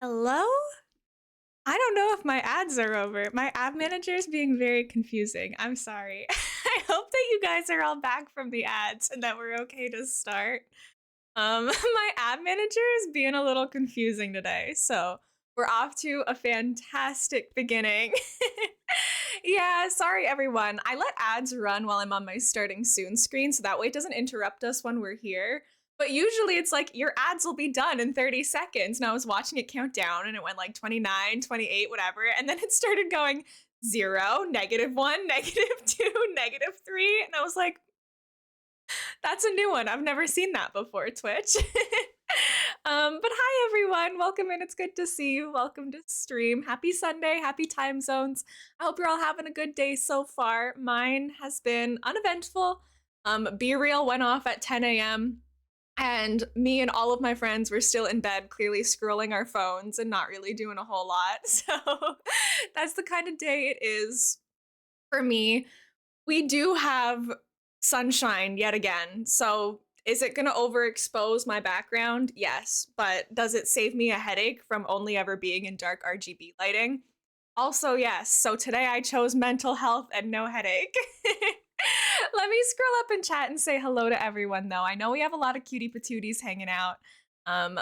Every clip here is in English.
Hello? I don't know if my ads are over. My ad manager is being very confusing. I'm sorry. I hope that you guys are all back from the ads and that we're okay to start. My ad manager is being a little confusing today, so we're off to a fantastic beginning. Yeah, sorry everyone. I let ads run while I'm on my starting soon screen so that way it doesn't interrupt us when we're here. But usually it's like your ads will be done in 30 seconds. And I was watching it count down and it went like 29, 28, whatever. And then it started going 0, -1, -2, -3. And I was like, that's a new one. I've never seen that before, Twitch. But hi everyone. Welcome in. It's good to see you. Welcome to stream. Happy Sunday. Happy time zones. I hope you're all having a good day so far. Mine has been uneventful. Be Real went off at 10 a.m. and me and all of my friends were still in bed, clearly scrolling our phones and not really doing a whole lot. So that's the kind of day it is for me. We do have sunshine yet again. So is it going to overexpose my background? Yes. But does it save me a headache from only ever being in dark RGB lighting? Also, yes. So today I chose mental health and no headache. Let me scroll up in chat and say hello to everyone, though. I know we have a lot of cutie patooties hanging out.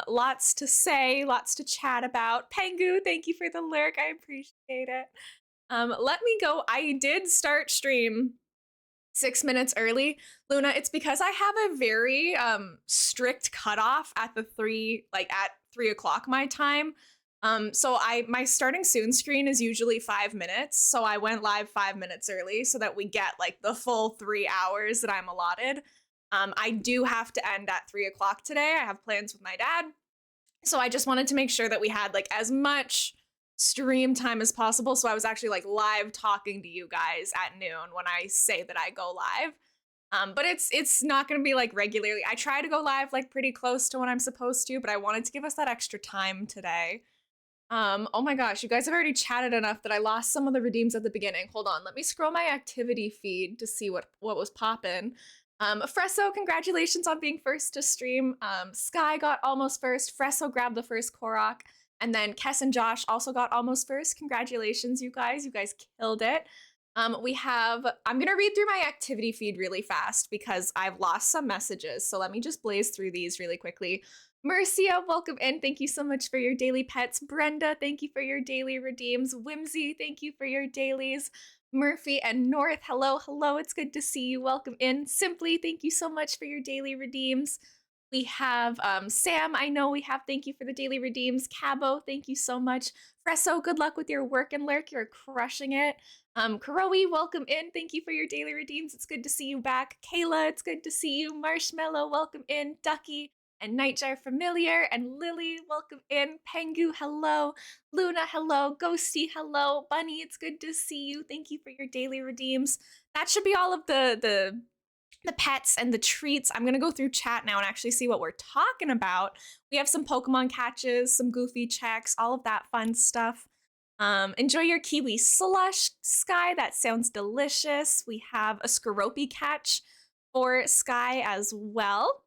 Lots to say, lots to chat about. Pengu, thank you for the lurk. I appreciate it. Let me go. I did start stream 6 minutes early. Luna, it's because I have a very strict cutoff at the at 3 o'clock my time. So my starting soon screen is usually 5 minutes. So I went live 5 minutes early so that we get like the full 3 hours that I'm allotted. I do have to end at 3 o'clock today. I have plans with my dad. So I just wanted to make sure that we had like as much stream time as possible. So I was actually like live talking to you guys at noon when I say that I go live. But it's not gonna be like regularly. I try to go live like pretty close to when I'm supposed to, but I wanted to give us that extra time today. Oh my gosh, you guys have already chatted enough that I lost some of the redeems at the beginning. Hold on, let me scroll my activity feed to see what was poppin'. Fresso, congratulations on being first to stream. Sky got almost first. Fresso grabbed the first Korok. And then Kess and Josh also got almost first. Congratulations, you guys. You guys killed it. I'm going to read through my activity feed really fast because I've lost some messages. So let me just blaze through these really quickly. Mercia, welcome in. Thank you so much for your daily pets. Brenda, thank you for your daily redeems. Whimsy, thank you for your dailies. Murphy and North, hello, hello. It's good to see you. Welcome in. Simply, thank you so much for your daily redeems. We have Sam, I know we have thank you for the daily redeems. Cabo, thank you so much. Fresso, good luck with your work and lurk. You're crushing it. Karoe, welcome in. Thank you for your daily redeems. It's good to see you back. Kayla, it's good to see you. Marshmallow, welcome in. Ducky and Nightjar Familiar and Lily, welcome in. Pengu, hello. Luna, hello. Ghosty, hello. Bunny, it's good to see you. Thank you for your daily redeems. That should be all of the pets and the treats. I'm gonna go through chat now and actually see what we're talking about. We have some Pokemon catches, some goofy checks, all of that fun stuff. Enjoy your kiwi slush, Sky. That sounds delicious. We have a Skorupi catch for Sky as well.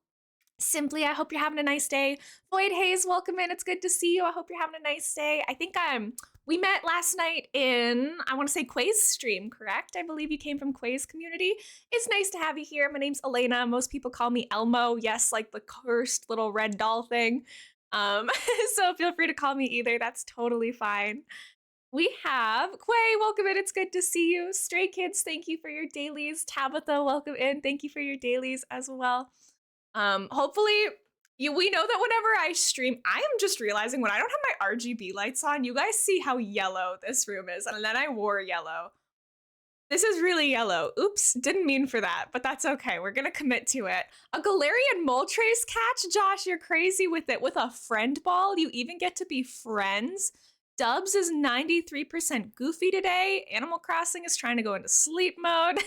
Simply, I hope you're having a nice day. Void Haze, welcome in. It's good to see you. I hope you're having a nice day. I think we met last night in, I want to say Quay's stream, correct? I believe you came from Quay's community. It's nice to have you here. My name's Elena. Most people call me Elmo. Yes, like the cursed little red doll thing. So feel free to call me either. That's totally fine. We have Quay, welcome in. It's good to see you. Stray Kids, thank you for your dailies. Tabitha, welcome in. Thank you for your dailies as well. Hopefully we know that whenever I stream, I am just realizing when I don't have my RGB lights on, you guys see how yellow this room is. And then I wore yellow. This is really yellow. Oops, didn't mean for that, but that's okay. We're gonna commit to it. A Galarian Moltres catch? Josh, you're crazy with it. With a friend ball, you even get to be friends. Dubs is 93% goofy today. Animal Crossing is trying to go into sleep mode.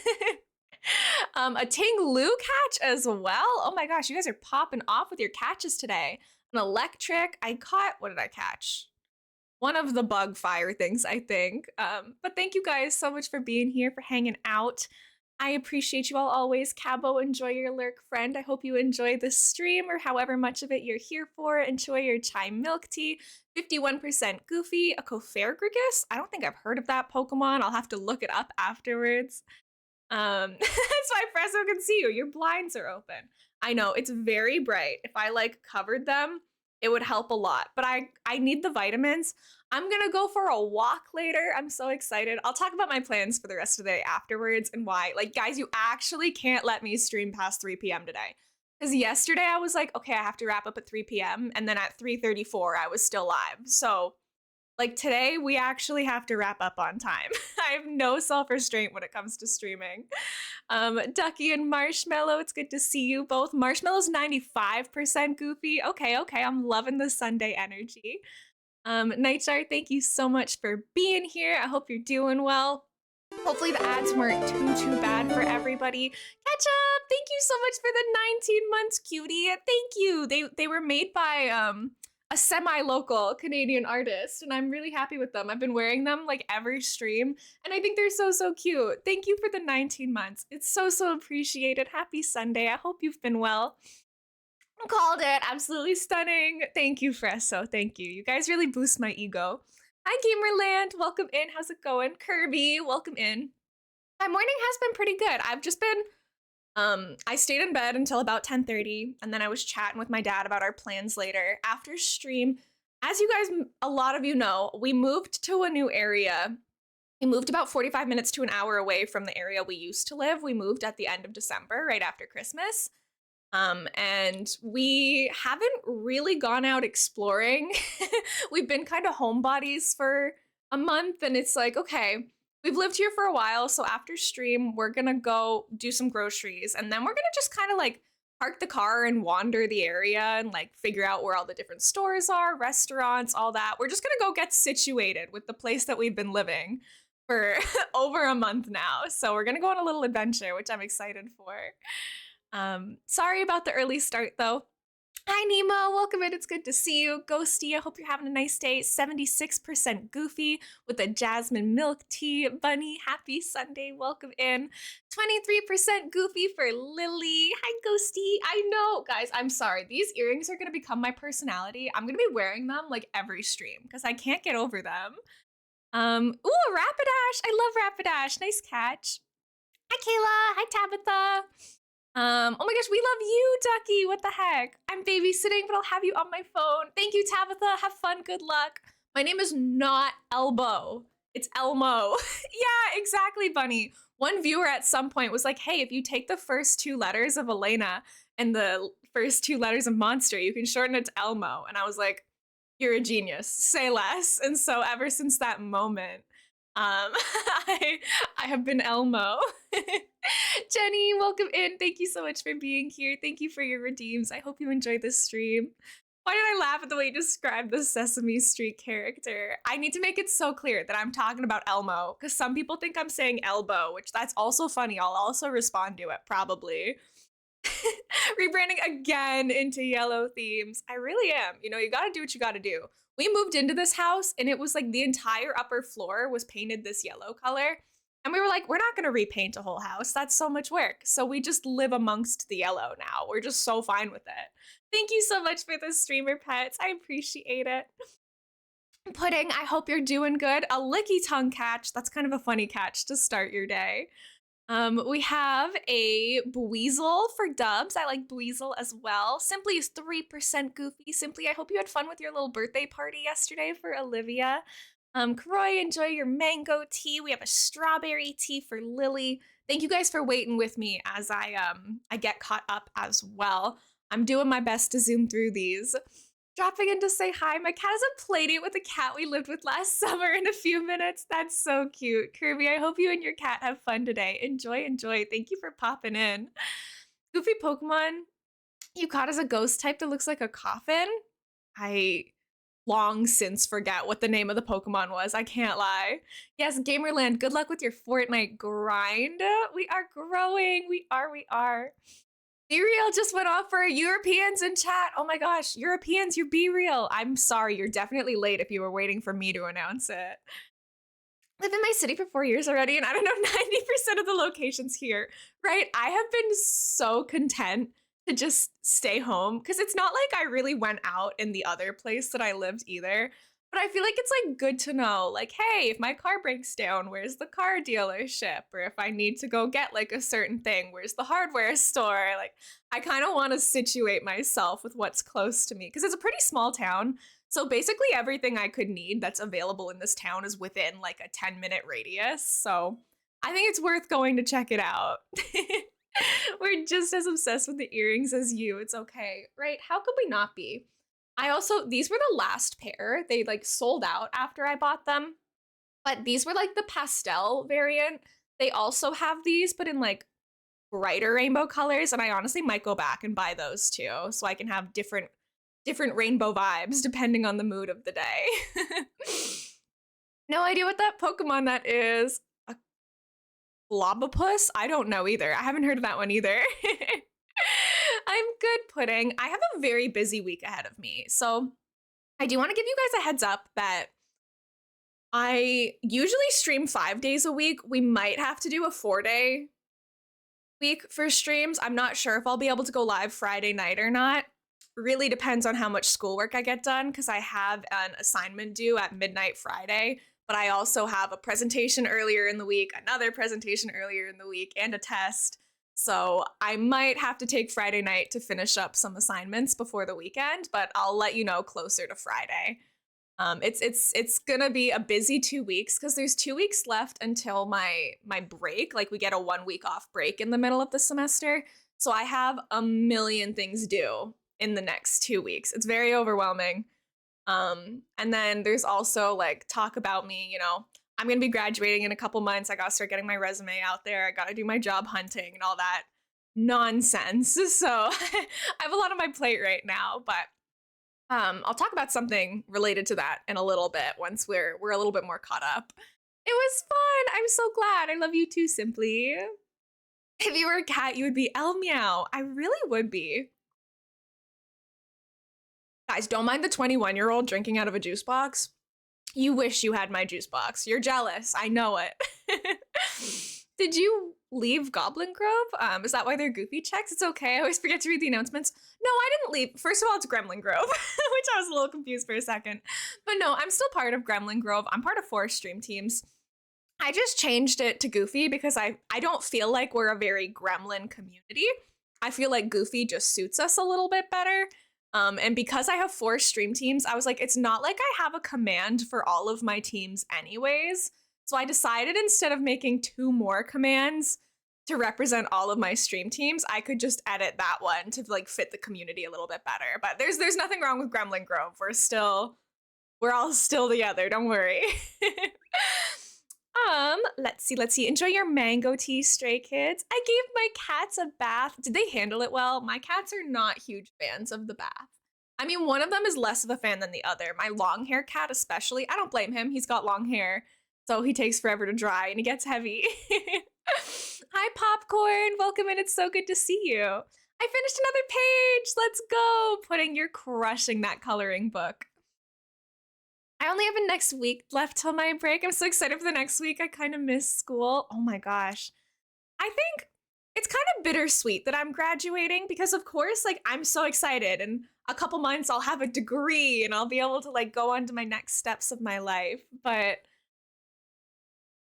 A Ting Lu catch as well. Oh my gosh, you guys are popping off with your catches today. An electric. I caught, what did I catch? One of the bug fire things, I think. But thank you guys so much for being here, for hanging out. I appreciate you all always. Cabo, enjoy your lurk, friend. I hope you enjoy this stream or however much of it you're here for. Enjoy your chai milk tea. 51% Goofy, a Cofergrigus. I don't think I've heard of that Pokemon. I'll have to look it up afterwards. That's why Fresso can see you. Your blinds are open. I know, it's very bright. If I like covered them, it would help a lot. But I need the vitamins. I'm gonna go for a walk later. I'm so excited. I'll talk about my plans for the rest of the day afterwards and why. Like, guys, you actually can't let me stream past 3 p.m. today. Because yesterday I was like, okay, I have to wrap up at 3 p.m. And then at 3:34, I was still live. So like today, we actually have to wrap up on time. I have no self-restraint when it comes to streaming. Ducky and Marshmallow, it's good to see you both. Marshmallow's 95% Goofy. Okay, I'm loving the Sunday energy. Nightjar, thank you so much for being here. I hope you're doing well. Hopefully the ads weren't too bad for everybody. Ketchup, thank you so much for the 19 months, cutie. Thank you. They were made by a semi-local Canadian artist, and I'm really happy with them. I've been wearing them like every stream, and I think they're so cute. Thank you for the 19 months. It's so appreciated. Happy Sunday. I hope you've been well. Called it. Absolutely stunning. Thank you, Fresso. Thank you. You guys really boost my ego. Hi, Gamerland. Welcome in. How's it going? Kirby, welcome in. My morning has been pretty good. I've just been I stayed in bed until about 10:30, and then I was chatting with my dad about our plans later. After stream, as you guys, a lot of you know, we moved to a new area. We moved about 45 minutes to an hour away from the area we used to live. We moved at the end of December, right after Christmas. And we haven't really gone out exploring. We've been kind of homebodies for a month, and it's like, okay, we've lived here for a while, so after stream, we're gonna go do some groceries, and then we're gonna just kind of like park the car and wander the area and like figure out where all the different stores are, restaurants, all that. We're just gonna go get situated with the place that we've been living for over a month now. So we're gonna go on a little adventure, which I'm excited for. Sorry about the early start though. Hi Nemo, welcome in. It's good to see you. Ghosty, I hope you're having a nice day. 76% Goofy with a jasmine milk tea. Bunny, happy Sunday. Welcome in. 23% Goofy for Lily. Hi Ghosty. I know, guys, I'm sorry. These earrings are gonna become my personality. I'm gonna be wearing them like every stream because I can't get over them. Ooh, Rapidash. I love Rapidash. Nice catch. Hi Kayla. Hi Tabitha. Oh my gosh, we love you, Ducky. What the heck? I'm babysitting, but I'll have you on my phone. Thank you, Tabitha. Have fun. Good luck. My name is not Elbow. It's Elmo. Yeah, exactly, Bunny. One viewer at some point was like, hey, if you take the first 2 letters of Elena and the first 2 letters of Monster, you can shorten it to Elmo. And I was like, you're a genius. Say less. And so ever since that moment, I have been Elmo. Jenny, welcome in. Thank you so much for being here. Thank you for your redeems. I hope you enjoyed this stream. Why did I laugh at the way you described the Sesame Street character? I need to make it so clear that I'm talking about Elmo, because some people think I'm saying elbow, which that's also funny. I'll also respond to it, probably. Rebranding again into yellow themes. I really am. You know, you gotta do what you gotta do. We moved into this house and it was like the entire upper floor was painted this yellow color. And we were like, we're not gonna repaint a whole house. That's so much work. So we just live amongst the yellow now. We're just so fine with it. Thank you so much for the streamer pets. I appreciate it. Pudding, I hope you're doing good. A licky tongue catch. That's kind of a funny catch to start your day. We have a Buizel for dubs. I like Buizel as well. Simply is 3% Goofy. Simply, I hope you had fun with your little birthday party yesterday for Olivia. Kroy, enjoy your mango tea. We have a strawberry tea for Lily. Thank you guys for waiting with me as I get caught up as well. I'm doing my best to zoom through these. Dropping in to say hi. My cat has a playdate with a cat we lived with last summer in a few minutes. That's so cute. Kirby, I hope you and your cat have fun today. Enjoy. Thank you for popping in. Goofy Pokemon you caught as a ghost type that looks like a coffin? I long since forget what the name of the Pokemon was. I can't lie. Yes, Gamerland, good luck with your Fortnite grind. We are growing. We are. Be Real just went off for Europeans in chat. Oh my gosh, Europeans, you're Be Real. I'm sorry, you're definitely late if you were waiting for me to announce it. lived in my city for 4 years already, and I don't know, 90% of the locations here, right? I have been so content to just stay home because it's not like I really went out in the other place that I lived either. But I feel like it's like good to know, like, hey, if my car breaks down, where's the car dealership? Or if I need to go get like a certain thing, where's the hardware store? Like, I kind of want to situate myself with what's close to me because it's a pretty small town. So basically, everything I could need that's available in this town is within like a 10-minute radius. So I think it's worth going to check it out. We're just as obsessed with the earrings as you. It's okay, right? How could we not be? I also, these were the last pair. They like sold out after I bought them, but these were like the pastel variant. They also have these, but in like brighter rainbow colors. And I honestly might go back and buy those too, so I can have different rainbow vibes depending on the mood of the day. No idea what that Pokemon that is. A Globopus? I don't know either. I haven't heard of that one either. I'm good, Pudding. I have a very busy week ahead of me. So I do want to give you guys a heads up that I usually stream 5 days a week. We might have to do a 4-day week for streams. I'm not sure if I'll be able to go live Friday night or not. Really depends on how much schoolwork I get done because I have an assignment due at midnight Friday, but I also have a presentation earlier in the week, another presentation earlier in the week, and a test. So I might have to take Friday night to finish up some assignments before the weekend, but I'll let you know closer to Friday. It's gonna be a busy 2 weeks because there's 2 weeks left until my break. Like we get a 1 week off break in the middle of the semester. So I have a million things due in the next 2 weeks. It's very overwhelming. And then there's also like talk about me, I'm gonna be graduating in a couple months. I gotta start getting my resume out there. I gotta do my job hunting and all that nonsense. So I have a lot on my plate right now, but I'll talk about something related to that in a little bit once we're a little bit more caught up. It was fun. I'm so glad. I love you too, Simply. If you were a cat, you would be El Meow. I really would be. Guys, don't mind the 21-year-old drinking out of a juice box. You wish you had my juice box. You're jealous. I know it. Did you leave Goblin Grove? Is that why they're goofy checks? It's okay. I always forget to read the announcements. No, I didn't leave. First of all, it's Gremlin Grove, which I was a little confused for a second. But no, I'm still part of Gremlin Grove. I'm part of 4 stream teams. I just changed it to Goofy because I don't feel like we're a very gremlin community. I feel like Goofy just suits us a little bit better. And because I have 4 stream teams, I was like, it's not like I have a command for all of my teams anyways. So I decided instead of making 2 more commands to represent all of my stream teams, I could just edit that one to like fit the community a little bit better. But there's nothing wrong with Gremlin Grove. We're all still together. Don't worry. Let's see. Enjoy your mango tea, stray kids. I gave my cats a bath. Did they handle it well? My cats are not huge fans of the bath. I mean, one of them is less of a fan than the other. My long hair cat especially. I don't blame him. He's got long hair, so he takes forever to dry and he gets heavy. Hi, Popcorn. Welcome in. It's so good to see you. I finished another page. Let's go. Pudding, you're crushing that coloring book. I only have a next week left till my break. I'm so excited for the next week. I kind of miss school. Oh my gosh. I think it's kind of bittersweet that I'm graduating because of course, like I'm so excited. In a couple months I'll have a degree and I'll be able to like go on to my next steps of my life. But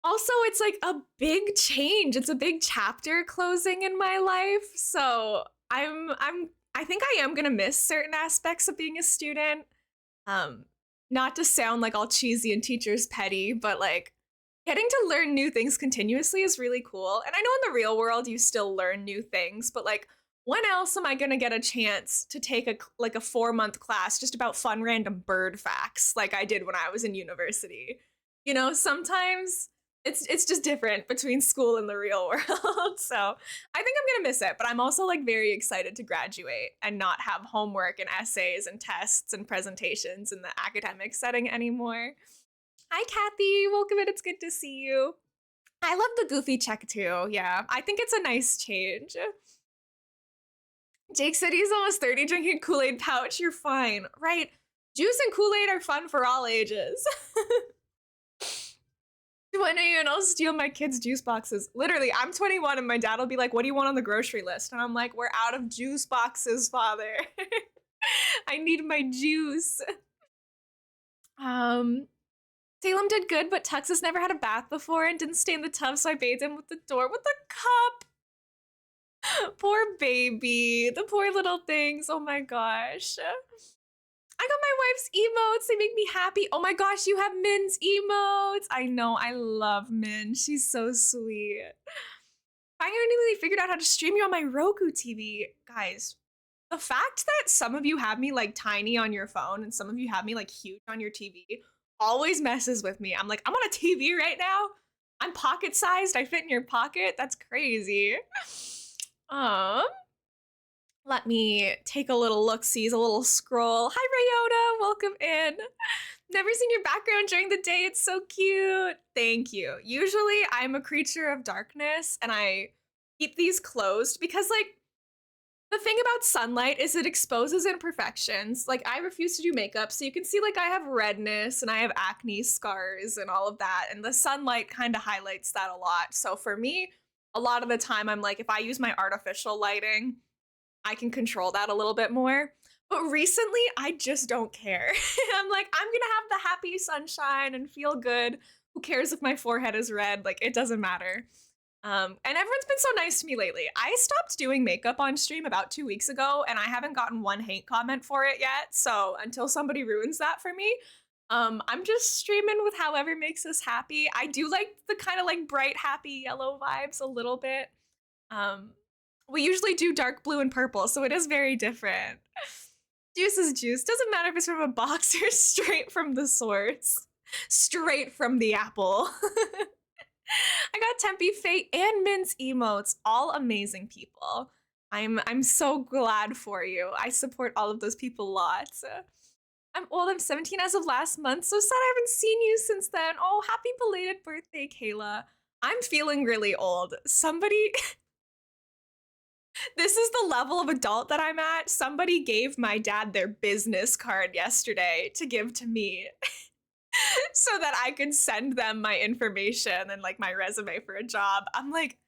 also it's like a big change. It's a big chapter closing in my life. So I think I am gonna miss certain aspects of being a student. Not to sound like all cheesy and teachers petty, but like getting to learn new things continuously is really cool. And I know in the real world you still learn new things, but like when else am I gonna get a chance to take a 4-month class just about fun random bird facts like I did when I was in university? Sometimes it's just different between school and the real world. So I think I'm gonna miss it, but I'm also like very excited to graduate and not have homework and essays and tests and presentations in the academic setting anymore. Hi, Kathy. Welcome in. It's good to see you. I love the Goofy check too. Yeah, I think it's a nice change. Jake said he's almost 30 drinking Kool-Aid pouch. You're fine, right? Juice and Kool-Aid are fun for all ages. When are you gonna steal my kids' juice boxes? Literally, I'm 21 and my dad will be like, what do you want on the grocery list? And I'm like, we're out of juice boxes, father. I need my juice. Um, Salem did good, but Texas never had a bath before and didn't stay in the tub, so I bathed him with the door with the cup. Poor baby. The poor little things. Oh my gosh. I got my wife's emotes. They make me happy. Oh my gosh, you have Min's emotes. I know. I love Min. She's so sweet. I finally figured out how to stream you on my Roku TV. Guys, the fact that some of you have me like tiny on your phone and some of you have me like huge on your TV always messes with me. I'm like, I'm on a TV right now. I'm pocket sized. I fit in your pocket. That's crazy. Um, Let me take a little look-sees, a little scroll. Hi, Rayota, welcome in. Never seen your background during the day. It's so cute. Thank you. Usually I'm a creature of darkness and I keep these closed because like the thing about sunlight is it exposes imperfections. Like I refuse to do makeup, so you can see like I have redness and I have acne scars and all of that. And the sunlight kind of highlights that a lot. So for me, a lot of the time I'm like, if I use my artificial lighting, I can control that a little bit more. But recently, I just don't care. I'm like, I'm gonna have the happy sunshine and feel good. Who cares if my forehead is red? Like, it doesn't matter. And everyone's been so nice to me lately. I stopped doing makeup on stream about 2 weeks ago, and I haven't gotten one hate comment for it yet. So until somebody ruins that for me, I'm just streaming with however makes us happy. I do like the kind of like bright, happy yellow vibes a little bit. Um, we usually do dark blue and purple, so it is very different. Juice is juice. Doesn't matter if it's from a box or straight from the source. Straight from the apple. I got Tempe, Fate, and Min's emotes. All amazing people. I'm so glad for you. I support all of those people lots. I'm old. I'm 17 as of last month. So sad I haven't seen you since then. Oh, happy belated birthday, Kayla. I'm feeling really old. Somebody... This is the level of adult that I'm at. Somebody gave my dad their business card yesterday to give to me so that I could send them my information and like my resume for a job. I'm like,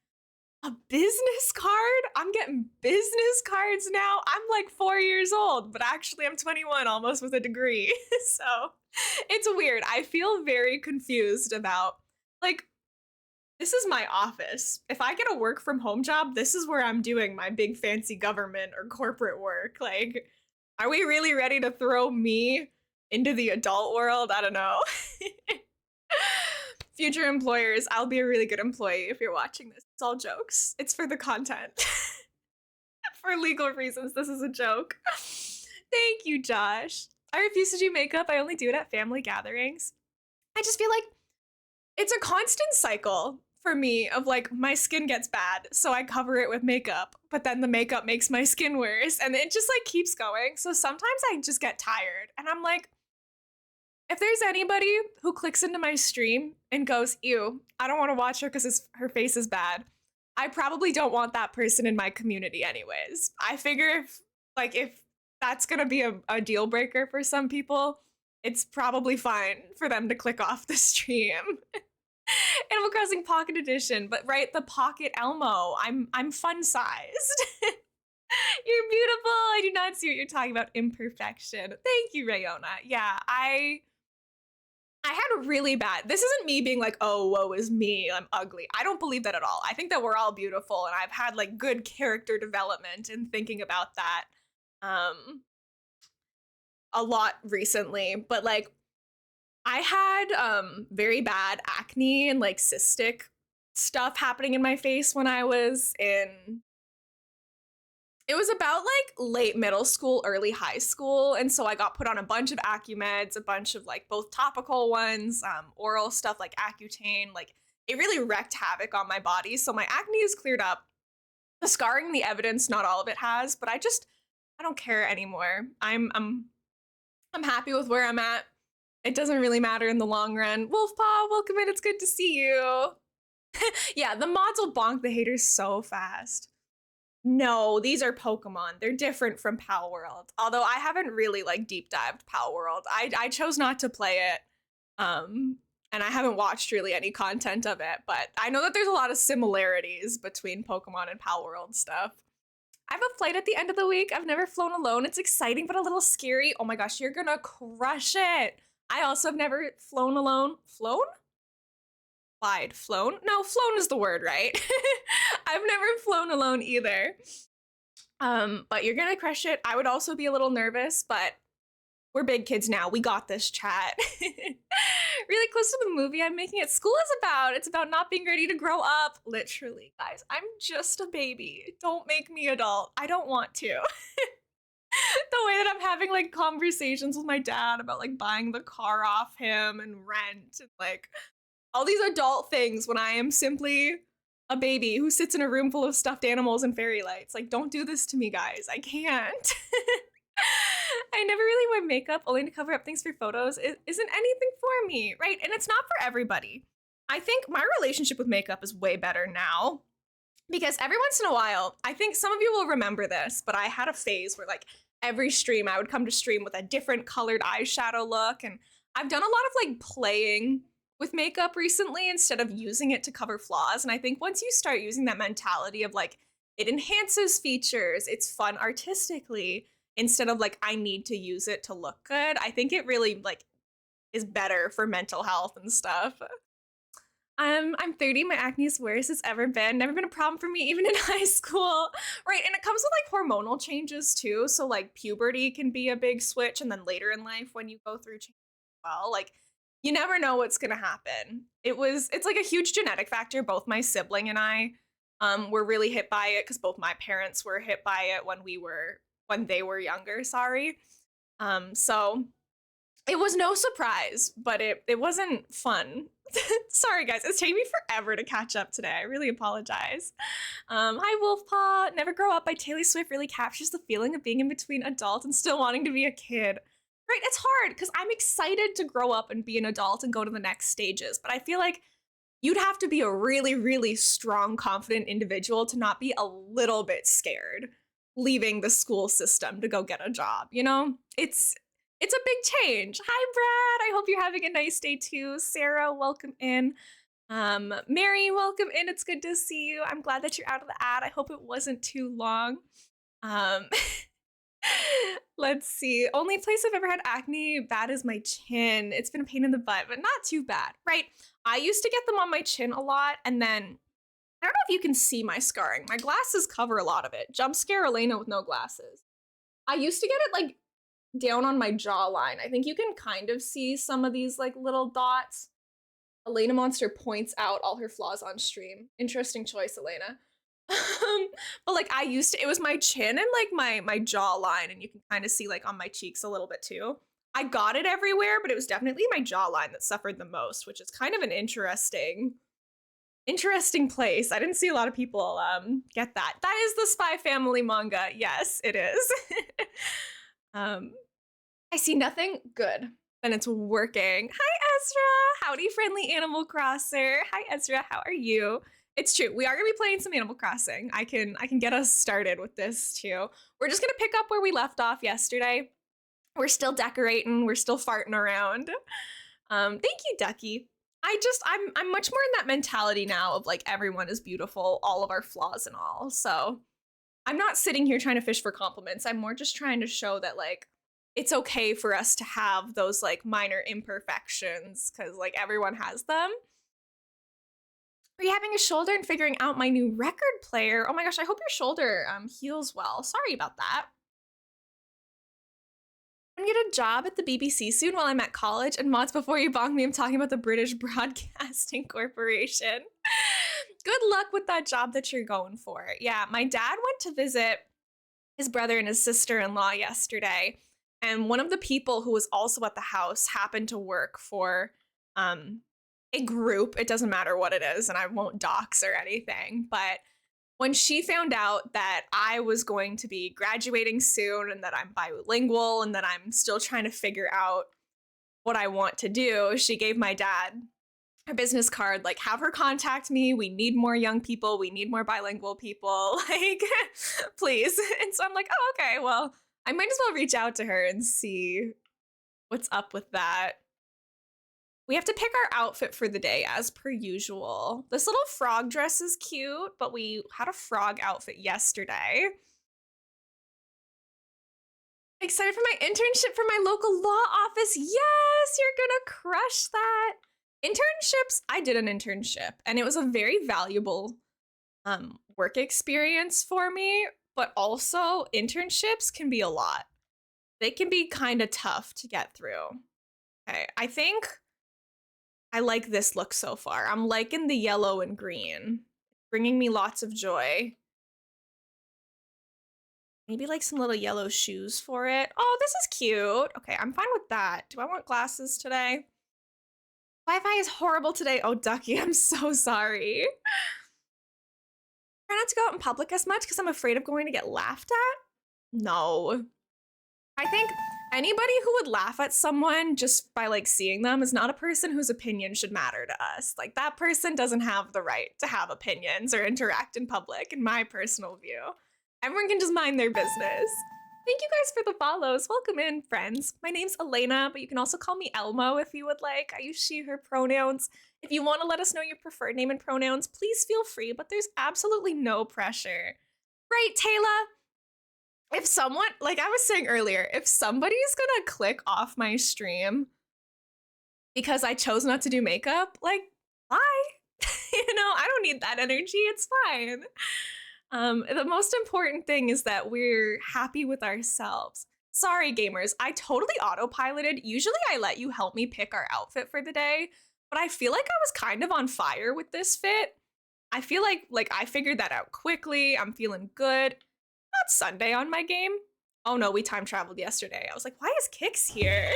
a business card? I'm getting business cards now. I'm like 4 years old, but actually I'm 21, almost with a degree. So it's weird. I feel very confused about like, this is my office. If I get a work from home job, this is where I'm doing my big fancy government or corporate work. Like, are we really ready to throw me into the adult world? I don't know. Future employers, I'll be a really good employee if you're watching this. It's all jokes. It's for the content. For legal reasons, this is a joke. Thank you, Josh. I refuse to do makeup. I only do it at family gatherings. I just feel like it's a constant cycle for me of like my skin gets bad, so I cover it with makeup, but then the makeup makes my skin worse and it just like keeps going. So sometimes I just get tired and I'm like, if there's anybody who clicks into my stream and goes, ew, I don't want to watch her because her face is bad, I probably don't want that person in my community anyways. I figure if that's gonna be a deal breaker for some people, it's probably fine for them to click off the stream. Animal Crossing Pocket Edition, but right, the Pocket Elmo. I'm fun sized. You're beautiful. I do not see what you're talking about. Imperfection. Thank you, Rayona. Yeah, I had really bad. This isn't me being like, oh, woe is me, I'm ugly. I don't believe that at all. I think that we're all beautiful, and I've had like good character development in thinking about that a lot recently. But like, I had very bad acne and like cystic stuff happening in my face when I was in, it was about like late middle school, early high school. And so I got put on a bunch of Acumeds, a bunch of like both topical ones, oral stuff like Accutane. Like it really wreaked havoc on my body. So my acne is cleared up. The scarring, the evidence, not all of it has, but I don't care anymore. I'm happy with where I'm at. It doesn't really matter in the long run. Wolfpaw, welcome in. It's good to see you. Yeah, the mods will bonk the haters so fast. No, these are Pokemon. They're different from Pal World. Although I haven't really like deep dived Pal World. I chose not to play it. and I haven't watched really any content of it, but I know that there's a lot of similarities between Pokemon and Pal World stuff. I have a flight at the end of the week. I've never flown alone. It's exciting, but a little scary. Oh my gosh, you're gonna crush it. I also have never flown alone. Flown? Flied. Flown? No, flown is the word, right? I've never flown alone either. But you're gonna crush it. I would also be a little nervous, but we're big kids now. We got this, chat. Really close to the movie I'm making it. School is about. It's about not being ready to grow up. Literally, guys. I'm just a baby. Don't make me adult. I don't want to. The way that I'm having like conversations with my dad about like buying the car off him and rent and like all these adult things when I am simply a baby who sits in a room full of stuffed animals and fairy lights. Like, don't do this to me, guys. I can't. I never really wear makeup only to cover up things for photos. It isn't anything for me, right? And it's not for everybody. I think my relationship with makeup is way better now because every once in a while, I think some of you will remember this, but I had a phase where like every stream I would come to stream with a different colored eyeshadow look. And I've done a lot of like playing with makeup recently instead of using it to cover flaws. And I think once you start using that mentality of like, it enhances features, it's fun artistically, instead of like, I need to use it to look good, I think it really like is better for mental health and stuff. I'm 30, my acne is worse it's ever been. Never been a problem for me, even in high school. Right, and it comes with like hormonal changes too. So like puberty can be a big switch, and then later in life when you go through changes as well, like you never know what's gonna happen. It's like a huge genetic factor. Both my sibling and I were really hit by it because both my parents were hit by it when they were younger, sorry. So it was no surprise, but it wasn't fun. Sorry, guys. It's taking me forever to catch up today. I really apologize. Hi, Wolfpaw. Never Grow Up by Taylor Swift really captures the feeling of being in between adult and still wanting to be a kid. Right? It's hard because I'm excited to grow up and be an adult and go to the next stages. But I feel like you'd have to be a really, really strong, confident individual to not be a little bit scared leaving the school system to go get a job, you know? It's a big change. Hi, Brad. I hope you're having a nice day too. Sarah, welcome in. Mary, welcome in. It's good to see you. I'm glad that you're out of the ad. I hope it wasn't too long. Um, let's see. Only place I've ever had acne bad is my chin. It's been a pain in the butt, but not too bad, right? I used to get them on my chin a lot, and then I don't know if you can see my scarring. My glasses cover a lot of it. Jump scare Elena with no glasses. I used to get it like down on my jawline. I think you can kind of see some of these like little dots. Elena Monster points out all her flaws on stream. Interesting choice, Elena. But like it was my chin and like my jawline, and you can kind of see like on my cheeks a little bit too. I got it everywhere, but it was definitely my jawline that suffered the most, which is kind of an interesting place. I didn't see a lot of people get that. That is the Spy Family manga. Yes, it is. I see nothing good. Then it's working. Hi, Ezra. Howdy, friendly Animal Crosser. Hi, Ezra. How are you? It's true. We are gonna be playing some Animal Crossing. I can get us started with this too. We're just gonna pick up where we left off yesterday. We're still decorating. We're still farting around. Thank you, Ducky. I'm much more in that mentality now of like everyone is beautiful, all of our flaws and all. So I'm not sitting here trying to fish for compliments. I'm more just trying to show that like it's okay for us to have those like minor imperfections because like everyone has them. Are you having a shoulder and figuring out my new record player? Oh my gosh, I hope your shoulder heals well. Sorry about that. I'm gonna get a job at the BBC soon while I'm at college. And mods, before you bonk me, I'm talking about the British Broadcasting Corporation. Good luck with that job that you're going for. Yeah, my dad went to visit his brother and his sister-in-law yesterday. And one of the people who was also at the house happened to work for a group. It doesn't matter what it is, and I won't dox or anything. But when she found out that I was going to be graduating soon and that I'm bilingual and that I'm still trying to figure out what I want to do, she gave my dad her business card, like, have her contact me. We need more young people. We need more bilingual people. Like, please. And so I'm like, oh, okay, well, I might as well reach out to her and see what's up with that. We have to pick our outfit for the day as per usual. This little frog dress is cute, but we had a frog outfit yesterday. Excited for my internship for my local law office. Yes, you're gonna crush that. Internships, I did an internship and it was a very valuable work experience for me, but also internships can be a lot. They can be kind of tough to get through. Okay, I think I like this look so far. I'm liking the yellow and green, bringing me lots of joy. Maybe like some little yellow shoes for it. Oh, this is cute. Okay, I'm fine with that. Do I want glasses today? Wi-Fi is horrible today. Oh, Ducky, I'm so sorry. Try not to go out in public as much because I'm afraid of going to get laughed at. No. I think anybody who would laugh at someone just by like seeing them is not a person whose opinion should matter to us. Like that person doesn't have the right to have opinions or interact in public, in my personal view. Everyone can just mind their business. Thank you guys for the follows. Welcome in, friends. My name's Elena, but you can also call me Elmo if you would like. I use she, her pronouns. If you want to let us know your preferred name and pronouns, please feel free, but there's absolutely no pressure. Right, Taylor? If someone, like I was saying earlier, if somebody's gonna click off my stream because I chose not to do makeup, like, bye. I don't need that energy. It's fine. The most important thing is that we're happy with ourselves. Sorry, gamers, I totally autopiloted. Usually I let you help me pick our outfit for the day, but I feel like I was kind of on fire with this fit. I feel like I figured that out quickly. I'm feeling good. Not Sunday on my game. Oh no, we time traveled yesterday. I was like, why is Kix here?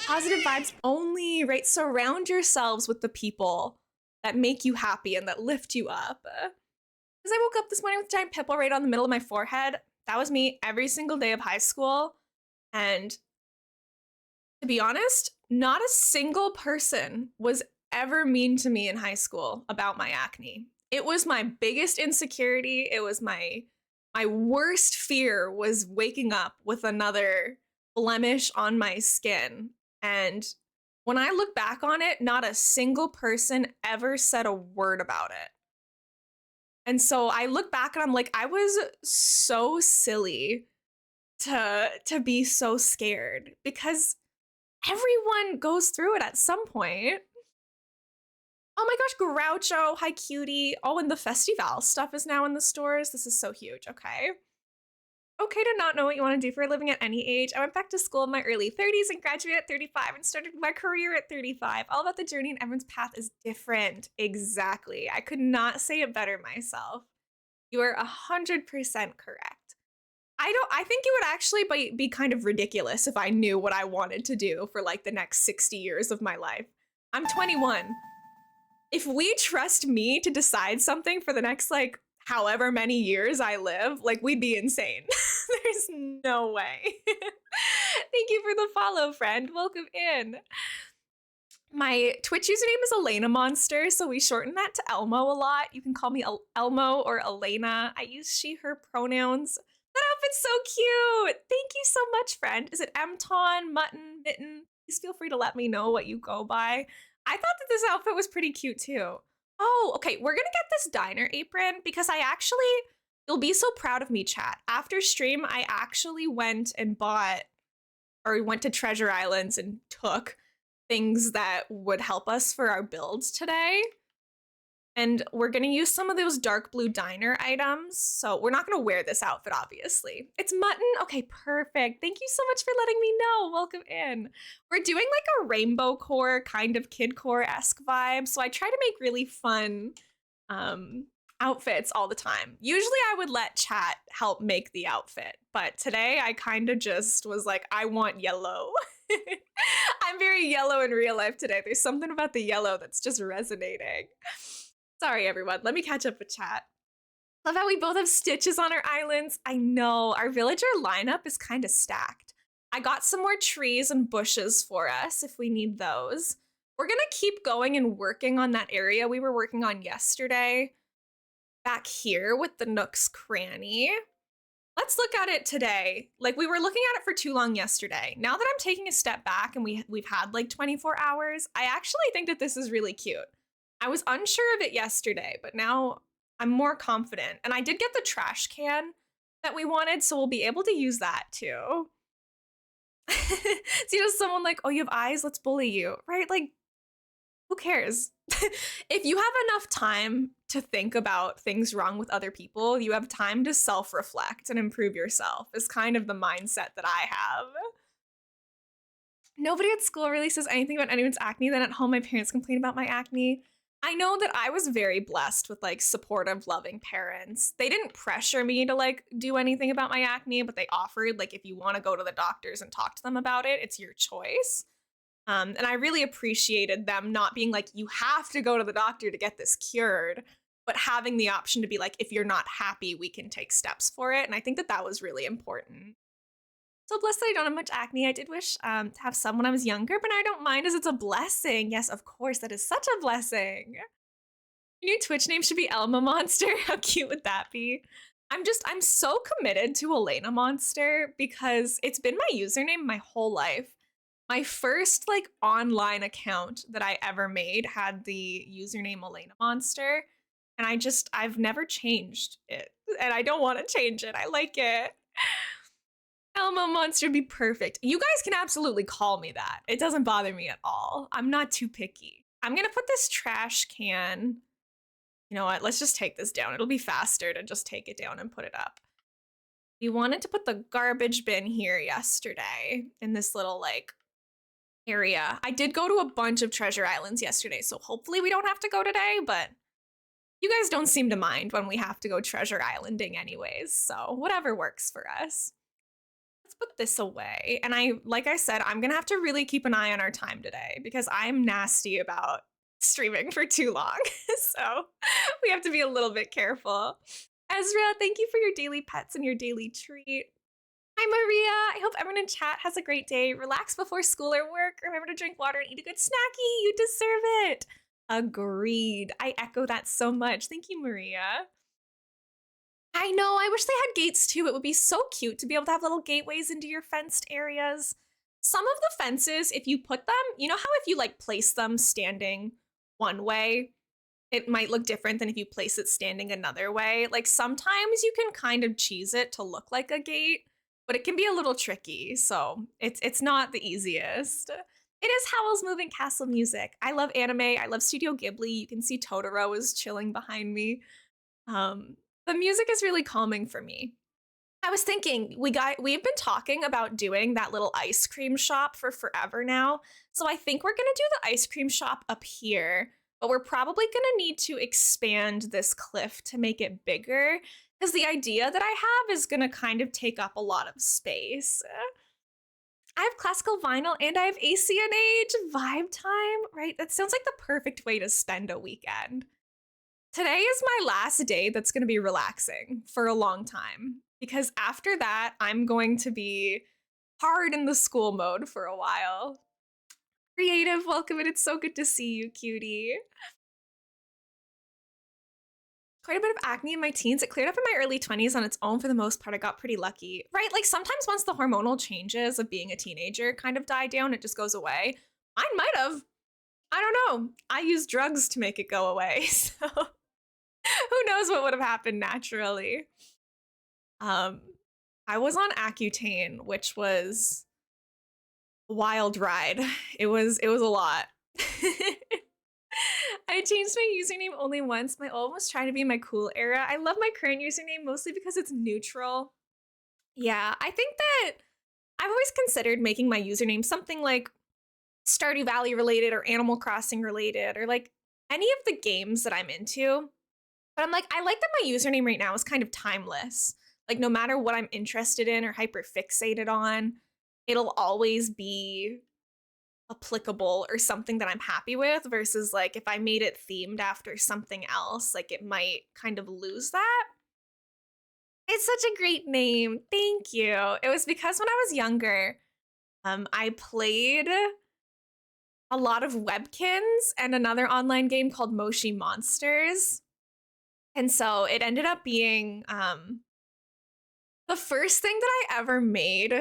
Positive vibes only, right? Surround yourselves with the people that make you happy and that lift you up. Because I woke up this morning with a giant pimple right on the middle of my forehead. That was me every single day of high school. And to be honest, not a single person was ever mean to me in high school about my acne. It was my biggest insecurity. It was my worst fear was waking up with another blemish on my skin. And when I look back on it, not a single person ever said a word about it. And so I look back and I'm like, I was so silly to be so scared because everyone goes through it at some point. Oh my gosh, Groucho, hi cutie. Oh, and the Festival stuff is now in the stores. This is so huge. Okay. Okay to not know what you want to do for a living at any age. I went back to school in my early 30s and graduated at 35 and started my career at 35. All about the journey and everyone's path is different. Exactly. I could not say it better myself. You are 100% correct. I think it would actually be kind of ridiculous if I knew what I wanted to do for like the next 60 years of my life. I'm 21. If we trust me to decide something for the next like however many years I live, like we'd be insane. There's no way. Thank you for the follow, friend. Welcome in. My Twitch username is Elena Monster, so we shorten that to Elmo a lot. You can call me Elmo or Elena. I use she, her pronouns. That outfit's so cute. Thank you so much, friend. Is it Mton, Mutton, Mitten? Please feel free to let me know what you go by. I thought that this outfit was pretty cute too. Oh, okay. We're gonna get this diner apron because you'll be so proud of me, chat. After stream, I actually went and bought, or we went to Treasure Islands and took things that would help us for our builds today. And we're gonna use some of those dark blue diner items. So we're not gonna wear this outfit, obviously. It's Mutton? Okay, perfect. Thank you so much for letting me know. Welcome in. We're doing like a rainbow core, kind of kidcore-esque vibe. So I try to make really fun outfits all the time. Usually I would let chat help make the outfit, but today I kind of just was like, I want yellow. I'm very yellow in real life today. There's something about the yellow that's just resonating. Sorry, everyone. Let me catch up with chat. Love how we both have stitches on our islands. I know. Our villager lineup is kind of stacked. I got some more trees and bushes for us if we need those. We're going to keep going and working on that area we were working on yesterday. Back here with the Nook's Cranny. let's look at it today. Like we were looking at it for too long yesterday. Now that I'm taking a step back and we've had like 24 hours, I actually think that this is really cute. I was unsure of it yesterday, but now I'm more confident. And I did get the trash can that we wanted, so we'll be able to use that too. See, just someone like, oh, you have eyes, let's bully you, right? Like, who cares? If you have enough time to think about things wrong with other people, you have time to self-reflect and improve yourself, is kind of the mindset that I have. Nobody at school really says anything about anyone's acne. Then at home, my parents complain about my acne. I know that I was very blessed with like supportive, loving parents. They didn't pressure me to like do anything about my acne, but they offered like, if you want to go to the doctors and talk to them about it, it's your choice. And I really appreciated them not being like, you have to go to the doctor to get this cured, but having the option to be like, if you're not happy, we can take steps for it. And I think that that was really important. So blessed that I don't have much acne. I did wish to have some when I was younger, but I don't mind as it's a blessing. Yes, of course, that is such a blessing. Your new Twitch name should be Elma Monster. How cute would that be? I'm so committed to Elena Monster because it's been my username my whole life. My first like online account that I ever made had the username Elena Monster, and I've never changed it, and I don't want to change it. I like it. Elmo Monster would be perfect. You guys can absolutely call me that. It doesn't bother me at all. I'm not too picky. I'm gonna put this trash can. You know what? Let's just take this down. It'll be faster to just take it down and put it up. We wanted to put the garbage bin here yesterday in this little like area. I did go to a bunch of treasure islands yesterday, so hopefully we don't have to go today, but you guys don't seem to mind when we have to go treasure islanding anyways, so whatever works for us. Let's put this away. And like I said, I'm gonna have to really keep an eye on our time today because I'm nasty about streaming for too long. So we have to be a little bit careful. Ezra, thank you for your daily pets and your daily treat. Hi, Maria. I hope everyone in chat has a great day. Relax before school or work. Remember to drink water and eat a good snacky. You deserve it. Agreed. I echo that so much. Thank you, Maria. I know. I wish they had gates too. It would be so cute to be able to have little gateways into your fenced areas. Some of the fences, if you put them, you know how if you like place them standing one way, it might look different than if you place it standing another way. Like sometimes you can kind of cheese it to look like a gate, but it can be a little tricky. So it's not the easiest. It is Howl's Moving Castle music. I love anime. I love Studio Ghibli. You can see Totoro is chilling behind me. The music is really calming for me. I was thinking we've been talking about doing that little ice cream shop for forever now. So I think we're gonna do the ice cream shop up here, but we're probably gonna need to expand this cliff to make it bigger because the idea that I have is gonna kind of take up a lot of space. I have classical vinyl and I have ACNH vibe time, right? That sounds like the perfect way to spend a weekend. Today is my last day that's going to be relaxing for a long time because after that, I'm going to be hard in the school mode for a while. Creative, welcome, and it's so good to see you, cutie. Quite a bit of acne in my teens. It cleared up in my early 20s on its own for the most part. I got pretty lucky, right? Like sometimes once the hormonal changes of being a teenager kind of die down, it just goes away. Mine might have. I don't know. I use drugs to make it go away, so who knows what would have happened naturally. I was on Accutane, which was a wild ride. It was a lot. I changed my username only once. My old was trying to be my cool era. I love my current username mostly because it's neutral. Yeah, I think that I've always considered making my username something like Stardew Valley related or Animal Crossing related or like any of the games that I'm into. But I'm like, I like that my username right now is kind of timeless. Like no matter what I'm interested in or hyper fixated on, it'll always be applicable or something that I'm happy with versus like if I made it themed after something else, like it might kind of lose that. It's such a great name. Thank you. It was because when I was younger, I played a lot of Webkins and another online game called Moshi Monsters. And so it ended up being The first thing that I ever made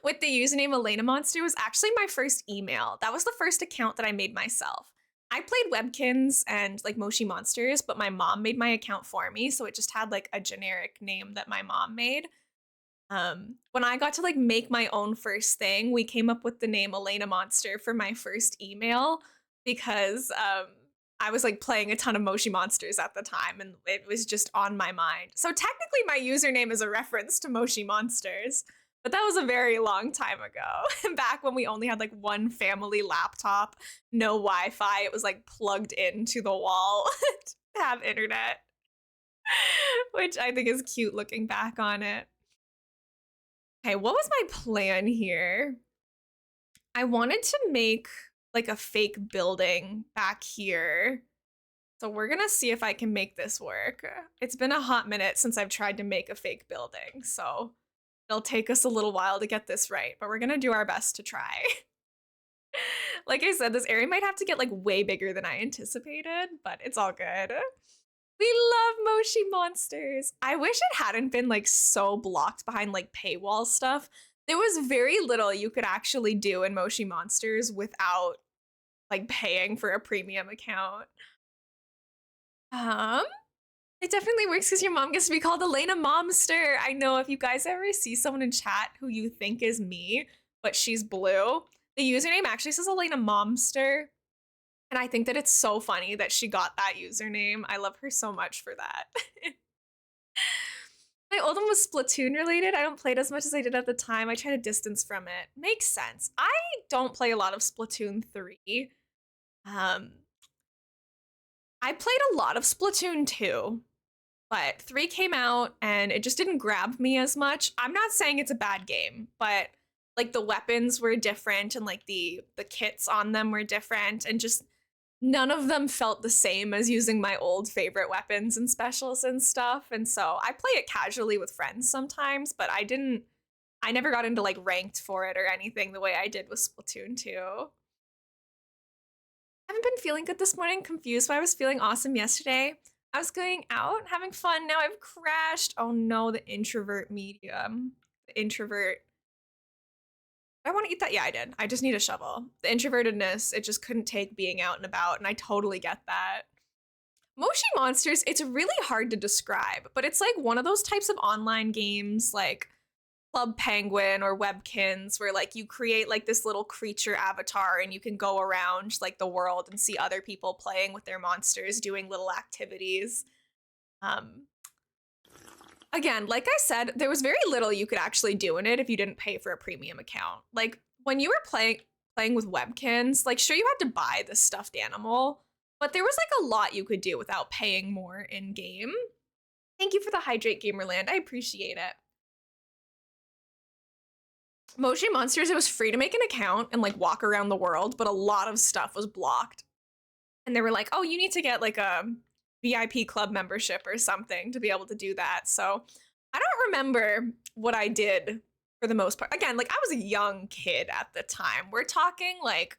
with the username Elena Monster was actually my first email. That was the first account that I made myself. I played Webkins and like Moshi Monsters, but my mom made my account for me, so it just had like a generic name that my mom made. When I got to like make my own first thing, we came up with the name Elena Monster for my first email because I was like playing a ton of Moshi Monsters at the time and it was just on my mind. So technically my username is a reference to Moshi Monsters, but that was a very long time ago. Back when we only had like one family laptop, no Wi-Fi, it was like plugged into the wall to have internet, which I think is cute looking back on it. Okay, what was my plan here? I wanted to make like a fake building back here. So we're gonna see if I can make this work. It's been a hot minute since I've tried to make a fake building, so it'll take us a little while to get this right, but we're gonna do our best to try. Like I said, this area might have to get like way bigger than I anticipated, but it's all good. We love Moshi Monsters. I wish it hadn't been like so blocked behind like paywall stuff. There was very little you could actually do in Moshi Monsters without like paying for a premium account. Um, it definitely works because your mom gets to be called Elena Momster. I know if you guys ever see someone in chat who you think is me, but she's blue, the username actually says Elena Momster. And I think that it's so funny that she got that username. I love her so much for that. My old one was Splatoon related. I don't play it as much as I did at the time. I try to distance from it. Makes sense. I don't play a lot of Splatoon 3. I played a lot of Splatoon 2, but 3 came out and it just didn't grab me as much. I'm not saying it's a bad game, but like the weapons were different and like the kits on them were different and just none of them felt the same as using my old favorite weapons and specials and stuff. And so I play it casually with friends sometimes, but I never got into like ranked for it or anything the way I did with Splatoon 2. I haven't been feeling good this morning, confused why I was feeling awesome yesterday. I was going out, having fun, now I've crashed. Oh no, the introvert medium. The introvert. I want to eat that. Yeah, I did. I just need a shovel. The introvertedness, it just couldn't take being out and about, and I totally get that. Moshi Monsters, it's really hard to describe, but it's like one of those types of online games like Club Penguin or Webkins where like you create like this little creature avatar and you can go around like the world and see other people playing with their monsters doing little activities. Again, like I said, there was very little you could actually do in it if you didn't pay for a premium account. Like when you were playing with Webkins, like sure you had to buy the stuffed animal, but there was like a lot you could do without paying more in game. Thank you for the hydrate, Gamerland. I appreciate it. Moshi Monsters, it was free to make an account and like walk around the world, but a lot of stuff was blocked. And they were like, oh, you need to get like a VIP club membership or something to be able to do that. So I don't remember what I did for the most part. Again, like I was a young kid at the time. We're talking like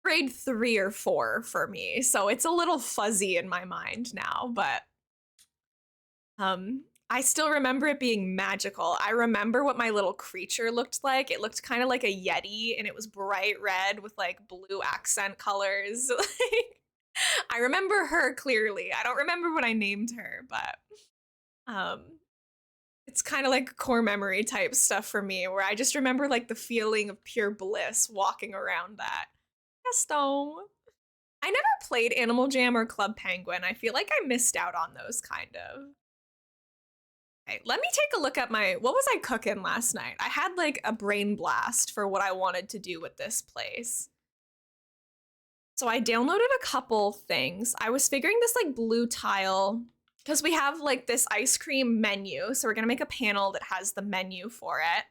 grade 3 or 4 for me. So it's a little fuzzy in my mind now, but I still remember it being magical. I remember what my little creature looked like. It looked kind of like a Yeti and it was bright red with like blue accent colors. I remember her clearly. I don't remember what I named her, but it's kind of like core memory type stuff for me where I just remember like the feeling of pure bliss walking around that. Gaston. I never played Animal Jam or Club Penguin. I feel like I missed out on those kind of. Okay, let me take a look at what was I cooking last night? I had like a brain blast for what I wanted to do with this place. So I downloaded a couple things. I was figuring this like blue tile, because we have like this ice cream menu. So we're gonna make a panel that has the menu for it.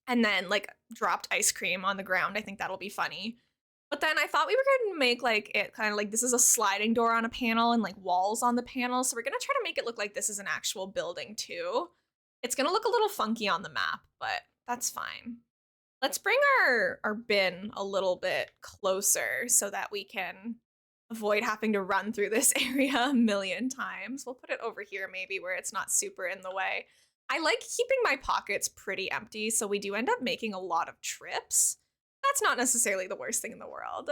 And then like dropped ice cream on the ground. I think that'll be funny. But then I thought we were gonna make like it kind of like this is a sliding door on a panel and like walls on the panel. So we're gonna try to make it look like this is an actual building too. It's gonna look a little funky on the map, but that's fine. Let's bring our bin a little bit closer so that we can avoid having to run through this area a million times. We'll put it over here maybe where it's not super in the way. I like keeping my pockets pretty empty, so we do end up making a lot of trips. That's not necessarily the worst thing in the world.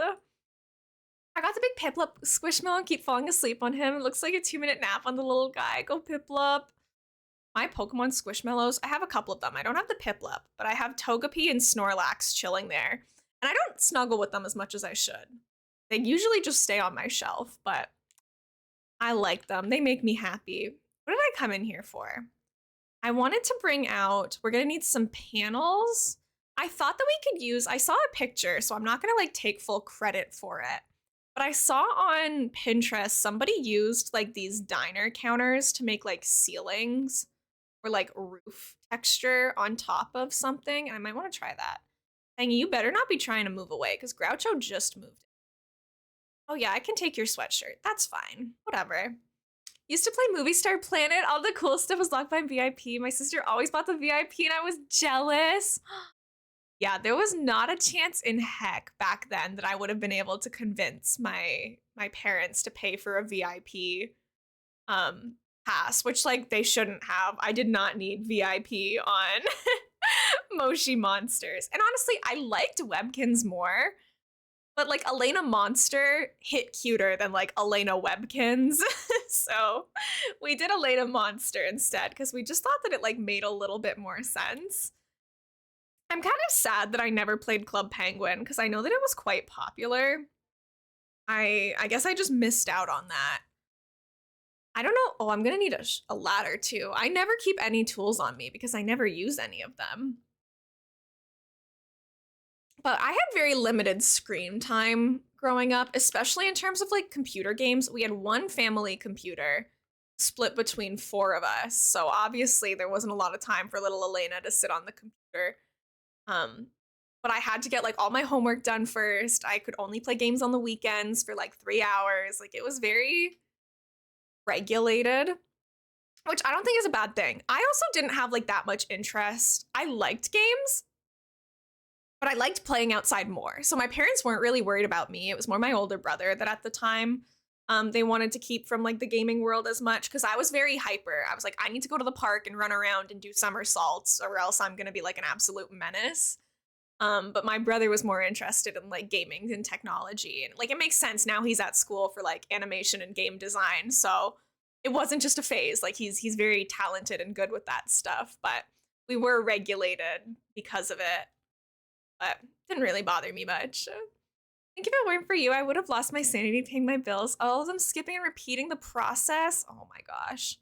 I got the big Piplup Squishmallow and keep falling asleep on him. It looks like a 2-minute nap on the little guy. Go Piplup. My Pokemon Squishmallows, I have a couple of them. I don't have the Piplup, but I have Togepi and Snorlax chilling there. And I don't snuggle with them as much as I should. They usually just stay on my shelf, but I like them. They make me happy. What did I come in here for? I wanted to bring out, we're gonna need some panels. I thought that we could use, I saw a picture, so I'm not gonna like take full credit for it. But I saw on Pinterest, somebody used like these diner counters to make like ceilings or like roof texture on top of something. And I might want to try that. And you better not be trying to move away because Groucho just moved in. Oh yeah, I can take your sweatshirt. That's fine. Whatever. Used to play Movie Star Planet. All the cool stuff was locked by VIP. My sister always bought the VIP and I was jealous. Yeah, there was not a chance in heck back then that I would have been able to convince my parents to pay for a VIP pass, which like they shouldn't have. I did not need VIP on Moshi Monsters. And honestly, I liked Webkins more. But like Elena Monster hit cuter than like Elena Webkins. So we did Elena Monster instead because we just thought that it like made a little bit more sense. I'm kind of sad that I never played Club Penguin because I know that it was quite popular. I guess I just missed out on that. I don't know. Oh, I'm gonna need a ladder too. I never keep any tools on me because I never use any of them. But I had very limited screen time growing up, especially in terms of like computer games. We had one family computer split between 4 of us. So obviously there wasn't a lot of time for little Elena to sit on the computer. But I had to get like all my homework done first. I could only play games on the weekends for like 3 hours. Like it was very regulated, which I don't think is a bad thing. I also didn't have like that much interest. I liked games, but I liked playing outside more. So my parents weren't really worried about me. It was more my older brother that at the time they wanted to keep from like the gaming world as much because I was very hyper. I was like, I need to go to the park and run around and do somersaults or else I'm gonna be like an absolute menace. But my brother was more interested in like gaming and technology. And like it makes sense now he's at school for like animation and game design. So it wasn't just a phase. Like he's very talented and good with that stuff. But we were regulated because of it. But it didn't really bother me much. I think if it weren't for you, I would have lost my sanity paying my bills. All of them skipping and repeating the process. Oh my gosh.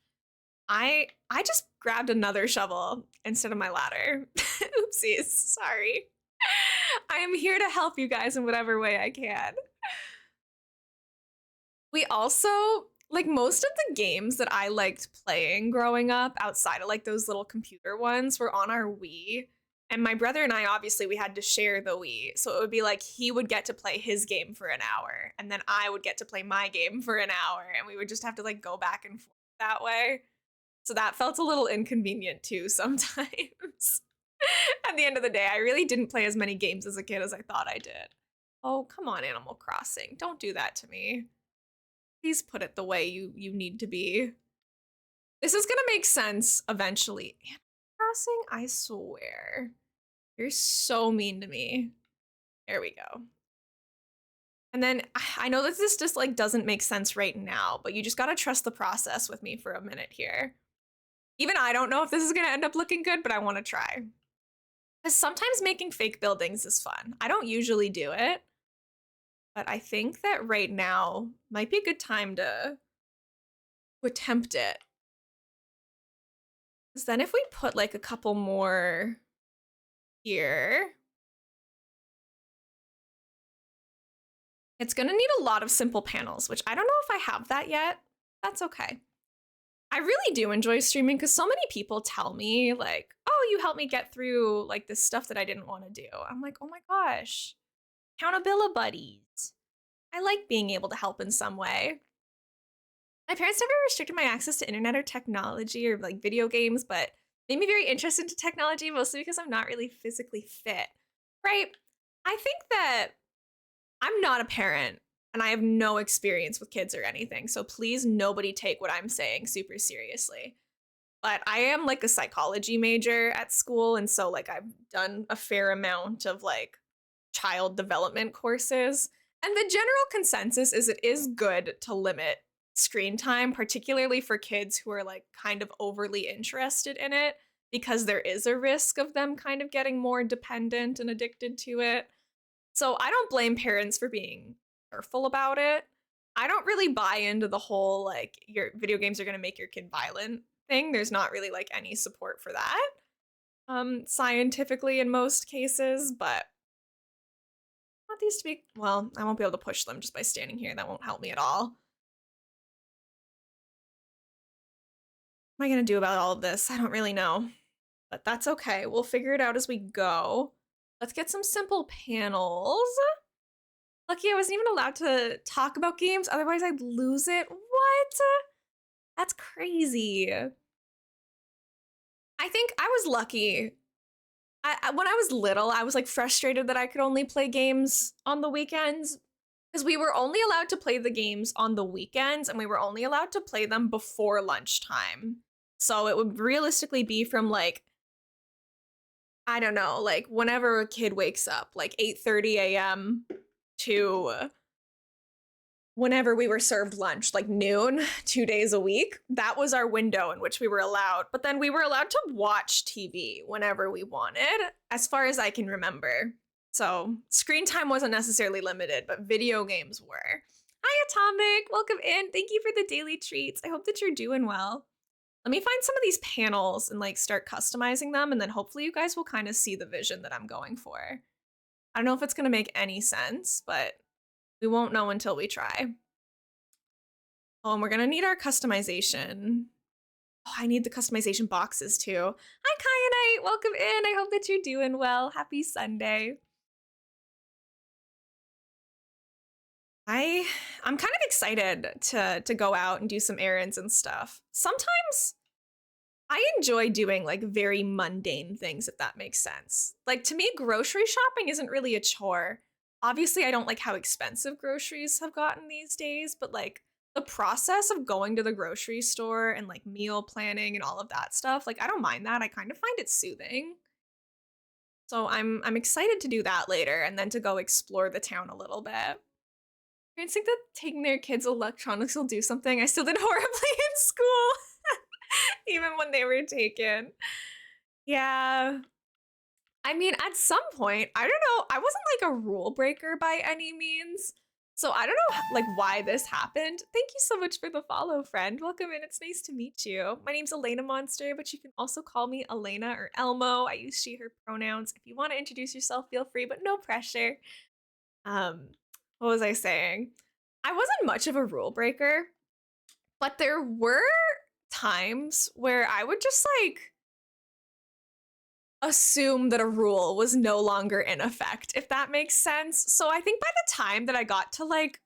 I just grabbed another shovel instead of my ladder. Oopsies. Sorry. I am here to help you guys in whatever way I can. We also, like most of the games that I liked playing growing up outside of like those little computer ones were on our Wii. And my brother and I, obviously, we had to share the Wii. So it would be like he would get to play his game for an hour, and then I would get to play my game for an hour, and we would just have to like go back and forth that way. So that felt a little inconvenient too sometimes. At the end of the day, I really didn't play as many games as a kid as I thought I did. Oh, come on, Animal Crossing. Don't do that to me. Please put it the way you need to be. This is gonna make sense eventually. Animal Crossing? I swear. You're so mean to me. There we go. And then I know that this just like doesn't make sense right now, but you just gotta trust the process with me for a minute here. Even I don't know if this is gonna end up looking good, but I wanna try. Because sometimes making fake buildings is fun. I don't usually do it, but I think that right now might be a good time to attempt it. Because then if we put like a couple more here, it's gonna need a lot of simple panels, which I don't know if I have that yet. That's okay. I really do enjoy streaming because so many people tell me like, oh, you helped me get through like this stuff that I didn't want to do. I'm like, oh my gosh, accountability buddies. I like being able to help in some way. My parents never restricted my access to internet or technology or like video games, but made me very interested into technology, mostly because I'm not really physically fit, right? I think that I'm not a parent and I have no experience with kids or anything. So please, nobody take what I'm saying super seriously. But I am like a psychology major at school, and so like I've done a fair amount of like child development courses. And the general consensus is it is good to limit screen time, particularly for kids who are like kind of overly interested in it, because there is a risk of them kind of getting more dependent and addicted to it. So I don't blame parents for being careful about it. I don't really buy into the whole like your video games are going to make your kid violent thing. There's not really like any support for that scientifically in most cases, but I want these to be, well, I won't be able to push them just by standing here. That won't help me at all. What am I going to do about all of this? I don't really know, but that's okay. We'll figure it out as we go. Let's get some simple panels. Lucky I wasn't even allowed to talk about games, otherwise I'd lose it. What? That's crazy. I think I was lucky. When I was little, I was like frustrated that I could only play games on the weekends because we were only allowed to play the games on the weekends and we were only allowed to play them before lunchtime. So it would realistically be from like, I don't know, like whenever a kid wakes up, like 8:30 a.m. to whenever we were served lunch, like noon, 2 days a week. That was our window in which we were allowed. But then we were allowed to watch TV whenever we wanted, as far as I can remember. So screen time wasn't necessarily limited, but video games were. Hi, Atomic. Welcome in. Thank you for the daily treats. I hope that you're doing well. Let me find some of these panels and like start customizing them, and then hopefully you guys will kind of see the vision that I'm going for. I don't know if it's going to make any sense, but we won't know until we try. Oh, and we're gonna need our customization. Oh, I need the customization boxes too. Hi, Kyanite. Welcome in. I hope that you're doing well. Happy Sunday. I'm kind of excited to go out and do some errands and stuff. Sometimes I enjoy doing like very mundane things, if that makes sense. Like to me, grocery shopping isn't really a chore. Obviously, I don't like how expensive groceries have gotten these days, but like the process of going to the grocery store and like meal planning and all of that stuff, like I don't mind that. I kind of find it soothing. So I'm excited to do that later and then to go explore the town a little bit. Parents think that taking their kids' electronics will do something. I still did horribly in school, even when they were taken. Yeah. I mean, at some point, I don't know, I wasn't like a rule breaker by any means. So I don't know like why this happened. Thank you so much for the follow, friend. Welcome in. It's nice to meet you. My name's Elena Monster, but you can also call me Elena or Elmo. I use she, her pronouns. If you want to introduce yourself, feel free, but no pressure. Um, what was I saying? I wasn't much of a rule breaker, but there were times where I would just like assume that a rule was no longer in effect, if that makes sense. So I think by the time that I got to like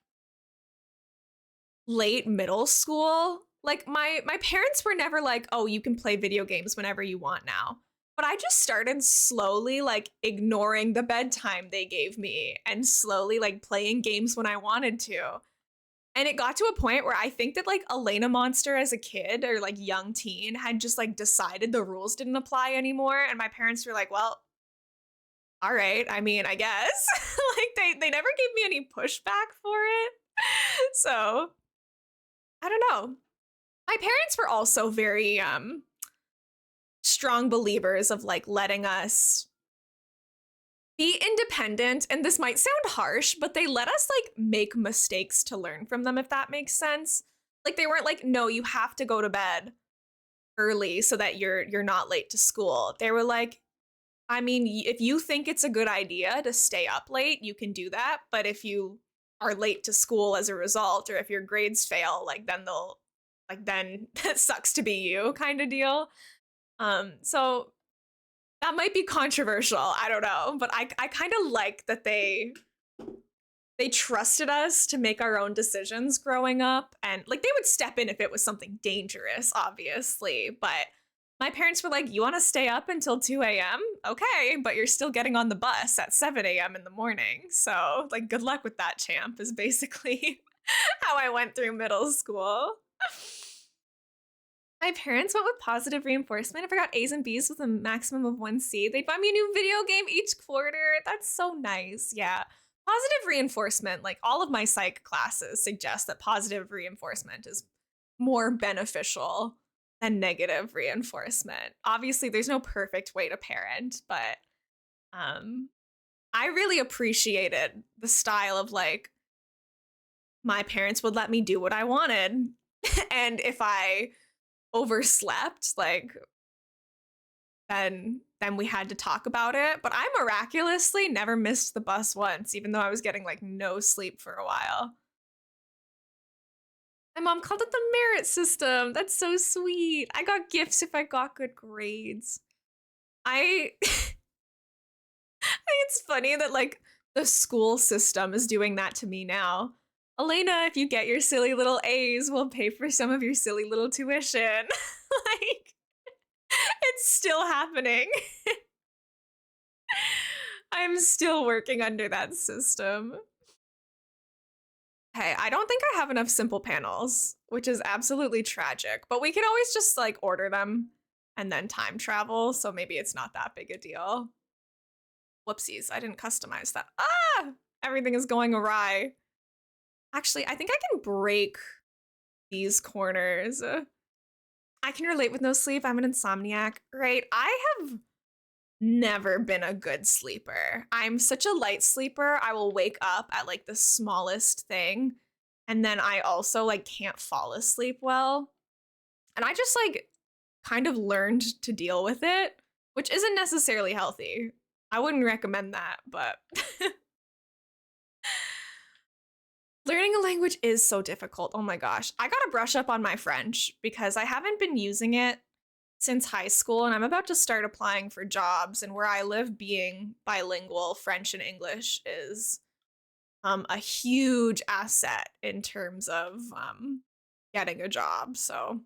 late middle school, like my parents were never like, "Oh, you can play video games whenever you want now." But I just started slowly like ignoring the bedtime they gave me and slowly like playing games when I wanted to. And it got to a point where I think that like Elena Monster as a kid or like young teen had just like decided the rules didn't apply anymore. And my parents were like, well, all right. I mean, I guess. Like they never gave me any pushback for it. So I don't know. My parents were also very strong believers of like letting us be independent, and this might sound harsh, but they let us like make mistakes to learn from them, if that makes sense. Like they weren't like, no, you have to go to bed early so that you're not late to school. They were like, I mean, if you think it's a good idea to stay up late, you can do that, but if you are late to school as a result, or if your grades fail, like then that sucks to be you kind of deal. So that might be controversial. I don't know, but I kind of like that they trusted us to make our own decisions growing up, and like they would step in if it was something dangerous, obviously, but my parents were like, "You want to stay up until 2 a.m.? Okay, but you're still getting on the bus at 7 a.m. in the morning. So, like good luck with that, champ," is basically how I went through middle school. My parents went with positive reinforcement. If I got A's and B's with a maximum of 1C, they'd buy me a new video game each quarter. That's so nice. Yeah. Positive reinforcement, like all of my psych classes suggest that positive reinforcement is more beneficial than negative reinforcement. Obviously, there's no perfect way to parent, but um I really appreciated the style of like my parents would let me do what I wanted. And if I overslept, like then we had to talk about it. But I miraculously never missed the bus once, even though I was getting like no sleep for a while. My mom called it the merit system. That's so sweet. I got gifts if I got good grades. I it's funny that like the school system is doing that to me now. Elena, if you get your silly little A's, we'll pay for some of your silly little tuition. Like, it's still happening. I'm still working under that system. Hey, I don't think I have enough simple panels, which is absolutely tragic, but we can always just like order them and then time travel, so maybe it's not that big a deal. Whoopsies, I didn't customize that. Ah! Everything is going awry. Actually, I think I can break these corners. I can relate with no sleep. I'm an insomniac, right? I have never been a good sleeper. I'm such a light sleeper. I will wake up at like the smallest thing, and then I also like can't fall asleep well. And I just like kind of learned to deal with it, which isn't necessarily healthy. I wouldn't recommend that, but learning a language is so difficult. Oh my gosh. I gotta brush up on my French because I haven't been using it since high school, and I'm about to start applying for jobs. And where I live, being bilingual, French and English is a huge asset in terms of getting a job. So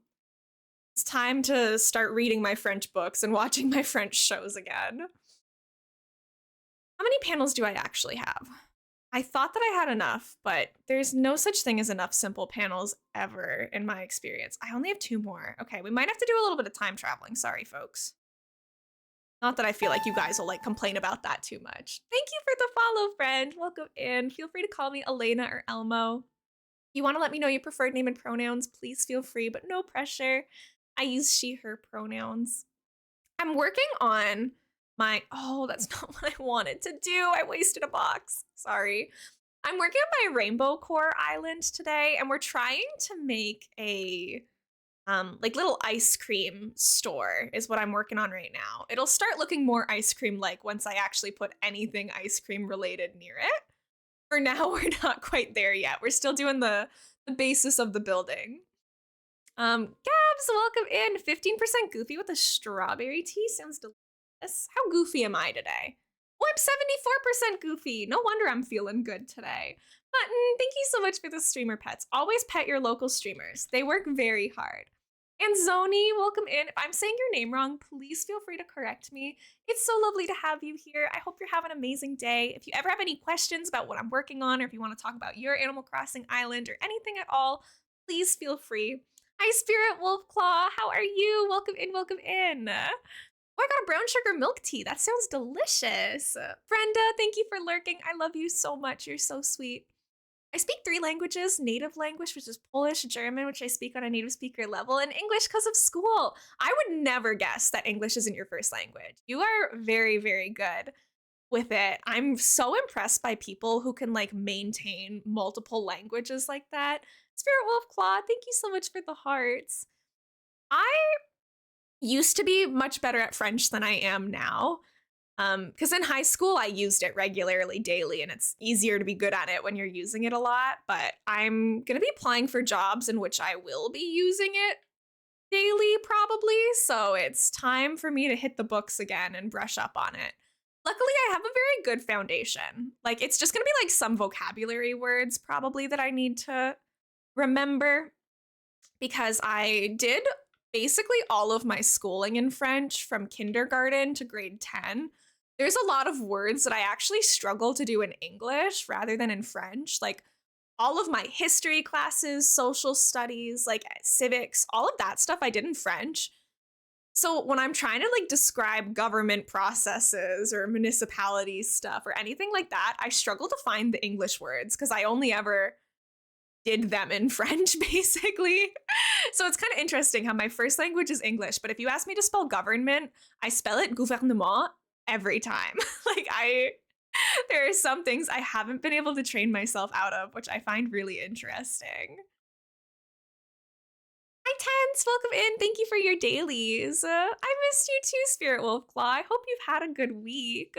it's time to start reading my French books and watching my French shows again. How many panels do I actually have? I thought that I had enough, but there's no such thing as enough simple panels ever in my experience. I only have 2 more. Okay, we might have to do a little bit of time traveling. Sorry, folks. Not that I feel like you guys will like complain about that too much. Thank you for the follow, friend. Welcome in. Feel free to call me Elena or Elmo. If you want to let me know your preferred name and pronouns, please feel free, but no pressure. I use she, her pronouns. I'm working on my, oh, that's not what I wanted to do. I wasted a box. Sorry. I'm working on my Rainbow Core Island today, and we're trying to make a like little ice cream store is what I'm working on right now. It'll start looking more ice cream like once I actually put anything ice cream related near it. For now, we're not quite there yet. We're still doing the basis of the building. Gabs, welcome in. 15% goofy with a strawberry tea sounds delicious. How goofy am I today? Oh, I'm 74% goofy. No wonder I'm feeling good today. Button, thank you so much for the streamer pets. Always pet your local streamers. They work very hard. And Zoni, welcome in. If I'm saying your name wrong, please feel free to correct me. It's so lovely to have you here. I hope you're having an amazing day. If you ever have any questions about what I'm working on, or if you want to talk about your Animal Crossing island or anything at all, please feel free. Hi, Spirit Wolfclaw. How are you? Welcome in, welcome in. Oh, I got a brown sugar milk tea. That sounds delicious. Brenda, thank you for lurking. I love you so much. You're so sweet. I speak 3 languages: native language, which is Polish, German, which I speak on a native speaker level, and English because of school. I would never guess that English isn't your first language. You are very, very good with it. I'm so impressed by people who can like maintain multiple languages like that. Spirit Wolf Claw, thank you so much for the hearts. I used to be much better at French than I am now. Because in high school, I used it regularly, daily, and it's easier to be good at it when you're using it a lot. But I'm going to be applying for jobs in which I will be using it daily, probably. So it's time for me to hit the books again and brush up on it. Luckily, I have a very good foundation. Like, it's just going to be like some vocabulary words probably that I need to remember, because I did basically all of my schooling in French from kindergarten to grade 10. There's a lot of words that I actually struggle to do in English rather than in French. Like all of my history classes, social studies, like civics, all of that stuff I did in French. So when I'm trying to like describe government processes or municipality stuff or anything like that, I struggle to find the English words because I only ever did them in French, basically. So it's kind of interesting how my first language is English, but if you ask me to spell government, I spell it gouvernement every time. like there are some things I haven't been able to train myself out of, which I find really interesting. Hi, Tense. Welcome in. Thank you for your dailies. I missed you too, Spirit Wolf Claw. I hope you've had a good week.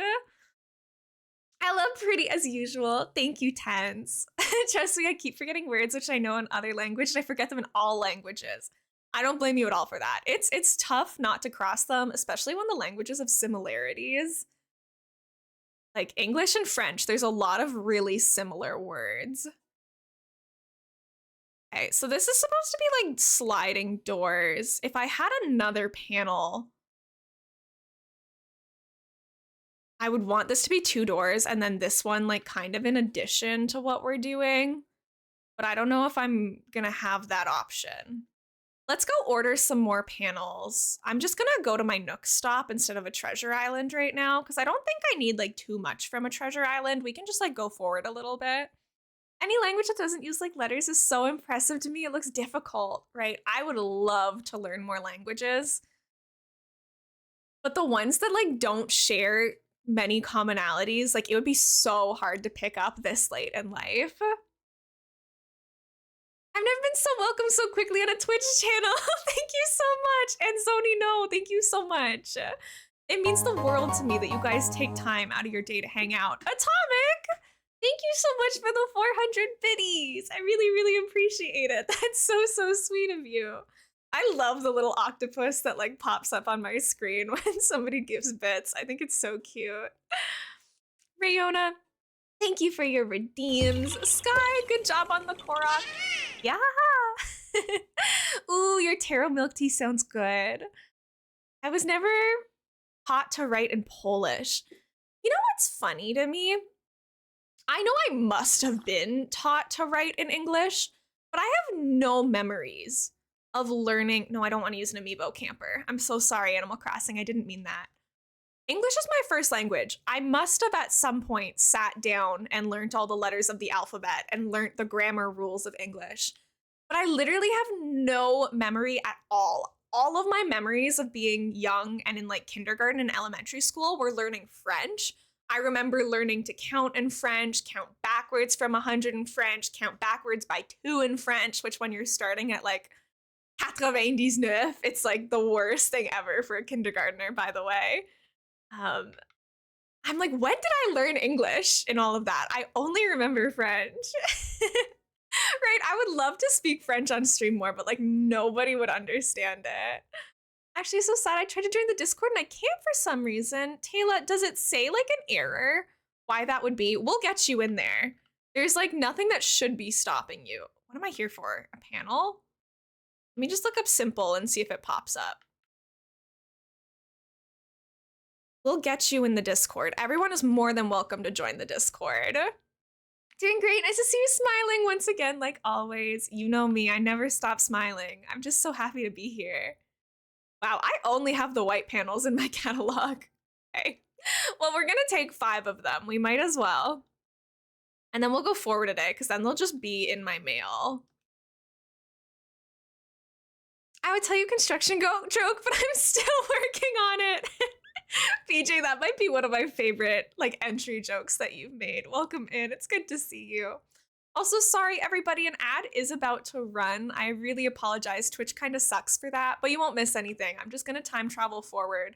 I love pretty as usual. Thank you, Tense. Trust me, I keep forgetting words which I know in other languages, and I forget them in all languages. I don't blame you at all for that. It's tough not to cross them, especially when the languages have similarities. Like English and French, there's a lot of really similar words. Okay, so this is supposed to be like sliding doors. If I had another panel, I would want this to be 2 doors and then this one like kind of in addition to what we're doing. But I don't know if I'm gonna have that option. Let's go order some more panels. I'm just gonna go to my Nook stop instead of a treasure island right now because I don't think I need like too much from a treasure island. We can just like go forward a little bit. Any language that doesn't use like letters is so impressive to me. It looks difficult, right? I would love to learn more languages. But the ones that like don't share many commonalities, like it would be so hard to pick up this late in life. I've never been so welcome so quickly on a Twitch channel. Thank you so much. And Sony, no, thank you so much. It means the world to me that you guys take time out of your day to hang out. Atomic! Thank you so much for the 400 biddies. I really, really appreciate it. That's so sweet of you. I love the little octopus that like pops up on my screen when somebody gives bits. I think it's so cute. Rayona, thank you for your redeems. Sky, good job on the Korok. Yeah. Ooh, your taro milk tea sounds good. I was never taught to write in Polish. You know what's funny to me? I know I must have been taught to write in English, but I have no memories of learning. No, I don't want to use an amiibo camper. I'm so sorry, Animal Crossing. I didn't mean that. English is my first language. I must have at some point sat down and learned all the letters of the alphabet and learned the grammar rules of English. But I literally have no memory at all. All of my memories of being young and in like kindergarten and elementary school were learning French. I remember learning to count in French, count backwards from 100 in French, count backwards by 2 in French, which when you're starting at like 99, it's like the worst thing ever for a kindergartner, by the way. I'm like, when did I learn English in all of that? I only remember French. Right? I would love to speak French on stream more, but like nobody would understand it. Actually, so sad. I tried to join the Discord and I can't for some reason. Taylor, does it say like an error? Why that would be? We'll get you in there. There's like nothing that should be stopping you. What am I here for? A panel? Let me just look up simple and see if it pops up. We'll get you in the Discord. Everyone is more than welcome to join the Discord. Doing great. Nice to see you smiling once again, like always. You know me, I never stop smiling. I'm just so happy to be here. Wow, I only have the white panels in my catalog. Okay. Well, we're gonna take 5 of them. We might as well. And then we'll go forward today, because then they'll just be in my mail. I would tell you construction joke, but I'm still working on it. PJ, that might be one of my favorite like entry jokes that you've made. Welcome in. It's good to see you. Also, sorry everybody, an ad is about to run. I really apologize. Twitch kind of sucks for that, but you won't miss anything. I'm just gonna time travel forward,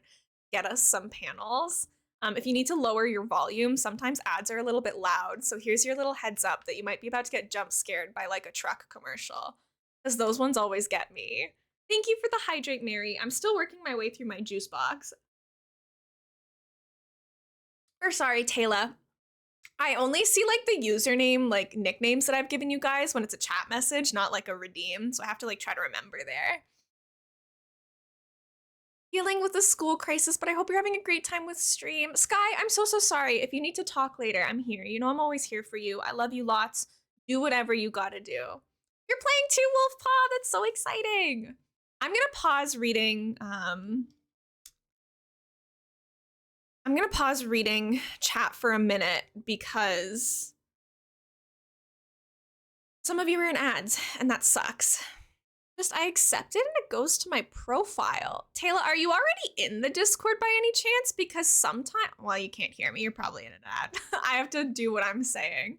get us some panels. If you need to lower your volume, sometimes ads are a little bit loud. So here's your little heads up that you might be about to get jump scared by like a truck commercial, because those ones always get me. Thank you for the hydrate, Mary. I'm still working my way through my juice box. Or sorry, Taylor. I only see like the username, like nicknames that I've given you guys when it's a chat message, not like a redeem. So I have to like try to remember there. Dealing with the school crisis, but I hope you're having a great time with stream. Sky, I'm so sorry. If you need to talk later, I'm here. You know I'm always here for you. I love you lots. Do whatever you gotta do. You're playing too, Wolf Paw. That's so exciting. I'm gonna pause reading. I'm gonna pause reading chat for a minute because some of you are in ads, and that sucks. Just I accept it and it goes to my profile. Taylor, are you already in the Discord by any chance? Because sometimes, well, you can't hear me. You're probably in an ad. I have to do what I'm saying.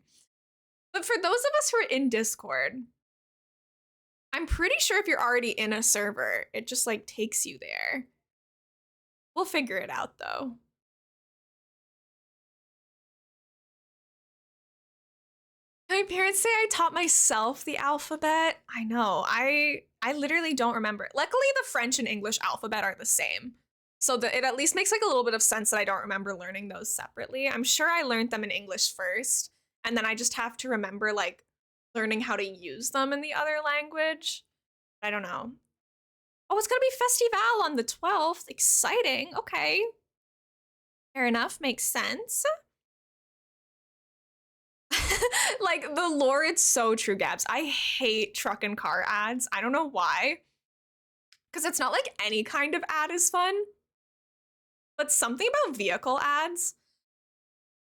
But for those of us who are in Discord, I'm pretty sure if you're already in a server, it just like takes you there. We'll figure it out though. My parents say I taught myself the alphabet. I know. I literally don't remember. Luckily, the French and English alphabet are the same. So it at least makes like a little bit of sense that I don't remember learning those separately. I'm sure I learned them in English first, and then I just have to remember like learning how to use them in the other language. I don't know. Oh, it's gonna be Festival on the 12th. Exciting. Okay. Fair enough. Makes sense. Like the lore, it's so true, Gabs. I hate truck and car ads. I don't know why. Because it's not like any kind of ad is fun. But something about vehicle ads,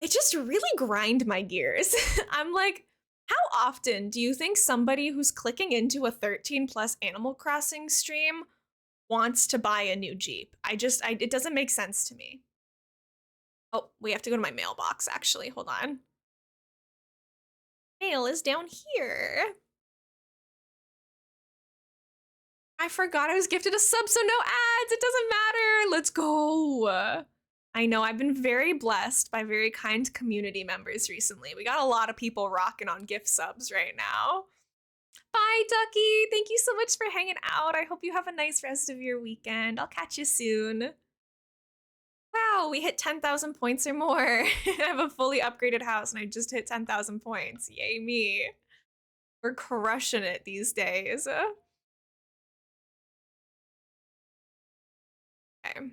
it just really grind my gears. I'm like, how often do you think somebody who's clicking into a 13 plus Animal Crossing stream wants to buy a new Jeep? It doesn't make sense to me. Oh, we have to go to my mailbox, actually. Hold on. Mail is down here. I forgot I was gifted a sub, so no ads. It doesn't matter. Let's go. I know I've been very blessed by very kind community members recently. We got a lot of people rocking on gift subs right now. Bye, Ducky. Thank you so much for hanging out. I hope you have a nice rest of your weekend. I'll catch you soon. Wow, we hit 10,000 points or more. I have a fully upgraded house and I just hit 10,000 points. Yay me. We're crushing it these days. Okay.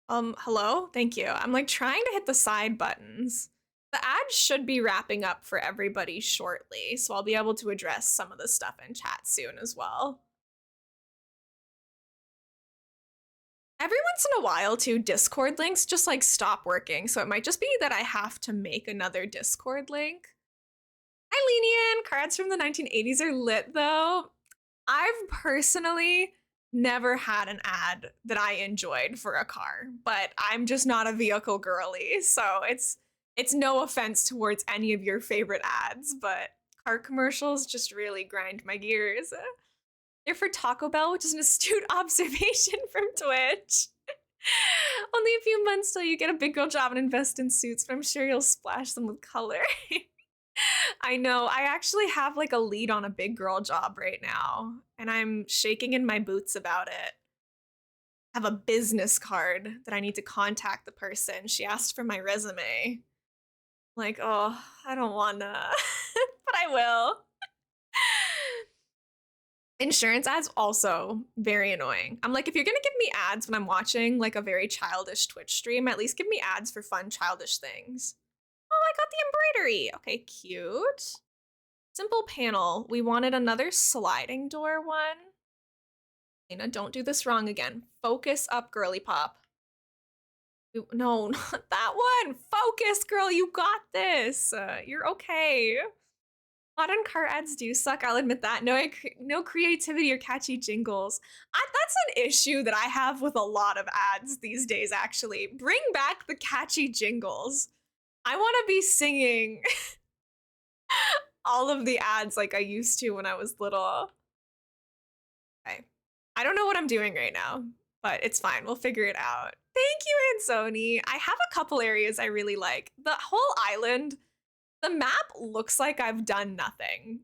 Hello? Thank you. I'm like trying to hit the side buttons. The ad should be wrapping up for everybody shortly, so I'll be able to address some of the stuff in chat soon as well. Every once in a while, too, Discord links just like stop working, so it might just be that I have to make another Discord link. Hi, Lenian! Cards from the 1980s are lit, though. I've personally never had an ad that I enjoyed for a car, but I'm just not a vehicle girly, so it's no offense towards any of your favorite ads, but car commercials just really grind my gears. They're for Taco Bell, which is an astute observation from Twitch. Only a few months till you get a big girl job and invest in suits, but I'm sure you'll splash them with color. I know. I actually have like a lead on a big girl job right now, and I'm shaking in my boots about it. I have a business card that I need to contact the person. She asked for my resume. Like, oh, I don't wanna, but I will. Insurance ads also very annoying. I'm like, if you're gonna give me ads when I'm watching like a very childish Twitch stream, at least give me ads for fun, childish things. Oh, I got the embroidery. Okay, cute. Simple panel. We wanted another sliding door one. Lena, don't do this wrong again. Focus up, girly pop. No, not that one. Focus, girl. You got this. You're okay. Modern car ads do suck. I'll admit that. No creativity or catchy jingles. That's an issue that I have with a lot of ads these days, actually. Bring back the catchy jingles. I want to be singing all of the ads like I used to when I was little. Okay. I don't know what I'm doing right now, but it's fine. We'll figure it out. Thank you, Ansoni. I have a couple areas I really like. The whole island, the map looks like I've done nothing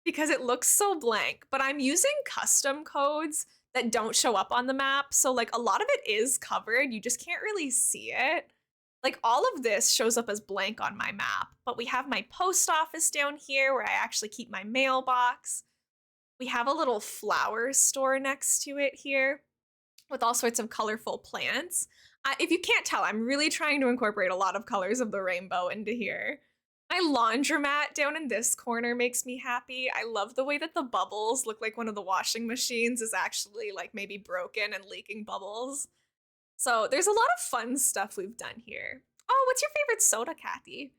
because it looks so blank, but I'm using custom codes that don't show up on the map. So like a lot of it is covered. You just can't really see it. Like all of this shows up as blank on my map, but we have my post office down here where I actually keep my mailbox. We have a little flower store next to it here with all sorts of colorful plants. If you can't tell, I'm really trying to incorporate a lot of colors of the rainbow into here. My laundromat down in this corner makes me happy. I love the way that the bubbles look like one of the washing machines is actually like maybe broken and leaking bubbles. So there's a lot of fun stuff we've done here. Oh, what's your favorite soda, Kathy?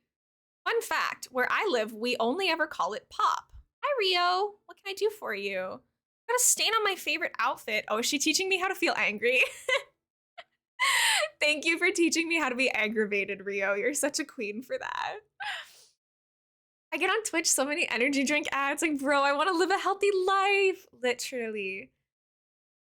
Fun fact, where I live, we only ever call it pop. Hi, Rio. What can I do for you? Got a stain on my favorite outfit. Oh, is she teaching me how to feel angry? Thank you for teaching me how to be aggravated, Rio. You're such a queen for that. I get on Twitch so many energy drink ads. Like, bro, I want to live a healthy life. Literally.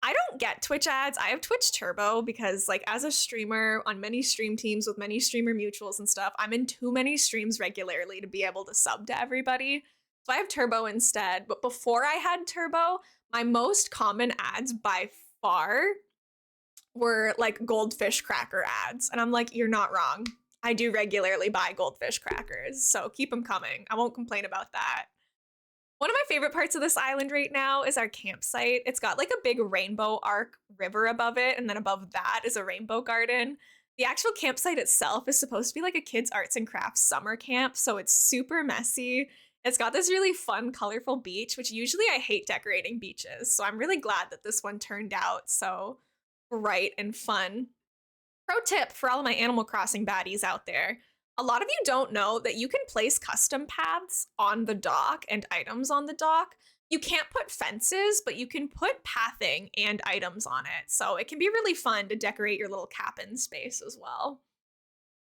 I don't get Twitch ads. I have Twitch Turbo because, like, as a streamer on many stream teams with many streamer mutuals and stuff, I'm in too many streams regularly to be able to sub to everybody. So I have Turbo instead. But before I had Turbo, my most common ads by far were like goldfish cracker ads. And I'm like, you're not wrong. I do regularly buy goldfish crackers, so keep them coming. I won't complain about that. One of my favorite parts of this island right now is our campsite. It's got like a big rainbow arc river above it, and then above that is a rainbow garden. The actual campsite itself is supposed to be like a kids' arts and crafts summer camp, so it's super messy. It's got this really fun, colorful beach, which usually I hate decorating beaches, so I'm really glad that this one turned out so bright and fun. Pro tip for all of my Animal Crossing baddies out there. A lot of you don't know that you can place custom paths on the dock and items on the dock. You can't put fences, but you can put pathing and items on it. So it can be really fun to decorate your little cabin space as well.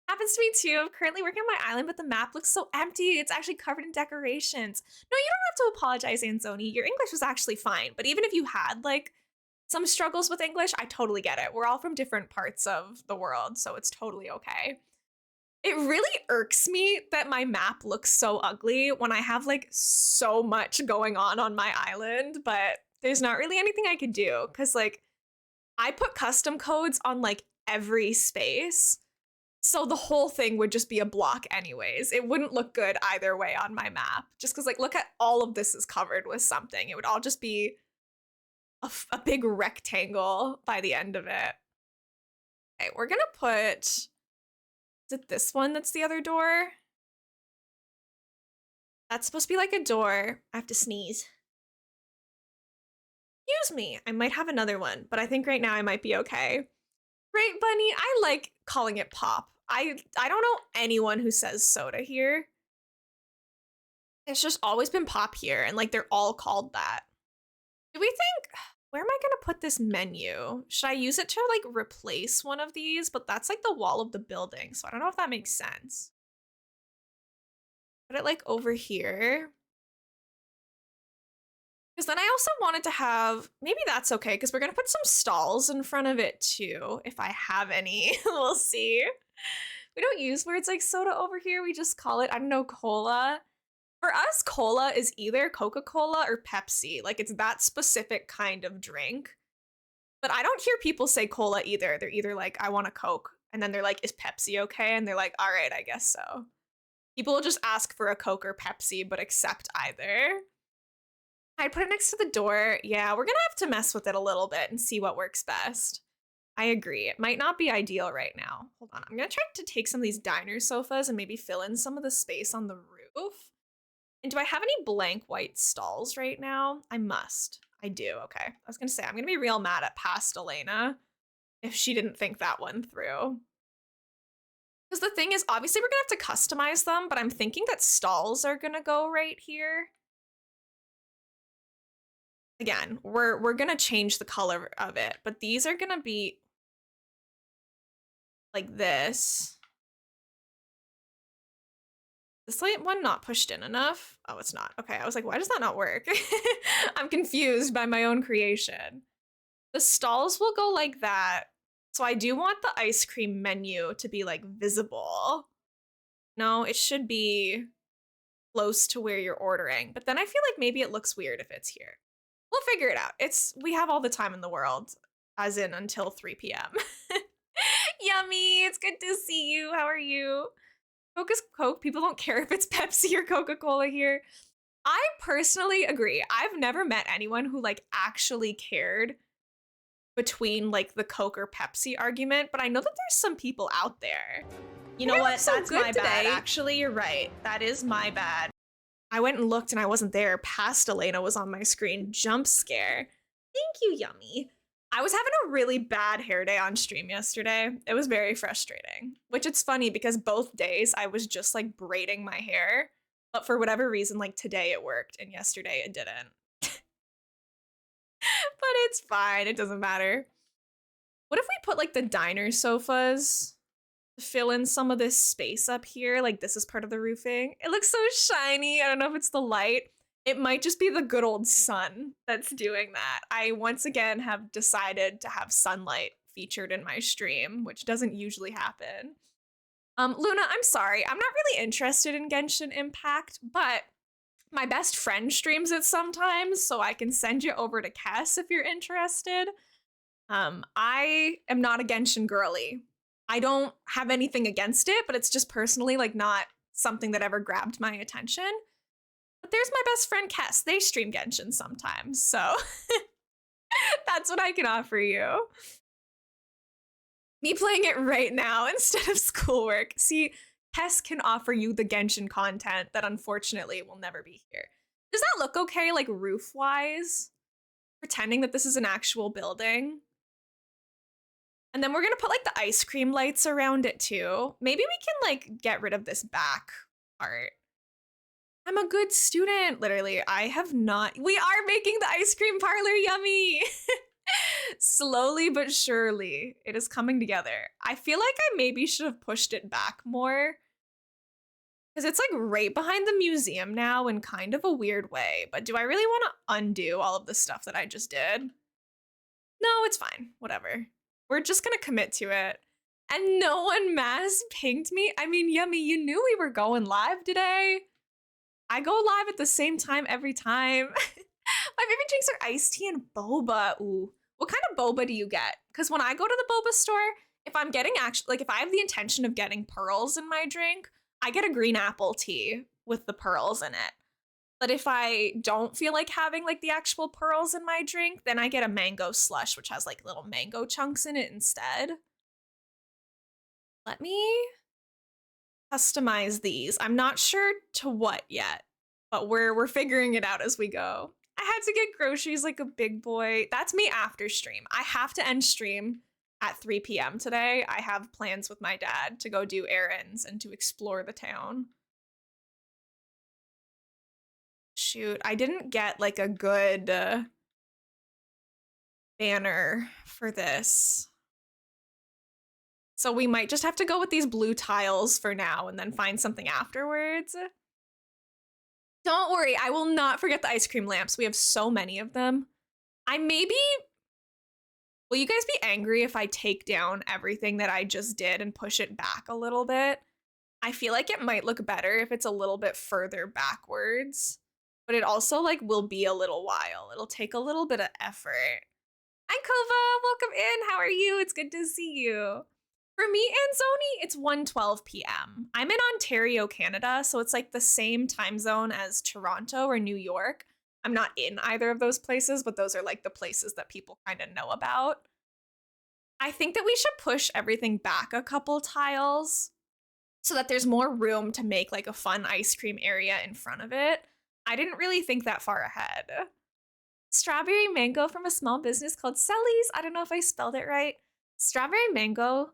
Happens to me too. I'm currently working on my island, but the map looks so empty. It's actually covered in decorations. No, you don't have to apologize, Anzoni. Your English was actually fine. But even if you had like some struggles with English, I totally get it. We're all from different parts of the world, so it's totally okay. It really irks me that my map looks so ugly when I have like so much going on my island, but there's not really anything I could do because like I put custom codes on like every space. So the whole thing would just be a block anyways. It wouldn't look good either way on my map. Just because like look at all of this is covered with something. It would all just be a big rectangle by the end of it. Okay, we're gonna put, is it this one that's the other door? That's supposed to be like a door. I have to sneeze. Excuse me, I might have another one, but I think right now I might be okay. Right, Bunny, I like calling it pop. I don't know anyone who says soda here. It's just always been pop here, and like they're all called that. Do we think, where am I gonna put this menu? Should I use it to like replace one of these? But that's like the wall of the building, so I don't know if that makes sense. Put it like over here. Because then I also wanted to have, maybe that's okay, because we're gonna put some stalls in front of it too, if I have any. We'll see. We don't use words like soda over here, we just call it, I don't know, cola. For us, cola is either Coca-Cola or Pepsi. Like it's that specific kind of drink. But I don't hear people say cola either. They're either like, I want a Coke. And then they're like, is Pepsi okay? And they're like, all right, I guess so. People will just ask for a Coke or Pepsi, but accept either. I'd put it next to the door. Yeah, we're gonna have to mess with it a little bit and see what works best. I agree. It might not be ideal right now. Hold on. I'm gonna try to take some of these diner sofas and maybe fill in some of the space on the roof. And do I have any blank white stalls right now? I must. I do. Okay. I was gonna say, I'm gonna be real mad at past Elena if she didn't think that one through. Because the thing is, obviously we're gonna have to customize them, but I'm thinking that stalls are gonna go right here. Again, we're gonna change the color of it, but these are gonna be like this. This light one not pushed in enough? Oh, it's not. Okay, I was like, why does that not work? I'm confused by my own creation. The stalls will go like that. So I do want the ice cream menu to be like visible. No, it should be close to where you're ordering. But then I feel like maybe it looks weird if it's here. We'll figure it out. We have all the time in the world, as in until 3 p.m. Yummy, it's good to see you. How are you? Coke is Coke. People don't care if it's Pepsi or Coca-Cola here. I personally agree. I've never met anyone who like actually cared between like the Coke or Pepsi argument, but I know that there's some people out there. You Your know hair what? looks so That's good my bad. today. Actually, you're right. That is my bad. I went and looked and I wasn't there. Past Elena was on my screen. Jump scare. Thank you, Yummy. I was having a really bad hair day on stream yesterday. It was very frustrating. Which it's funny because both days I was just like braiding my hair. But for whatever reason, like today it worked and yesterday it didn't. But it's fine. It doesn't matter. What if we put like the diner sofas to fill in some of this space up here? Like this is part of the roofing. It looks so shiny. I don't know if it's the light. It might just be the good old sun that's doing that. I once again have decided to have sunlight featured in my stream, which doesn't usually happen. Luna, I'm sorry. I'm not really interested in Genshin Impact, but my best friend streams it sometimes, so I can send you over to Kess if you're interested. I am not a Genshin girly. I don't have anything against it, but it's just personally like not something that ever grabbed my attention. But there's my best friend Kess. They stream Genshin sometimes, so that's what I can offer you. Me playing it right now instead of schoolwork. See, Kess can offer you the Genshin content that unfortunately will never be here. Does that look okay, like roof-wise? Pretending that this is an actual building. And then we're gonna put like the ice cream lights around it too. Maybe we can like get rid of this back part. I'm a good student, literally. I have not. We are making the ice cream parlor yummy. Slowly but surely, it is coming together. I feel like I maybe should have pushed it back more. Because it's like right behind the museum now in kind of a weird way. But do I really want to undo all of the stuff that I just did? No, it's fine. Whatever. We're just gonna commit to it. And no one mass pinged me? I mean, Yummy, you knew we were going live today. I go live at the same time every time. My favorite drinks are iced tea and boba. Ooh. What kind of boba do you get? Because when I go to the boba store, if I'm getting if I have the intention of getting pearls in my drink, I get a green apple tea with the pearls in it. But if I don't feel like having like the actual pearls in my drink, then I get a mango slush, which has like little mango chunks in it instead. Let me customize these. I'm not sure to what yet, but we're figuring it out as we go. I had to get groceries like a big boy. That's me after stream. I have to end stream at 3 p.m. today. I have plans with my dad to go do errands and to explore the town. Shoot, I didn't get like a good banner for this. So we might just have to go with these blue tiles for now and then find something afterwards. Don't worry, I will not forget the ice cream lamps. We have so many of them. Will you guys be angry if I take down everything that I just did and push it back a little bit? I feel like it might look better if it's a little bit further backwards, but it also like will be a little while. It'll take a little bit of effort. Hi, Kova, welcome in. How are you? It's good to see you. For me and Zoni, it's 1:12 p.m. I'm in Ontario, Canada, so it's like the same time zone as Toronto or New York. I'm not in either of those places, but those are like the places that people kind of know about. I think that we should push everything back a couple tiles so that there's more room to make like a fun ice cream area in front of it. I didn't really think that far ahead. Strawberry mango from a small business called Selly's. I don't know if I spelled it right. Strawberry mango.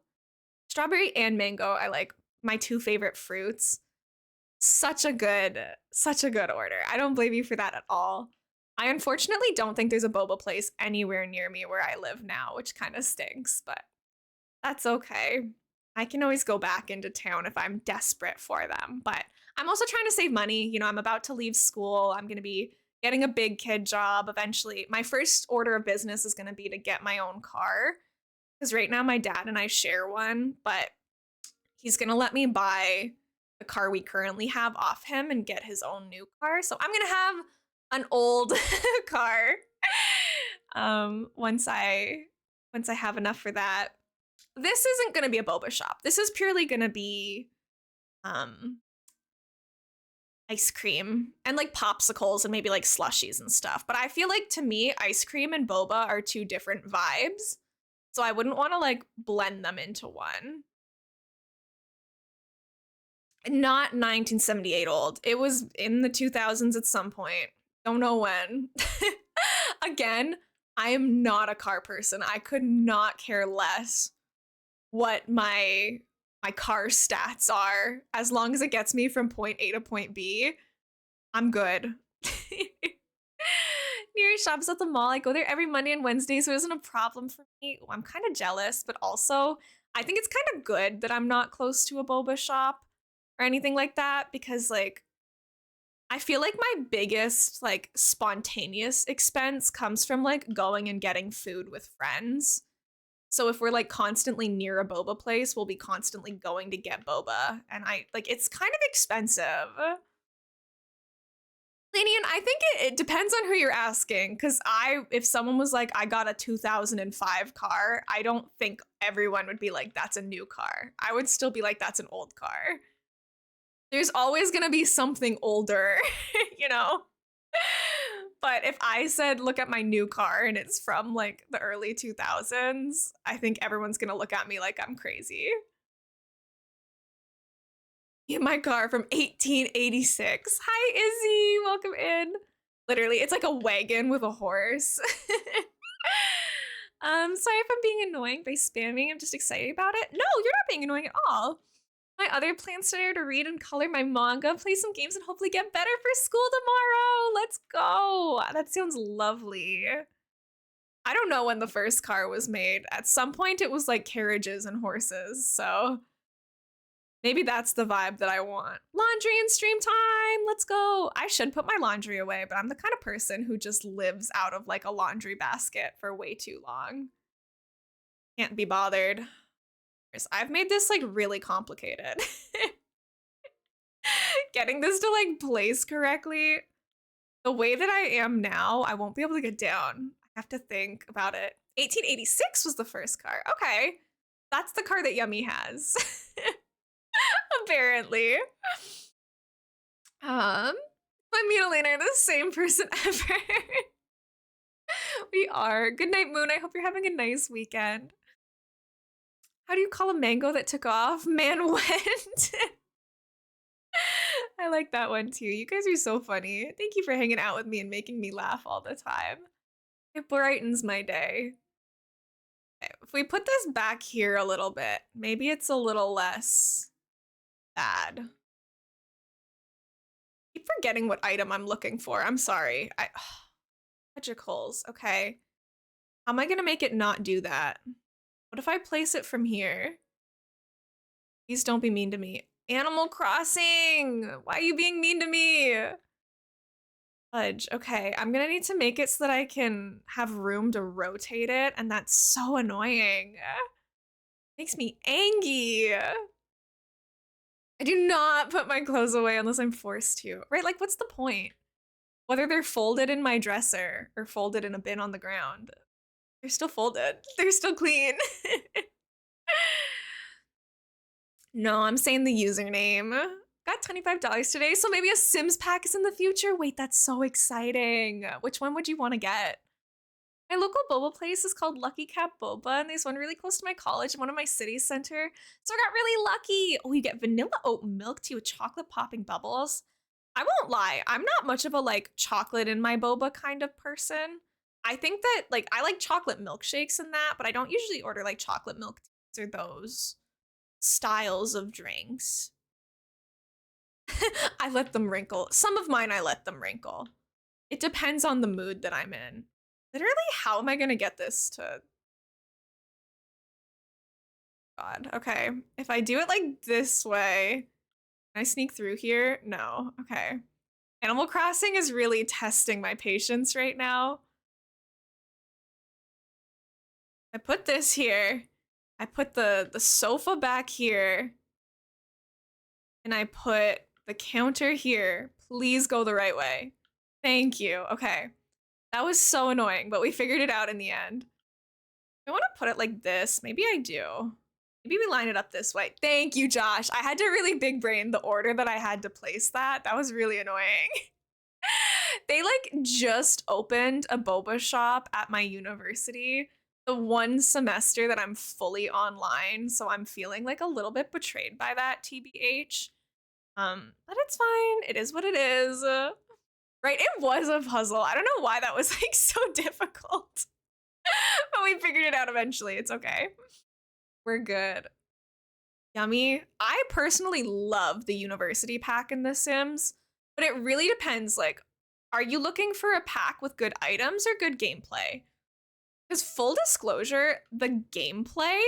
Strawberry and mango, I like my two favorite fruits. Such a good order. I don't blame you for that at all. I unfortunately don't think there's a boba place anywhere near me where I live now, which kind of stinks, but that's okay. I can always go back into town if I'm desperate for them, but I'm also trying to save money. You know, I'm about to leave school. I'm going to be getting a big kid job eventually. My first order of business is going to be to get my own car because right now my dad and I share one, but he's going to let me buy the car we currently have off him and get his own new car. So I'm going to have an old car once I have enough for that. This isn't going to be a boba shop. This is purely going to be ice cream and like popsicles and maybe like slushies and stuff. But I feel like to me, ice cream and boba are two different vibes. So I wouldn't want to like blend them into one. Not 1978 old. It was in the 2000s at some point. Don't know when. Again, I am not a car person. I could not care less what my car stats are as long as it gets me from point A to point B. I'm good. Nearest shops at the mall. I go there every Monday and Wednesday, so it isn't a problem for me. Well, I'm kind of jealous, but also I think it's kind of good that I'm not close to a boba shop or anything like that because like I feel like my biggest like spontaneous expense comes from like going and getting food with friends. So if we're like constantly near a boba place, we'll be constantly going to get boba and I like it's kind of expensive. Lenient, I think it depends on who you're asking. Cause if someone was like, I got a 2005 car, I don't think everyone would be like, that's a new car. I would still be like, that's an old car. There's always gonna be something older, you know? But if I said, look at my new car and it's from like the early 2000s, I think everyone's gonna look at me like I'm crazy. In my car from 1886. Hi, Izzy. Welcome in. Literally, it's like a wagon with a horse. Sorry if I'm being annoying by spamming. I'm just excited about it. No, you're not being annoying at all. My other plans today are to read and color my manga, play some games, and hopefully get better for school tomorrow. Let's go. That sounds lovely. I don't know when the first car was made. At some point, it was like carriages and horses, so maybe that's the vibe that I want. Laundry and stream time. Let's go. I should put my laundry away, but I'm the kind of person who just lives out of like a laundry basket for way too long. Can't be bothered. I've made this like really complicated. Getting this to like place correctly. The way that I am now, I won't be able to get down. I have to think about it. 1886 was the first car. Okay. That's the car that Yummy has. Apparently. My me and Elena are the same person ever. We are. Good night, Moon. I hope you're having a nice weekend. How do you call a mango that took off? Man went. I like that one too. You guys are so funny. Thank you for hanging out with me and making me laugh all the time. It brightens my day. Okay, if we put this back here a little bit, maybe it's a little less bad. Keep forgetting what item I'm looking for. I'm sorry. Magicals. Okay. How am I gonna make it not do that? What if I place it from here? Please don't be mean to me. Animal Crossing! Why are you being mean to me? Fudge. Okay, I'm gonna need to make it so that I can have room to rotate it, and that's so annoying. Makes me angry. I do not put my clothes away unless I'm forced to. Right, like what's the point? Whether they're folded in my dresser or folded in a bin on the ground. They're still folded. They're still clean. No, I'm saying the username. Got $25 today, so maybe a Sims pack is in the future. Wait, that's so exciting. Which one would you want to get? My local boba place is called Lucky Cat Boba, and there's one really close to my college in one of my city center. So I got really lucky. Oh, you get vanilla oat milk tea with chocolate popping bubbles. I won't lie, I'm not much of a like chocolate in my boba kind of person. I think that like I like chocolate milkshakes and that, but I don't usually order like chocolate milk teas or those styles of drinks. I let them wrinkle. Some of mine I let them wrinkle. It depends on the mood that I'm in. Literally, how am I gonna get this to... God, okay. If I do it like this way, can I sneak through here? No, okay. Animal Crossing is really testing my patience right now. I put this here. I put the sofa back here. And I put the counter here. Please go the right way. Thank you. Okay. That was so annoying, but we figured it out in the end. I want to put it like this. Maybe I do. Maybe we line it up this way. Thank you, Josh. I had to really big brain the order that I had to place that. That was really annoying. They like just opened a boba shop at my university the one semester that I'm fully online, so I'm feeling like a little bit betrayed by that, TBH. But it's fine. It is what it is. Right? It was a puzzle. I don't know why that was like so difficult. But we figured it out eventually. It's okay. We're good. Yummy. I personally love the university pack in The Sims, but it really depends. Like, are you looking for a pack with good items or good gameplay? Because full disclosure, the gameplay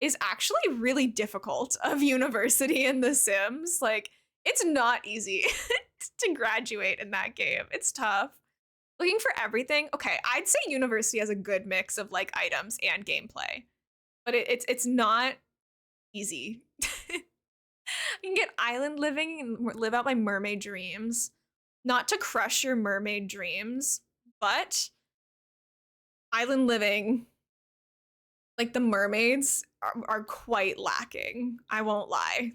is actually really difficult of university in The Sims. Like, it's not easy to graduate in that game. It's tough. Looking for everything. Okay, I'd say university has a good mix of like items and gameplay, but it's not easy. You can get island living and live out my mermaid dreams. Not to crush your mermaid dreams, but island living, like the mermaids, are quite lacking. I won't lie.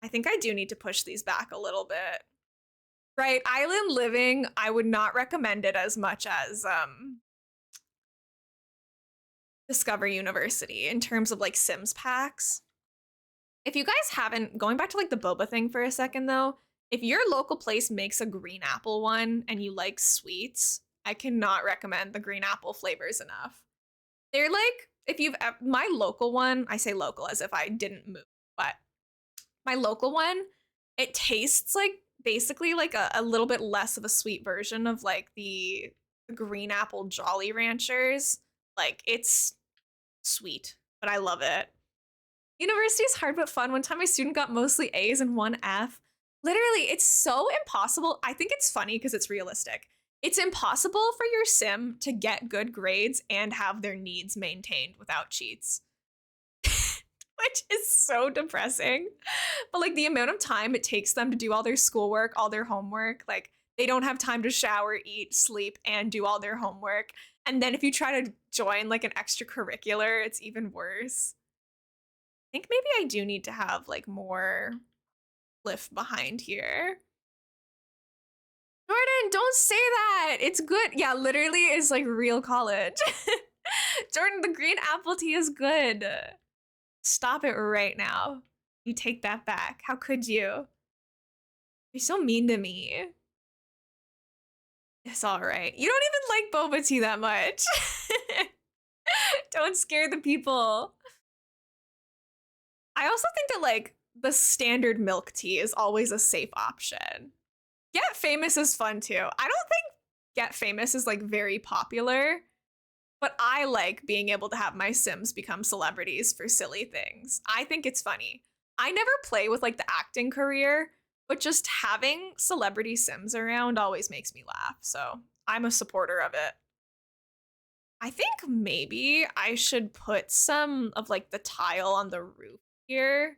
I think I do need to push these back a little bit. Right, island living, I would not recommend it as much as Discover University in terms of like Sims packs. If you guys haven't, going back to like the boba thing for a second though, if your local place makes a green apple one and you like sweets, I cannot recommend the green apple flavors enough. They're like, if you've, my local one, I say local as if I didn't move, but my local one, it tastes like basically like a little bit less of a sweet version of like the green apple Jolly Ranchers. Like it's sweet, but I love it. University is hard but fun. One time my student got mostly A's and one F. Literally, it's so impossible. I think it's funny because it's realistic. It's impossible for your sim to get good grades and have their needs maintained without cheats. Which is so depressing. But like the amount of time it takes them to do all their schoolwork, all their homework, like they don't have time to shower, eat, sleep, and do all their homework. And then if you try to join like an extracurricular, it's even worse. I think maybe I do need to have like more lift behind here. Jordan, don't say that. It's good. Yeah, literally is like real college. Jordan, the green apple tea is good. Stop it right now. You take that back. How could you? You're so mean to me. It's all right. You don't even like boba tea that much. Don't scare the people. I also think that like the standard milk tea is always a safe option. Get Famous is fun too. I don't think Get Famous is like very popular, but I like being able to have my Sims become celebrities for silly things. I think it's funny. I never play with like the acting career, but just having celebrity Sims around always makes me laugh. So I'm a supporter of it. I think maybe I should put some of like the tile on the roof here.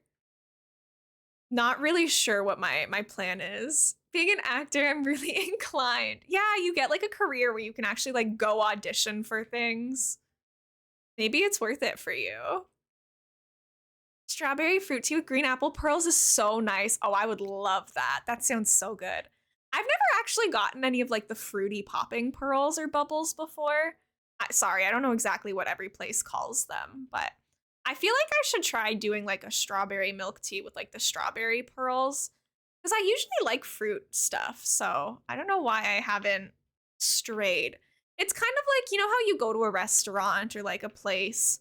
Not really sure what my plan is. Being an actor, I'm really inclined. Yeah, you get like a career where you can actually like go audition for things. Maybe it's worth it for you. Strawberry fruit tea with green apple pearls is so nice. Oh, I would love that. That sounds so good. I've never actually gotten any of like the fruity popping pearls or bubbles before. Sorry, I don't know exactly what every place calls them, but I feel like I should try doing like a strawberry milk tea with like the strawberry pearls because I usually like fruit stuff. So I don't know why I haven't strayed. It's kind of like, you know, how you go to a restaurant or like a place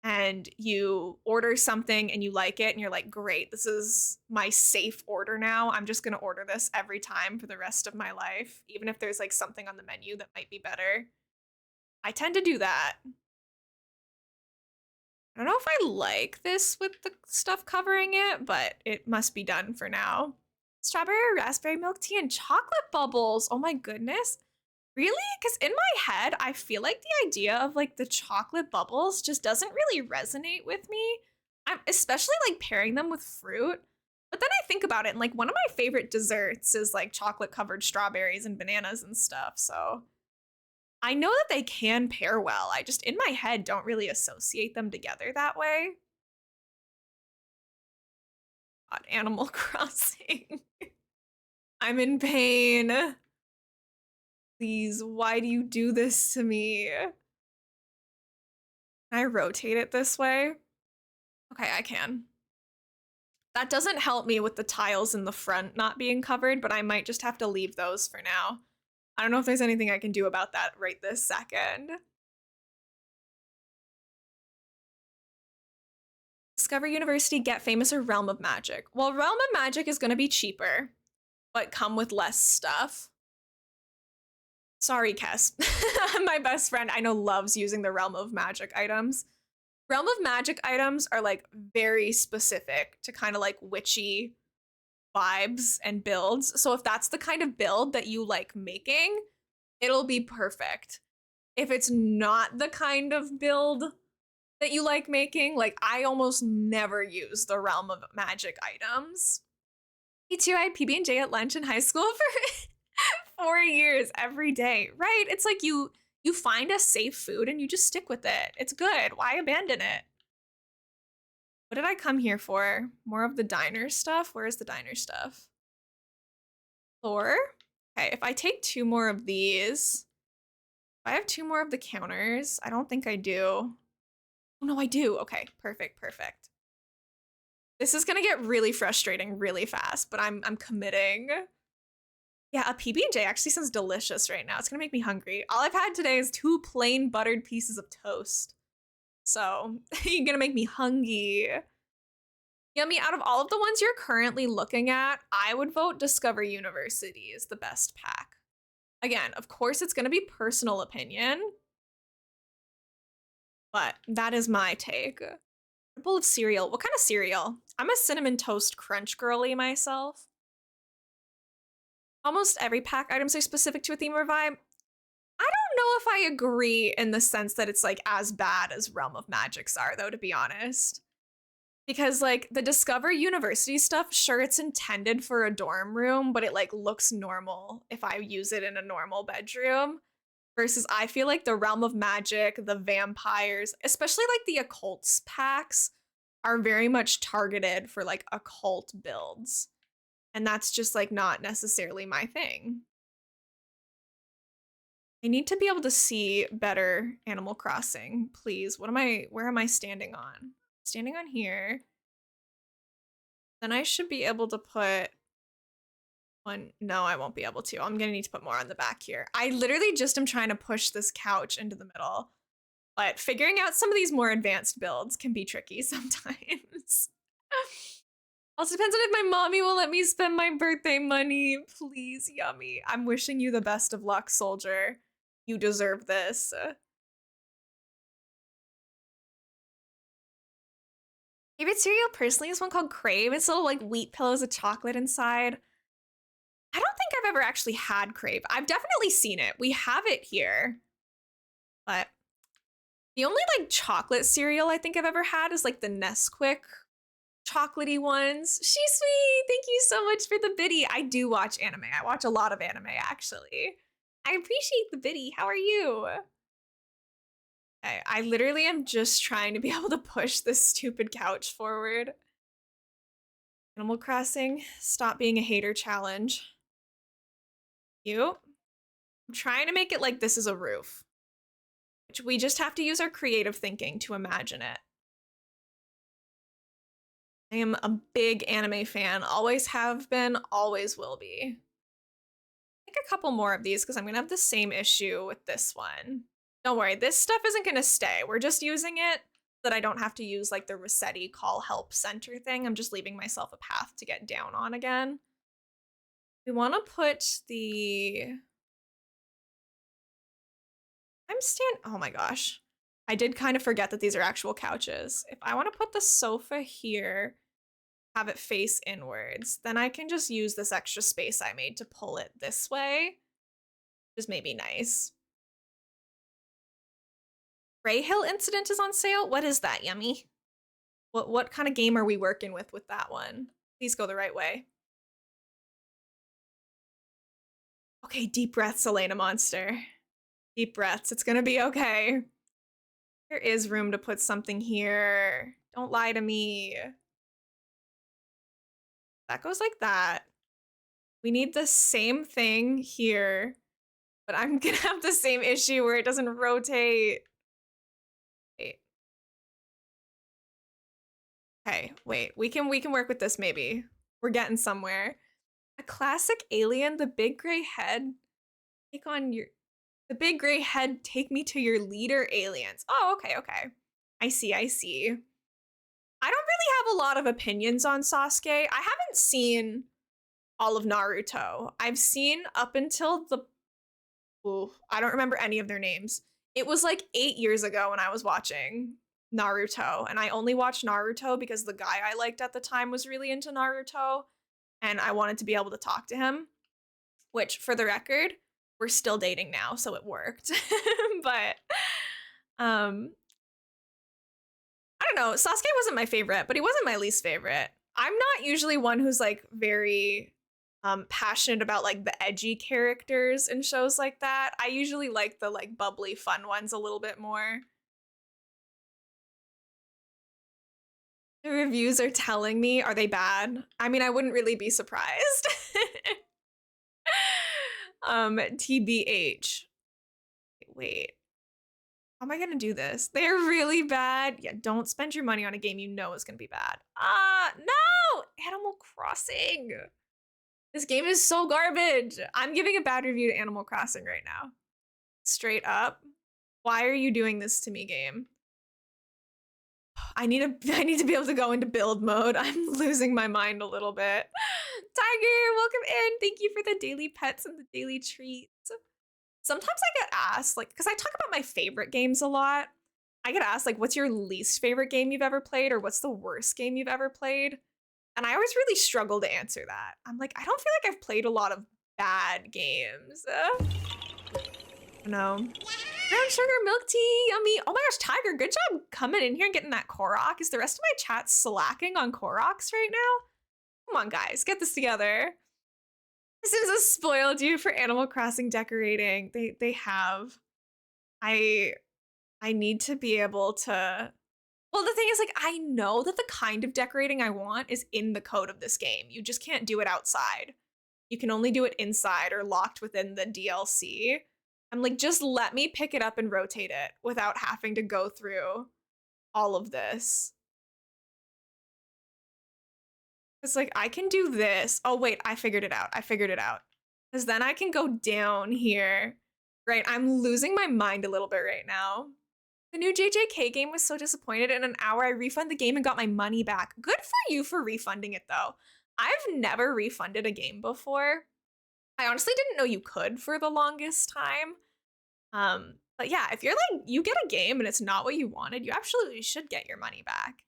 and you order something and you like it and you're like, great, this is my safe order now. I'm just going to order this every time for the rest of my life, even if there's like something on the menu that might be better. I tend to do that. I don't know if I like this with the stuff covering it, but it must be done for now. Strawberry or raspberry milk tea and chocolate bubbles. Oh my goodness. Really? Because in my head, I feel like the idea of like the chocolate bubbles just doesn't really resonate with me. I'm especially like pairing them with fruit. But then I think about it and like one of my favorite desserts is like chocolate covered strawberries and bananas and stuff. So I know that they can pair well. I just, in my head, don't really associate them together that way. God, Animal Crossing. I'm in pain. Please, why do you do this to me? Can I rotate it this way? Okay, I can. That doesn't help me with the tiles in the front not being covered, but I might just have to leave those for now. I don't know if there's anything I can do about that right this second. Discover University, Get Famous, or Realm of Magic? Well, Realm of Magic is going to be cheaper, but come with less stuff. Sorry, Kess. My best friend I know loves using the Realm of Magic items. Realm of Magic items are like very specific to kind of like witchy vibes and builds. So if that's the kind of build that you like making, it'll be perfect. If it's not the kind of build that you like making, like I almost never use the Realm of Magic items. Me too, I had PB&J at lunch in high school for 4 years every day, right? It's like you find a safe food and you just stick with it. It's good. Why abandon it? What did I come here for? More of the diner stuff? Where is the diner stuff? Floor? Okay, if I take 2 more of these, if I have 2 more of the counters, I don't think I do. Oh no, I do. Okay, perfect, perfect. This is gonna get really frustrating really fast, but I'm committing. Yeah, a PB&J actually sounds delicious right now. It's gonna make me hungry. All I've had today is 2 plain buttered pieces of toast. So, you're gonna make me hungry. Yummy, out of all of the ones you're currently looking at, I would vote Discover University is the best pack. Again, of course, it's gonna be personal opinion, but that is my take. A bowl of cereal. What kind of cereal? I'm a cinnamon toast crunch girly myself. Almost every pack items are specific to a theme or vibe. I don't know if I agree in the sense that it's like as bad as Realm of Magics are, though, to be honest. Because like the Discover University stuff, sure, it's intended for a dorm room, but it like looks normal if I use it in a normal bedroom. Versus I feel like the Realm of Magic, the vampires, especially like the occults packs, are very much targeted for like occult builds. And that's just like not necessarily my thing. I need to be able to see better Animal Crossing, please. Where am I standing on? Standing on here. Then I should be able to put one. No, I won't be able to. I'm gonna need to put more on the back here. I literally just am trying to push this couch into the middle. But figuring out some of these more advanced builds can be tricky sometimes. Also depends on if my mommy will let me spend my birthday money. Please, Yummy. I'm wishing you the best of luck, soldier. You deserve this. Favorite cereal personally is one called Crave. It's little like wheat pillows of chocolate inside. I don't think I've ever actually had Crave. I've definitely seen it. We have it here. But the only like chocolate cereal I think I've ever had is like the Nesquik chocolatey ones. She's sweet. Thank you so much for the biddy. I do watch anime. I watch a lot of anime, actually. I appreciate the biddy. How are you? Okay, I literally am just trying to be able to push this stupid couch forward. Animal Crossing, stop being a hater challenge. You? I'm trying to make it like this is a roof. Which we just have to use our creative thinking to imagine it. I am a big anime fan. Always have been, always will be. I think a couple more of these because I'm gonna have the same issue with this one. Don't worry, this stuff isn't gonna stay. We're just using it so that I don't have to use like the Resetti call help center thing. I'm just leaving myself a path to get down on again. We wanna put the... oh my gosh. I did kind of forget that these are actual couches. If I want to put the sofa here, have it face inwards, then I can just use this extra space I made to pull it this way. Just maybe nice. Grey Hill Incident is on sale? What is that, Yummy? What kind of game are we working with that one? Please go the right way. Okay, deep breaths, Elena Monster. Deep breaths. It's gonna be okay. There is room to put something here. Don't lie to me. That goes like that. We need the same thing here, but I'm gonna have the same issue where it doesn't rotate. Wait. Okay, wait. We can work with this maybe. We're getting somewhere. A classic alien, the big gray head. Take on your the big gray head, take me to your leader aliens. Oh, okay, okay. I see, I see. I don't really have a lot of opinions on Sasuke. I haven't seen all of Naruto. I've seen up until the ooh, I don't remember any of their names. It was like 8 years ago when I was watching Naruto, and I only watched Naruto because the guy I liked at the time was really into Naruto, and I wanted to be able to talk to him, which for the record, we're still dating now, so it worked. But I don't know, Sasuke wasn't my favorite, but he wasn't my least favorite. I'm not usually one who's like very passionate about like the edgy characters in shows like that. I usually like the like bubbly fun ones a little bit more. The reviews are telling me, are they bad? I mean, I wouldn't really be surprised. TBH. Wait. How am I gonna do this? They're really bad. Yeah, don't spend your money on a game you know is gonna be bad. No! Animal Crossing. This game is so garbage. I'm giving a bad review to Animal Crossing right now. Straight up. Why are you doing this to me, game? I need to be able to go into build mode. I'm losing my mind a little bit. Tiger, welcome in. Thank you for the daily pets and the daily treats. Sometimes I get asked, like, because I talk about my favorite games a lot. I get asked, like, what's your least favorite game you've ever played, or what's the worst game you've ever played? And I always really struggle to answer that. I'm like, I don't feel like I've played a lot of bad games. No. Brown sugar, milk tea, yummy. Oh my gosh, Tiger, good job coming in here and getting that Korok. Is the rest of my chat slacking on Koroks right now? Come on, guys, get this together. This is a spoiled you for Animal Crossing decorating. They have. I need to be able to. Well, the thing is, like, I know that the kind of decorating I want is in the code of this game. You just can't do it outside. You can only do it inside or locked within the DLC. I'm like, just let me pick it up and rotate it without having to go through all of this. It's like, I can do this. Oh, wait, I figured it out. I figured it out. Because then I can go down here. Right, I'm losing my mind a little bit right now. The new JJK game was so disappointed. In an hour, I refunded the game and got my money back. Good for you for refunding it, though. I've never refunded a game before. I honestly didn't know you could for the longest time. But yeah, if you're like, you get a game and it's not what you wanted, you absolutely should get your money back.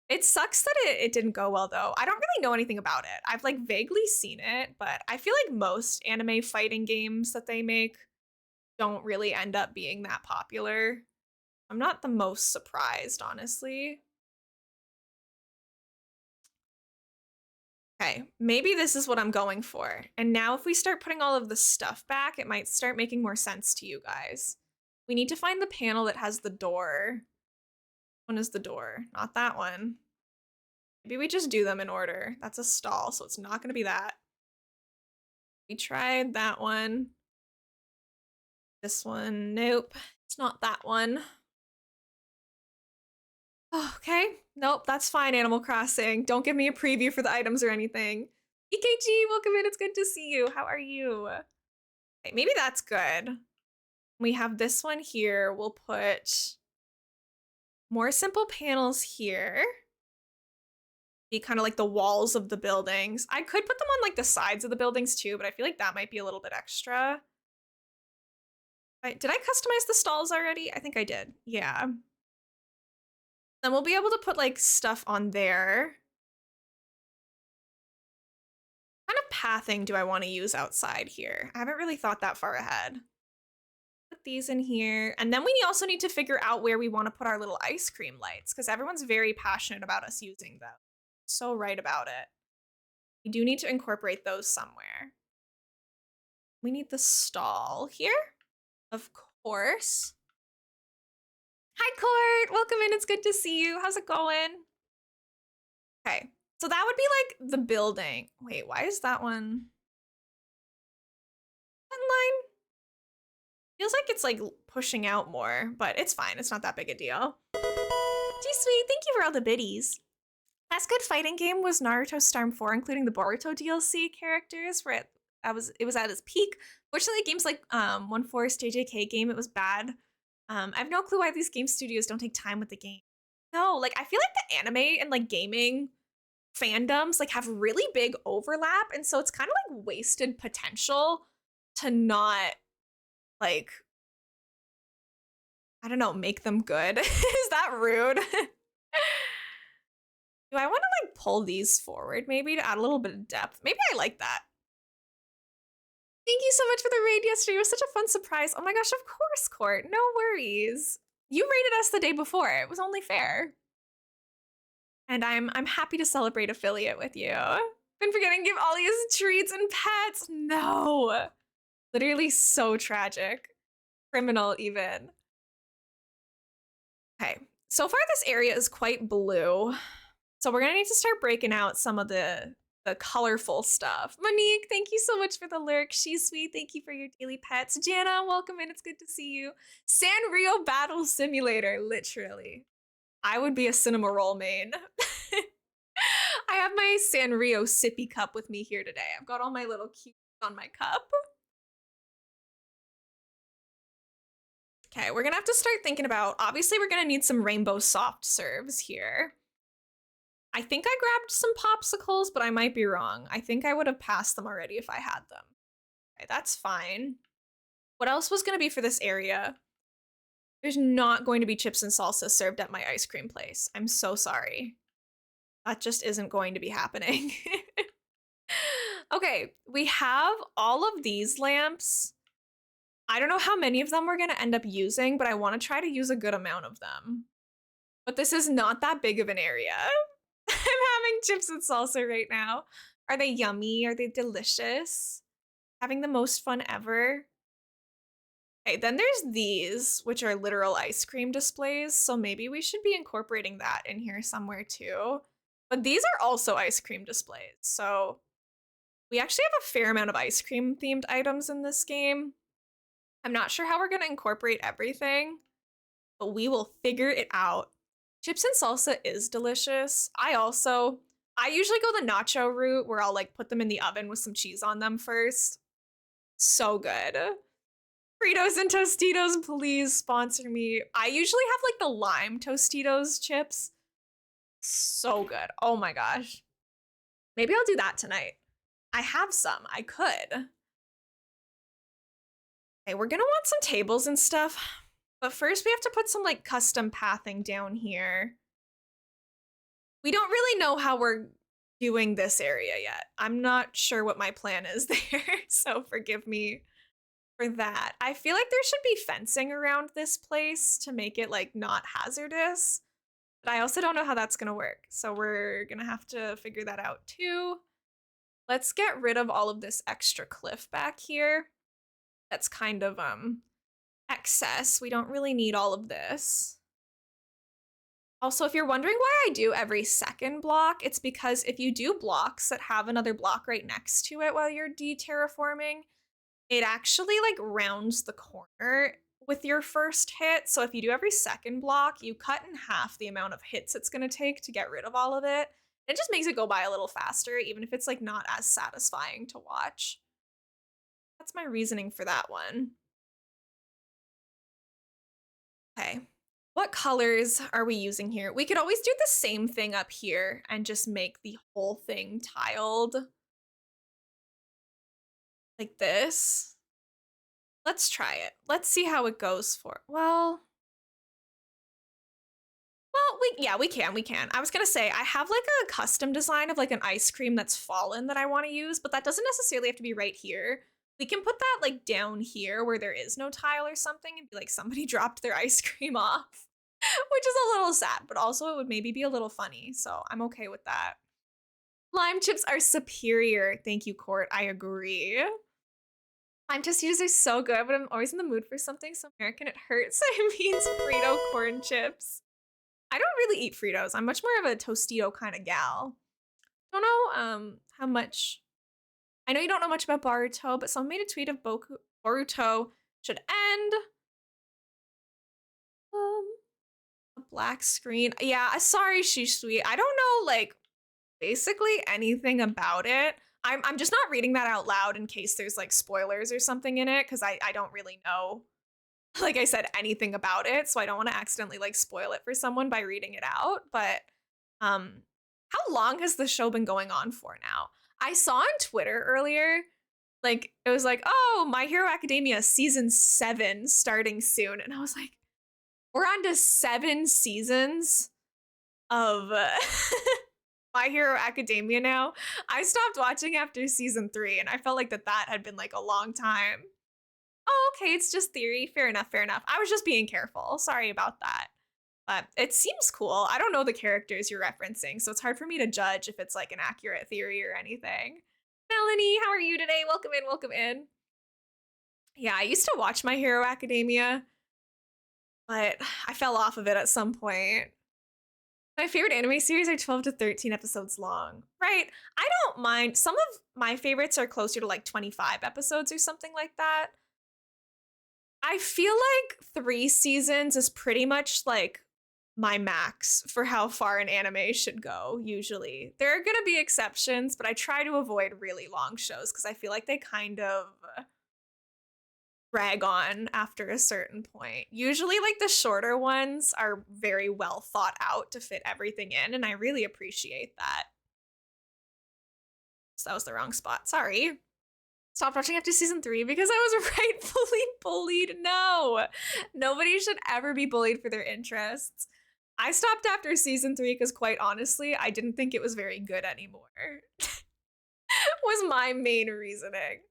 It sucks that it didn't go well, though. I don't really know anything about it. I've like vaguely seen it, but I feel like most anime fighting games that they make don't really end up being that popular. I'm not the most surprised, honestly. Okay, maybe this is what I'm going for. And now if we start putting all of the stuff back, it might start making more sense to you guys. We need to find the panel that has the door. One is the door, not that one. Maybe we just do them in order. That's a stall, so it's not gonna be that. We tried that one. This one, nope, it's not that one. Okay, nope, that's fine, Animal Crossing. Don't give me a preview for the items or anything. EKG, welcome in, it's good to see you. How are you? Okay, maybe that's good. We have this one here. We'll put more simple panels here. Be kind of like the walls of the buildings. I could put them on like the sides of the buildings too, but I feel like that might be a little bit extra. Did I customize the stalls already? I think I did. Yeah. Then we'll be able to put like stuff on there. What kind of pathing do I want to use outside here? I haven't really thought that far ahead. Put these in here. And then we also need to figure out where we want to put our little ice cream lights because everyone's very passionate about us using them. So right about it. We do need to incorporate those somewhere. We need the stall here, of course. Hi, Court. Welcome in. It's good to see you. How's it going? Okay, so that would be like the building. Wait, why is that one? That line feels like it's like pushing out more, but it's fine. It's not that big a deal. G Sweet, thank you for all the biddies. Last good fighting game was Naruto Storm 4, including the Boruto DLC characters, where it was at its peak. Fortunately, games like One Forest JJK game, it was bad. I have no clue why these game studios don't take time with the game. No, like I feel like the anime and like gaming fandoms like have really big overlap, and so it's kind of like wasted potential to not like I don't know, make them good. Is that rude? Do I want to like pull these forward maybe to add a little bit of depth? Maybe I like that. Thank you so much for the raid yesterday. It was such a fun surprise. Oh my gosh, of course, Court. No worries. You rated us the day before. It was only fair. And I'm happy to celebrate affiliate with you. Been forgetting to give Ollie's treats and pets. No. Literally so tragic. Criminal even. Okay. So far this area is quite blue. So we're gonna need to start breaking out some of the colorful stuff. Monique, thank you so much for the lurk. She's sweet. Thank you for your daily pets. Jana, welcome in. It's good to see you. Sanrio Battle Simulator, literally. I would be a cinema roll main. I have my Sanrio sippy cup with me here today. I've got all my little cubes on my cup. Okay, we're gonna have to start thinking about, obviously we're gonna need some rainbow soft serves here. I think I grabbed some popsicles, but I might be wrong. I think I would have passed them already if I had them. Okay, that's fine. What else was going to be for this area? There's not going to be chips and salsa served at my ice cream place. I'm so sorry. That just isn't going to be happening. Okay, we have all of these lamps. I don't know how many of them we're going to end up using, but I want to try to use a good amount of them. But this is not that big of an area. I'm having chips and salsa right now. Are they yummy? Are they delicious? Having the most fun ever. Okay, then there's these, which are literal ice cream displays. So maybe we should be incorporating that in here somewhere too. But these are also ice cream displays. So we actually have a fair amount of ice cream themed items in this game. I'm not sure how we're going to incorporate everything, but we will figure it out. Chips and salsa is delicious. I usually go the nacho route where I'll like put them in the oven with some cheese on them first. So good. Fritos and Tostitos, please sponsor me. I usually have like the lime Tostitos chips. So good. Oh my gosh. Maybe I'll do that tonight. I have some. I could. Okay, we're gonna want some tables and stuff. But first we have to put some like custom pathing down here. We don't really know how we're doing this area yet. I'm not sure what my plan is there, so forgive me for that. I feel like there should be fencing around this place to make it like not hazardous, but I also don't know how that's gonna work. So we're gonna have to figure that out too. Let's get rid of all of this extra cliff back here. That's kind of excess. We don't really need all of this. Also, if you're wondering why I do every second block, it's because if you do blocks that have another block right next to it while you're de-terraforming, it actually like rounds the corner with your first hit. So if you do every second block, you cut in half the amount of hits it's gonna take to get rid of all of it. It just makes it go by a little faster, even if it's like not as satisfying to watch. That's my reasoning for that one. Okay. What colors are we using here? We could always do the same thing up here and just make the whole thing tiled. Like this. Let's try it. Let's see how it goes for, well, we can. I was gonna say, I have like a custom design of like an ice cream that's fallen that I wanna use, but that doesn't necessarily have to be right here. We can put that like down here where there is no tile or something and be like somebody dropped their ice cream off, which is a little sad, but also it would maybe be a little funny. So I'm okay with that. Lime chips are superior. Thank you, Court. I agree. Lime Tostitos are so good, but I'm always in the mood for something so American it hurts. It means Frito corn chips. I don't really eat Fritos. I'm much more of a Tostito kind of gal. Don't know how much. I know you don't know much about Boruto, but someone made a tweet of Boruto should end. A Black Screen. Yeah, sorry, She's Sweet. I don't know, like, basically anything about it. I'm just not reading that out loud in case there's like spoilers or something in it, because I don't really know, like I said, anything about it. So I don't want to accidentally like spoil it for someone by reading it out. But um how long has the show been going on for now? I saw on Twitter earlier, like it was like, oh, My Hero Academia season 7 starting soon. And I was like, we're on to 7 seasons of My Hero Academia now. I stopped watching after season 3, and I felt like that had been like a long time. Oh, okay, it's just theory. Fair enough, fair enough. I was just being careful. Sorry about that. But it seems cool. I don't know the characters you're referencing, so it's hard for me to judge if it's like an accurate theory or anything. Melanie, how are you today? Welcome in, welcome in. Yeah, I used to watch My Hero Academia, but I fell off of it at some point. My favorite anime series are 12 to 13 episodes long. Right. I don't mind. Some of my favorites are closer to like 25 episodes or something like that. I feel like 3 seasons is pretty much like my max for how far an anime should go, usually. There are going to be exceptions, but I try to avoid really long shows because I feel like they kind of drag on after a certain point. Usually, like the shorter ones are very well thought out to fit everything in, and I really appreciate that. So that was the wrong spot. Sorry. Stopped watching after season 3 because I was rightfully bullied. No, nobody should ever be bullied for their interests. I stopped after season 3 because, quite honestly, I didn't think it was very good anymore. Was my main reasoning.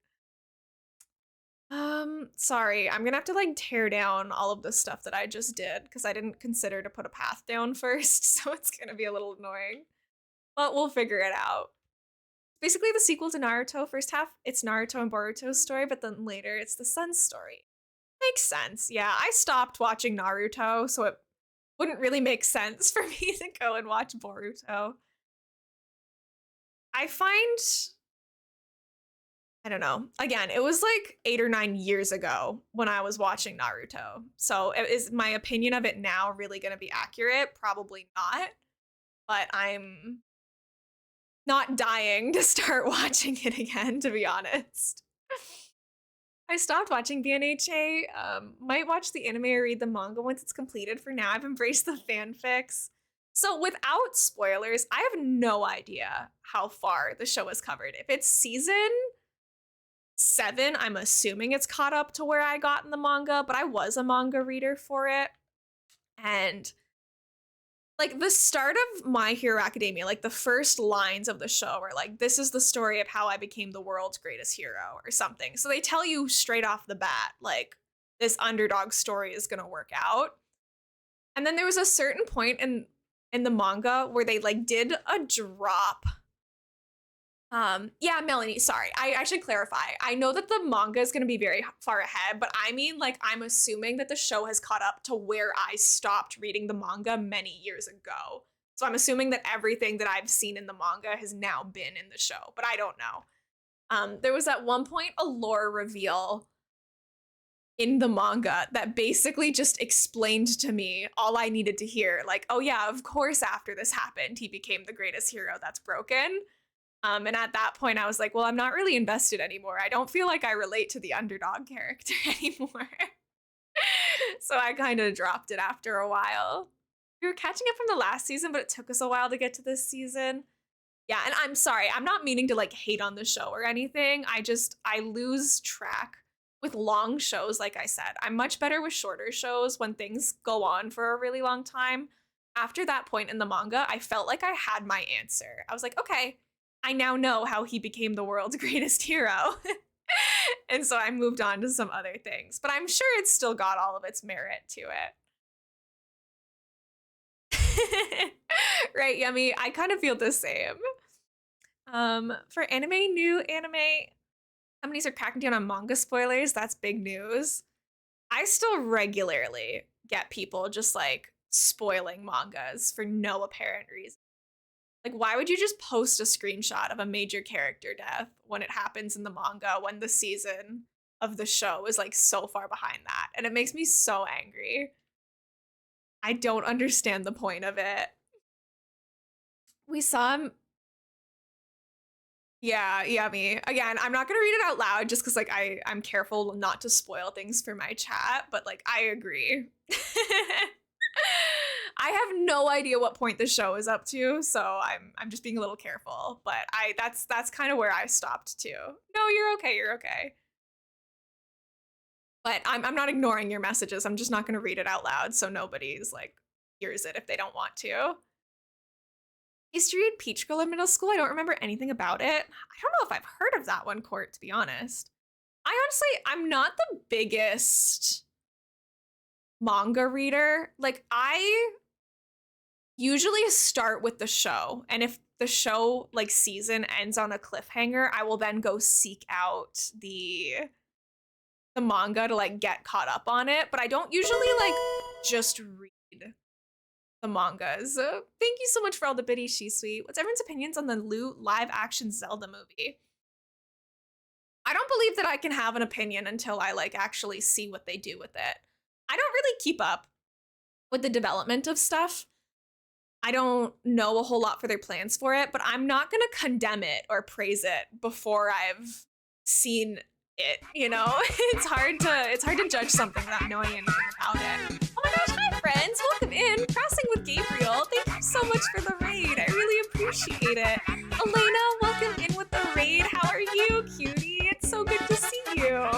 Sorry, I'm gonna have to like tear down all of the stuff that I just did because I didn't consider to put a path down first, so it's gonna be a little annoying. But we'll figure it out. Basically the sequel to Naruto. First half, it's Naruto and Boruto's story, but then later it's the son's story. Makes sense. Yeah, I stopped watching Naruto, so it wouldn't really make sense for me to go and watch Boruto. I find, I don't know. Again, it was like 8 or 9 years ago when I was watching Naruto. So is my opinion of it now really going to be accurate? Probably not. But I'm not dying to start watching it again, to be honest. I stopped watching BNHA. Might watch the anime or read the manga once it's completed. For now, I've embraced the fanfics. So without spoilers, I have no idea how far the show is covered. If it's season 7, I'm assuming it's caught up to where I got in the manga, but I was a manga reader for it. And like the start of My Hero Academia, like the first lines of the show are like, this is the story of how I became the world's greatest hero or something. So they tell you straight off the bat, like this underdog story is going to work out. And then there was a certain point in the manga where they like did a drop. Yeah, Melanie, sorry. I should clarify. I know that the manga is going to be very far ahead, but I mean, like, I'm assuming that the show has caught up to where I stopped reading the manga many years ago. So I'm assuming that everything that I've seen in the manga has now been in the show, but I don't know. There was at one point a lore reveal in the manga that basically just explained to me all I needed to hear. Like, oh yeah, of course after this happened, he became the greatest hero that's broken. And at that point, I was like, well, I'm not really invested anymore. I don't feel like I relate to the underdog character anymore. So I kind of dropped it after a while. We were catching up from the last season, but it took us a while to get to this season. Yeah, and I'm sorry. I'm not meaning to like hate on the show or anything. I lose track with long shows, like I said. I'm much better with shorter shows when things go on for a really long time. After that point in the manga, I felt like I had my answer. I was like, okay, I now know how he became the world's greatest hero. And so I moved on to some other things, but I'm sure it's still got all of its merit to it. Right, Yummy? I kind of feel the same. For new anime companies are cracking down on manga spoilers. That's big news. I still regularly get people just like spoiling mangas for no apparent reason. Like, why would you just post a screenshot of a major character death when it happens in the manga when the season of the show is like so far behind that? And it makes me so angry. I don't understand the point of it. We saw him. Yeah, yummy. Again, I'm not gonna read it out loud just because like I'm careful not to spoil things for my chat, but like I agree. I have no idea what point the show is up to, so I'm just being a little careful. But that's kind of where I stopped too. No, you're okay, you're okay. But I'm not ignoring your messages. I'm just not gonna read it out loud so nobody's like hears it if they don't want to. Used to read Peach Girl in middle school. I don't remember anything about it. I don't know if I've heard of that one, Court, to be honest. I'm not the biggest manga reader. Like, I usually start with the show, and if the show, like, season ends on a cliffhanger, I will then go seek out the manga to, like, get caught up on it, but I don't usually, like, just read the mangas. Thank you so much for all the biddies, She's Sweet. What's everyone's opinions on the Loot live-action Zelda movie? I don't believe that I can have an opinion until I like actually see what they do with it. I don't really keep up with the development of stuff. I don't know a whole lot for their plans for it, but I'm not gonna condemn it or praise it before I've seen it, you know? It's hard to judge something without knowing anything about it. Oh my gosh, hi friends, welcome in. Crossing with Gabriel, thank you so much for the raid. I really appreciate it. Elena, welcome in with the raid. How are you, cutie? It's so good to see you.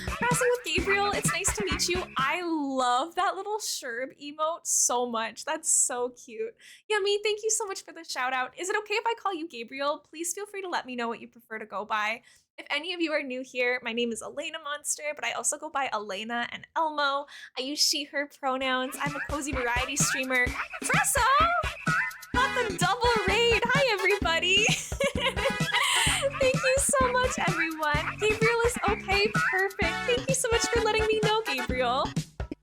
Crossing with Gabriel, it's nice to meet you. I love that little Sherb emote so much. That's so cute. Yummy, thank you so much for the shout out. Is it okay if I call you Gabriel? Please feel free to let me know what you prefer to go by. If any of you are new here, my name is Elena Monster, but I also go by Elena and Elmo. I use she, her pronouns. I'm a cozy variety streamer. Fresso! Got the double raid. Hi, everybody. Thank you so much, everyone. Gabriel is okay. Perfect. Thank you so much for letting me know, Gabriel.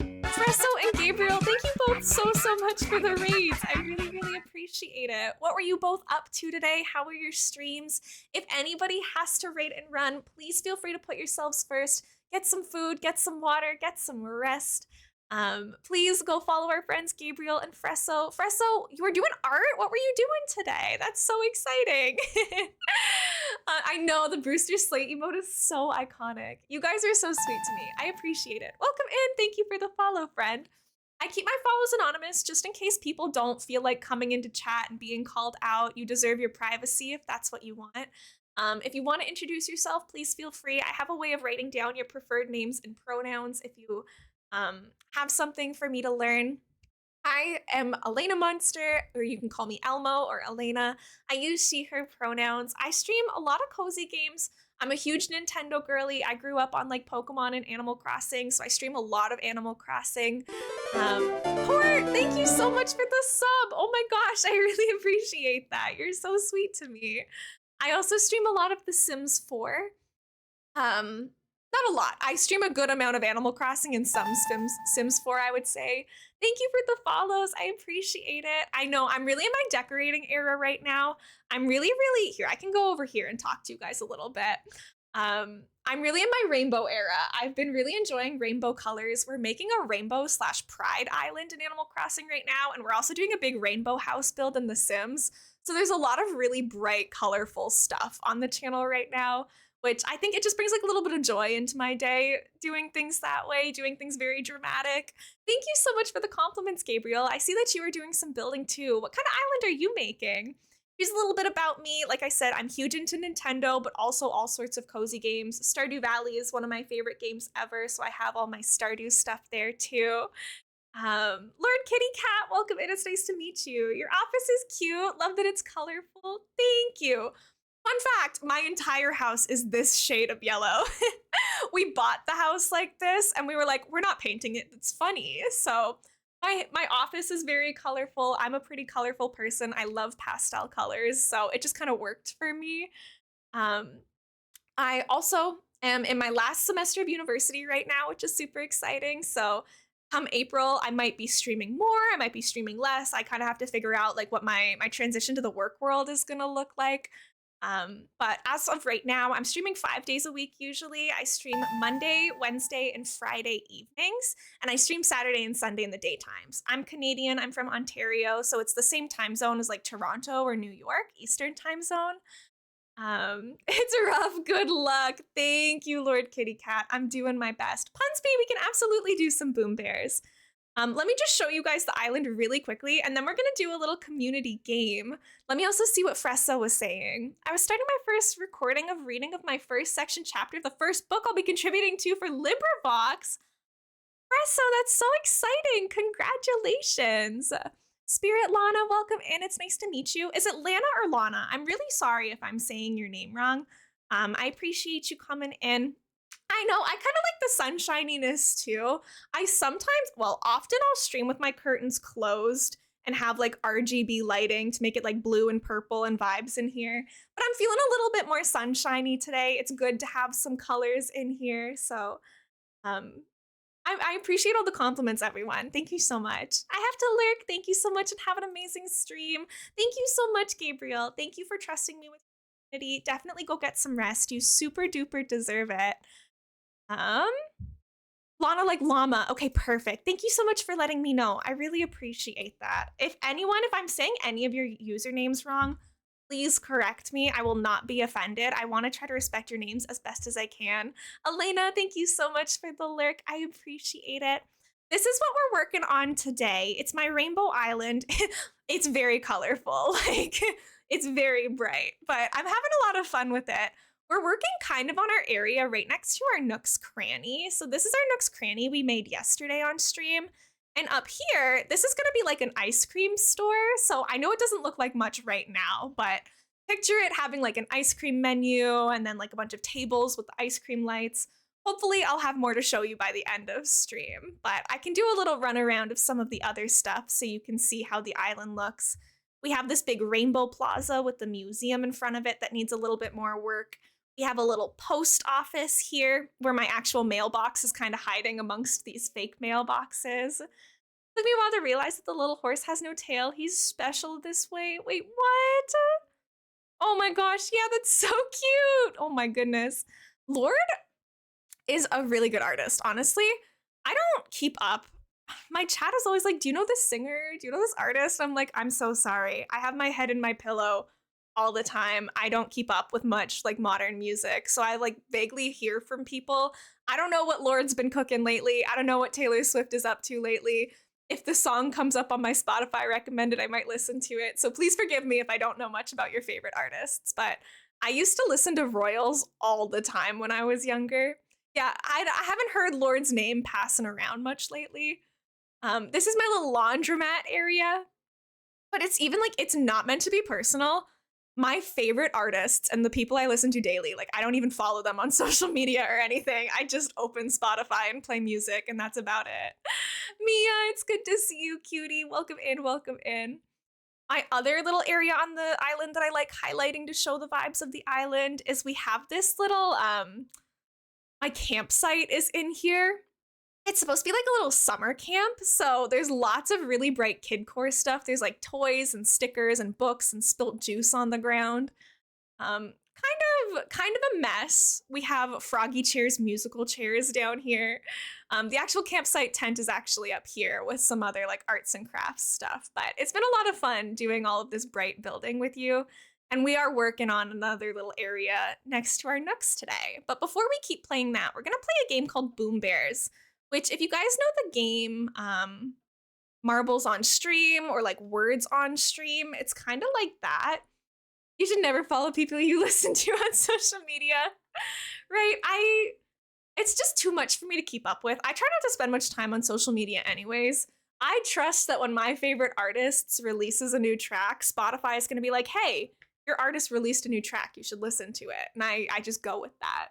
Fresso and Gabriel, thank you both so much for the raids. I really appreciate it. What were you both up to today? How were your streams? If anybody has to raid and run, please feel free to put yourselves first. Get some food, get some water, get some rest. Please go follow our friends Gabriel and Fresso. Fresso, you were doing art? What were you doing today? That's so exciting. I know the Brewster Slate emote is so iconic. You guys are so sweet to me. I appreciate it. Welcome in. Thank you for the follow, friend. I keep my follows anonymous just in case people don't feel like coming into chat and being called out. You deserve your privacy if that's what you want. If you want to introduce yourself, please feel free. I have a way of writing down your preferred names and pronouns if you have something for me to learn. I am Elena Monster, or you can call me Elmo or Elena. I use she, her pronouns. I stream a lot of cozy games. I'm a huge Nintendo girly. I grew up on like Pokemon and Animal Crossing, so I stream a lot of Animal Crossing. Port, thank you so much for the sub. Oh my gosh, I really appreciate that. You're so sweet to me. I also stream a lot of The Sims 4. Not a lot. I stream a good amount of Animal Crossing and some Sims 4, I would say. Thank you for the follows. I appreciate it. I know I'm really in my decorating era right now. I'm really here. I can go over here and talk to you guys a little bit. I'm really in my rainbow era. I've been really enjoying rainbow colors. We're making a rainbow/pride island in Animal Crossing right now, and we're also doing a big rainbow house build in The Sims. So there's a lot of really bright, colorful stuff on the channel right now, which I think it just brings like a little bit of joy into my day, doing things that way, doing things very dramatic. Thank you so much for the compliments, Gabriel. I see that you are doing some building too. What kind of island are you making? Here's a little bit about me. Like I said, I'm huge into Nintendo, but also all sorts of cozy games. Stardew Valley is one of my favorite games ever, so I have all my Stardew stuff there too. Lord Kitty Cat, welcome in. It's nice to meet you. Your office is cute. Love that it's colorful. Thank you. Fun fact, my entire house is this shade of yellow. We bought the house like this and we were like, we're not painting it. It's funny. So my office is very colorful. I'm a pretty colorful person. I love pastel colors. So it just kind of worked for me. I also am in my last semester of university right now, which is super exciting. So come April, I might be streaming more. I might be streaming less. I kind of have to figure out like what my transition to the work world is going to look like. But as of right now, I'm streaming 5 days a week usually. I stream Monday, Wednesday, and Friday evenings, and I stream Saturday and Sunday in the daytimes. I'm Canadian, I'm from Ontario, so it's the same time zone as like Toronto or New York, Eastern time zone. It's rough. Good luck. Thank you, Lord Kitty Cat. I'm doing my best. Punsby, we can absolutely do some boom bears. Let me just show you guys the island really quickly, and then we're gonna do a little community game. Let me also see what Fressa was saying. I was starting my first recording of reading of my first section chapter of the first book I'll be contributing to for LibriVox. Fressa, that's so exciting. Congratulations. Spirit Lana, welcome in. It's nice to meet you. Is it Lana or Lana? I'm really sorry if I'm saying your name wrong. I appreciate you coming in. I know, I kind of like the sunshininess too. I sometimes, well, often I'll stream with my curtains closed and have like RGB lighting to make it like blue and purple and vibes in here. But I'm feeling a little bit more sunshiny today. It's good to have some colors in here. So um, I appreciate all the compliments, everyone. Thank you so much. I have to lurk. Thank you so much and have an amazing stream. Thank you so much, Gabriel. Thank you for trusting me with your community. Definitely go get some rest. You super duper deserve it. Lana like llama. Okay, perfect. Thank you so much for letting me know. I really appreciate that. If I'm saying any of your usernames wrong, please correct me. I will not be offended. I want to try to respect your names as best as I can. Elena, thank you so much for the lurk. I appreciate it. This is what we're working on today. It's my Rainbow Island. It's very colorful. Like, it's very bright, but I'm having a lot of fun with it. We're working kind of on our area right next to our Nook's Cranny. So this is our Nook's Cranny we made yesterday on stream. And up here, this is going to be like an ice cream store. So I know it doesn't look like much right now, but picture it having like an ice cream menu and then like a bunch of tables with the ice cream lights. Hopefully I'll have more to show you by the end of stream, but I can do a little run around of some of the other stuff so you can see how the island looks. We have this big rainbow plaza with the museum in front of it that needs a little bit more work. We have a little post office here where my actual mailbox is kind of hiding amongst these fake mailboxes. Took me a while to realize that the little horse has no tail. He's special this way. Wait, what? Oh my gosh, yeah, that's so cute. Oh my goodness. Lord is a really good artist, honestly. I don't keep up. My chat is always like, do you know this singer? Do you know this artist? I'm like, I'm so sorry. I have my head in my pillow all the time. I don't keep up with much like modern music. So I like vaguely hear from people. I don't know what Lord's been cooking lately. I don't know what Taylor Swift is up to lately. If the song comes up on my Spotify recommended, I might listen to it. So please forgive me if I don't know much about your favorite artists. But I used to listen to Royals all the time when I was younger. Yeah, I haven't heard Lord's name passing around much lately. This is my little laundromat area. But it's even like, it's not meant to be personal. My favorite artists and the people I listen to daily, like I don't even follow them on social media or anything. I just open Spotify and play music and that's about it. Mia, it's good to see you, cutie. Welcome in, welcome in. My other little area on the island that I like highlighting to show the vibes of the island is we have this little, my campsite is in here. It's supposed to be like a little summer camp, so there's lots of really bright kidcore stuff. There's like toys and stickers and books and spilt juice on the ground. Kind of a mess. We have Froggy Chairs musical chairs down here. The actual campsite tent is actually up here with some other like arts and crafts stuff, but it's been a lot of fun doing all of this bright building with you. And we are working on another little area next to our Nooks today. But before we keep playing that, we're gonna play a game called Boom Bears, which if you guys know the game Marbles on Stream or like Words on Stream, it's kind of like that. You should never follow people you listen to on social media, right? It's just too much for me to keep up with. I try not to spend much time on social media anyways. I trust that when my favorite artist releases a new track, Spotify is gonna be like, hey, your artist released a new track, you should listen to it. And I just go with that.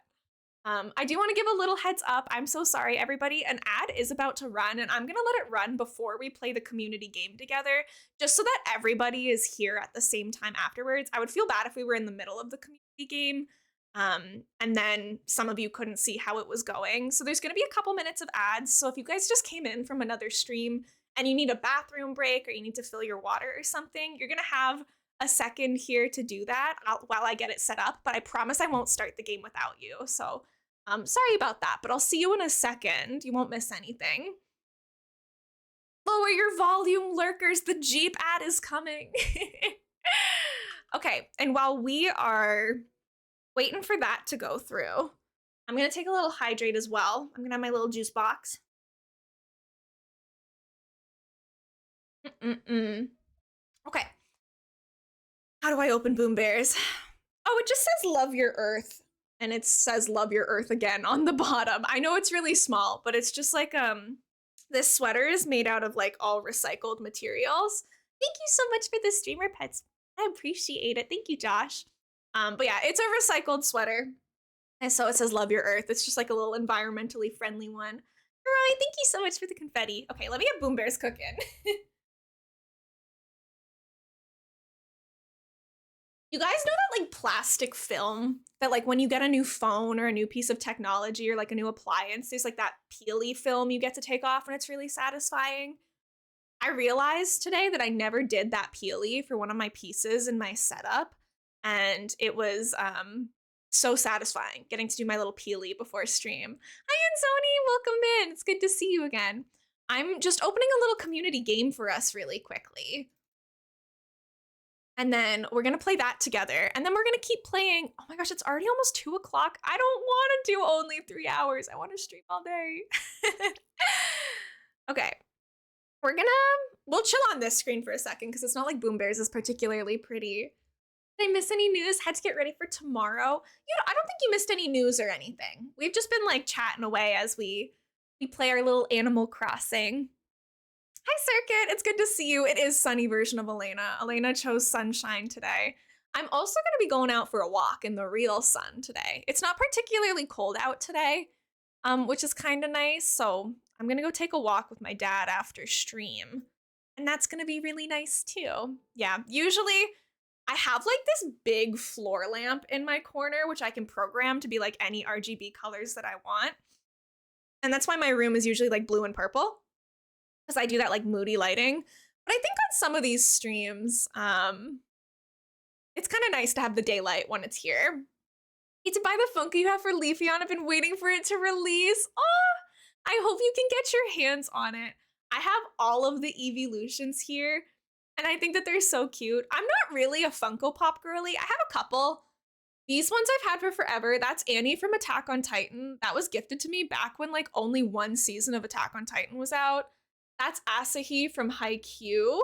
I do want to give a little heads up. I'm so sorry, everybody. An ad is about to run, and I'm going to let it run before we play the community game together, just so that everybody is here at the same time afterwards. I would feel bad if we were in the middle of the community game, and then some of you couldn't see how it was going. So there's going to be a couple minutes of ads. So if you guys just came in from another stream and you need a bathroom break or you need to fill your water or something, you're going to have a second here to do that while I get it set up, but I promise I won't start the game without you. So sorry about that, but I'll see you in a second. You won't miss anything. Lower your volume, lurkers. The Jeep ad is coming. Okay, and while we are waiting for that to go through, I'm gonna take a little hydrate as well. I'm gonna have my little juice box. Okay. How do I open Boom Bears? Oh, it just says love your earth. And it says love your earth again on the bottom. I know it's really small, but it's just like, this sweater is made out of like all recycled materials. Thank you so much for the streamer pets. I appreciate it. Thank you, Josh. But yeah, it's a recycled sweater. And so it says love your earth. It's just like a little environmentally friendly one. Roy, thank you so much for the confetti. Okay, let me get Boom Bears cooking. You guys know that like plastic film that like when you get a new phone or a new piece of technology or like a new appliance, there's like that peely film you get to take off and it's really satisfying. I realized today that I never did that peely for one of my pieces in my setup. And it was so satisfying getting to do my little peely before stream. Hi, Anzoni, welcome in. It's good to see you again. I'm just opening a little community game for us really quickly. And then we're gonna play that together. And then we're gonna keep playing. Oh my gosh, it's already almost 2 o'clock. I don't wanna do only 3 hours. I wanna stream all day. Okay, we'll chill on this screen for a second because it's not like Boom Bears is particularly pretty. Did I miss any news? Had to get ready for tomorrow. I don't think you missed any news or anything. We've just been like chatting away as we play our little Animal Crossing. Hi, Circuit. It's good to see you. It is sunny version of Elena. Elena chose sunshine today. I'm also going to be going out for a walk in the real sun today. It's not particularly cold out today, which is kind of nice. So I'm going to go take a walk with my dad after stream. And that's going to be really nice too. Yeah, usually I have like this big floor lamp in my corner, which I can program to be like any RGB colors that I want. And that's why my room is usually like blue and purple, because I do that like moody lighting. But I think on some of these streams, it's kind of nice to have the daylight when it's here. Need to buy the Funko you have for Leafeon. I've been waiting for it to release. Oh, I hope you can get your hands on it. I have all of the Evolutions here, and I think that they're so cute. I'm not really a Funko Pop girly. I have a couple. These ones I've had for forever. That's Annie from Attack on Titan. That was gifted to me back when like only one season of Attack on Titan was out. That's Asahi from Haikyuu.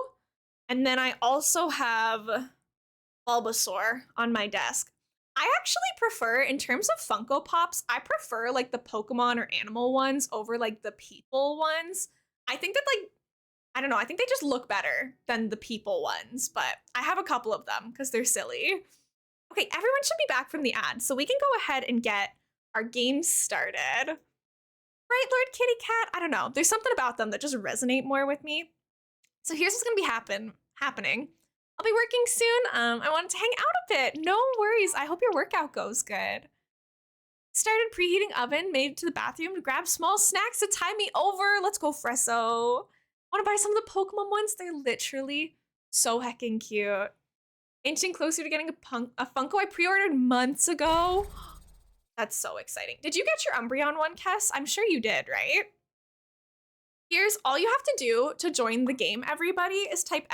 And then I also have Bulbasaur on my desk. I actually prefer, in terms of Funko Pops, I prefer like the Pokemon or animal ones over like the people ones. I think that like, I don't know, I think they just look better than the people ones, but I have a couple of them because they're silly. Okay, everyone should be back from the ad, so we can go ahead and get our game started. Right, Lord Kitty Cat? I don't know. There's something about them that just resonate more with me. So here's what's gonna be happening. I'll be working soon. I wanted to hang out a bit. No worries. I hope your workout goes good. Started preheating oven, made it to the bathroom to grab small snacks to tide me over. Let's go, Fresso. Want to buy some of the Pokemon ones? They're literally so heckin' cute. Inching closer to getting a Funko I pre-ordered months ago. That's so exciting. Did you get your Umbreon one, Kess? I'm sure you did, right? Here's all you have to do to join the game, everybody, is type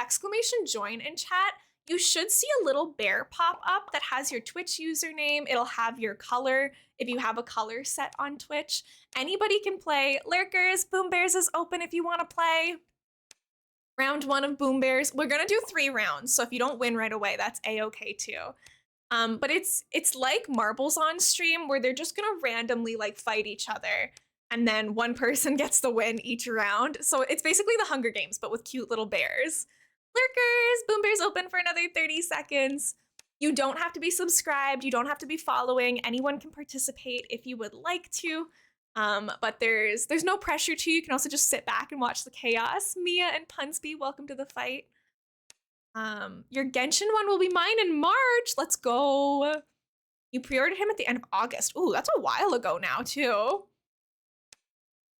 !join in chat. You should see a little bear pop up that has your Twitch username. It'll have your color if you have a color set on Twitch. Anybody can play. Lurkers, Boom Bears is open if you want to play. Round 1 of Boom Bears. We're gonna do 3 rounds, so if you don't win right away, that's a-okay too. But it's like marbles on stream where they're just gonna randomly like fight each other, and then one person gets the win each round. So it's basically the Hunger Games, but with cute little bears. Lurkers, Boom Bears open for another 30 seconds. You don't have to be subscribed. You don't have to be following. Anyone can participate if you would like to. But there's no pressure to. You can also just sit back and watch the chaos. Mia and Punsby, welcome to the fight. Your Genshin one will be mine in March. Let's go. You pre-ordered him at the end of August. Ooh, that's a while ago now, too.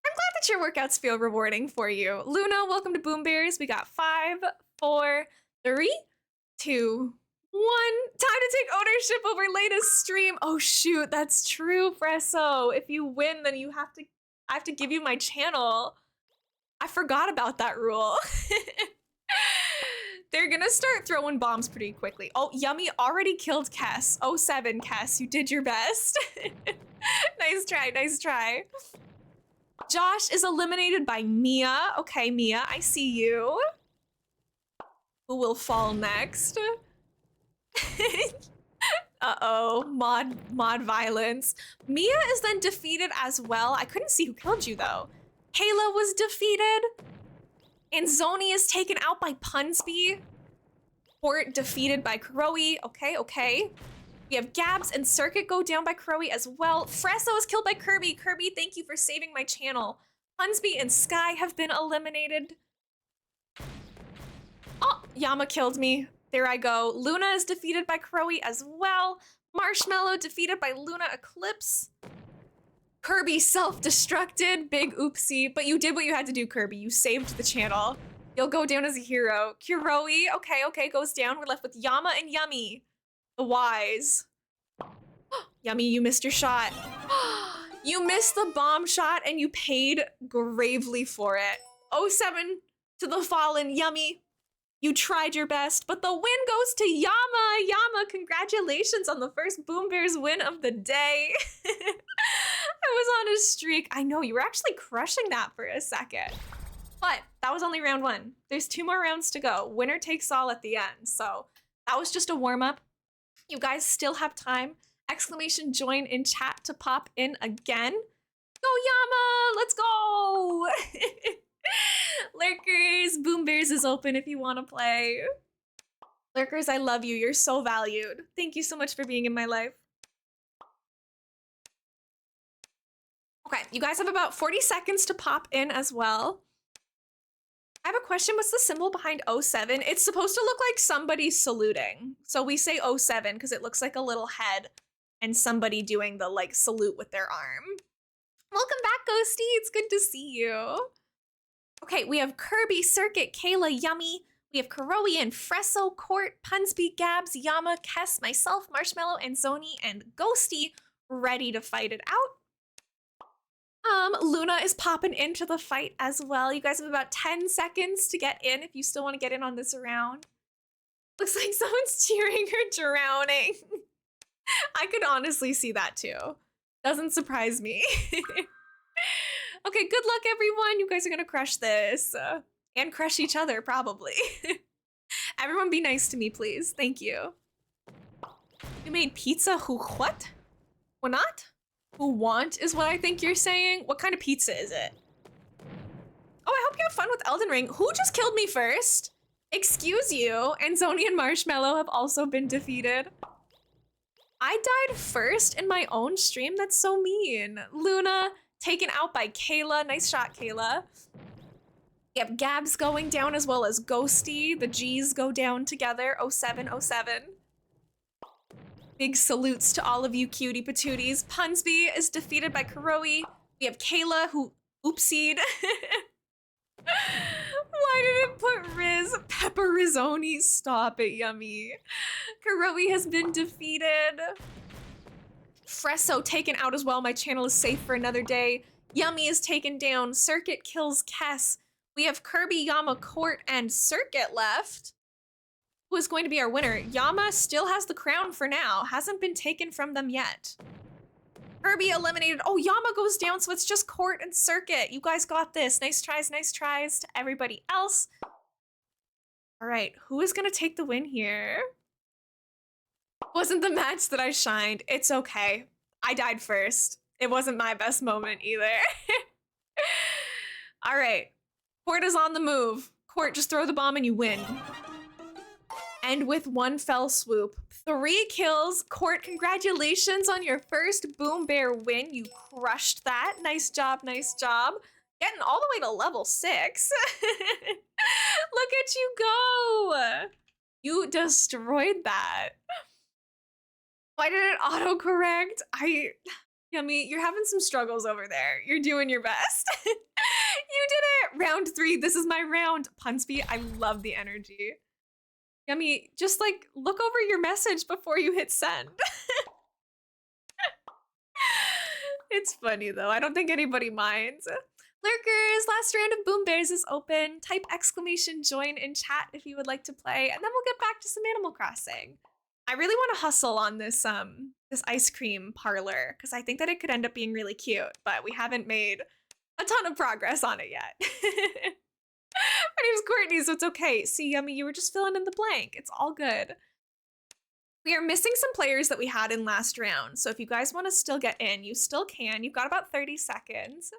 I'm glad that your workouts feel rewarding for you. Luna, welcome to Boom Bears. We got 5, 4, 3, 2, 1. Time to take ownership over latest stream. Oh shoot, that's true, Fresso. If you win, then I have to give you my channel. I forgot about that rule. They're gonna start throwing bombs pretty quickly. Oh, Yummy already killed Kess. Oh 07, Kess, you did your best. Nice try, nice try. Josh is eliminated by Mia. Okay, Mia, I see you. Who will fall next? Uh-oh, mod violence. Mia is then defeated as well. I couldn't see who killed you though. Kayla was defeated. And Zoni is taken out by Punsby. Port defeated by Kuroe. Okay, okay. We have Gabs and Circuit go down by Kuroe as well. Fresso is killed by Kirby. Kirby, thank you for saving my channel. Punsby and Sky have been eliminated. Oh, Yama killed me. There I go. Luna is defeated by Kuroe as well. Marshmallow defeated by Luna Eclipse. Kirby self-destructed. Big oopsie. But you did what you had to do, Kirby. You saved the channel. You'll go down as a hero. Kuroe, okay, okay, goes down. We're left with Yama and Yummy. The wise. Yummy, you missed your shot. You missed the bomb shot and you paid gravely for it. 07 to the fallen, Yummy. You tried your best, but the win goes to Yama. Yama, congratulations on the first Boom Bears win of the day. I was on a streak. I know, you were actually crushing that for a second. But that was only round 1. There's 2 more rounds to go. Winner takes all at the end. So that was just a warm-up. You guys still have time. Exclamation join in chat to pop in again. Go Yama, let's go. Lurkers, Boom Bears is open if you want to play. Lurkers, I love you. You're so valued. Thank you so much for being in my life. Okay, you guys have about 40 seconds to pop in as well. I have a question. What's the symbol behind 07? It's supposed to look like somebody saluting. So we say 07 because it looks like a little head and somebody doing the like salute with their arm. Welcome back, Ghosty. It's good to see you. Okay, we have Kirby, Circuit, Kayla, Yummy. We have Kuroe and Fresso, Court, Punsby, Gabs, Yama, Kess, myself, Marshmallow, and Zoni, and Ghosty ready to fight it out. Luna is popping into the fight as well. You guys have about 10 seconds to get in if you still want to get in on this round. Looks like someone's cheering or drowning. I could honestly see that too. Doesn't surprise me. Okay, good luck everyone. You guys are gonna crush this. And crush each other, probably. Everyone be nice to me, please. Thank you. You made pizza who what? What not? Who want is what I think you're saying. What kind of pizza is it? Oh, I hope you have fun with Elden Ring. Who just killed me first? Excuse you. And Zoni and Marshmallow have also been defeated. I died first in my own stream. That's so mean. Luna taken out by Kayla. Nice shot, Kayla. We have Gabs going down as well as Ghosty. The G's go down together. 07, 07. Big salutes to all of you cutie patooties. Punsby is defeated by Kuroe. We have Kayla who oopsied. Why did it put Riz? Pepperizoni. Stop it, Yummy. Kuroe has been defeated. Fresso taken out as well. My channel is safe for another day. Yummy is taken down. Circuit kills Kess. We have Kirby, Yama, Court, and Circuit left. Who is going to be our winner? Yama still has the crown for now. Hasn't been taken from them yet. Kirby eliminated. Oh, Yama goes down, so it's just Court and Circuit. You guys got this. Nice tries to everybody else. All right, who is gonna take the win here? Wasn't the match that I shined. It's okay. I died first. It wasn't my best moment either. All right, Court is on the move. Court, just throw the bomb and you win. And with one fell swoop, 3 kills. Court, congratulations on your first Boom Bear win. You crushed that. Nice job, nice job. Getting all the way to level 6. Look at you go. You destroyed that. Why did it autocorrect? Yummy, you're having some struggles over there. You're doing your best. You did it. Round 3. This is my round. Punsby, I love the energy. Yummy, just like look over your message before you hit send. It's funny though. I don't think anybody minds. Lurkers, last round of Boom Bears is open. Type exclamation join in chat if you would like to play, and then we'll get back to some Animal Crossing. I really want to hustle on this this ice cream parlor because I think that it could end up being really cute, but we haven't made a ton of progress on it yet. My name's Courtney, so it's okay. See, Yummy, you were just filling in the blank. It's all good. We are missing some players that we had in last round, so if you guys want to still get in, you still can. You've got about 30 seconds.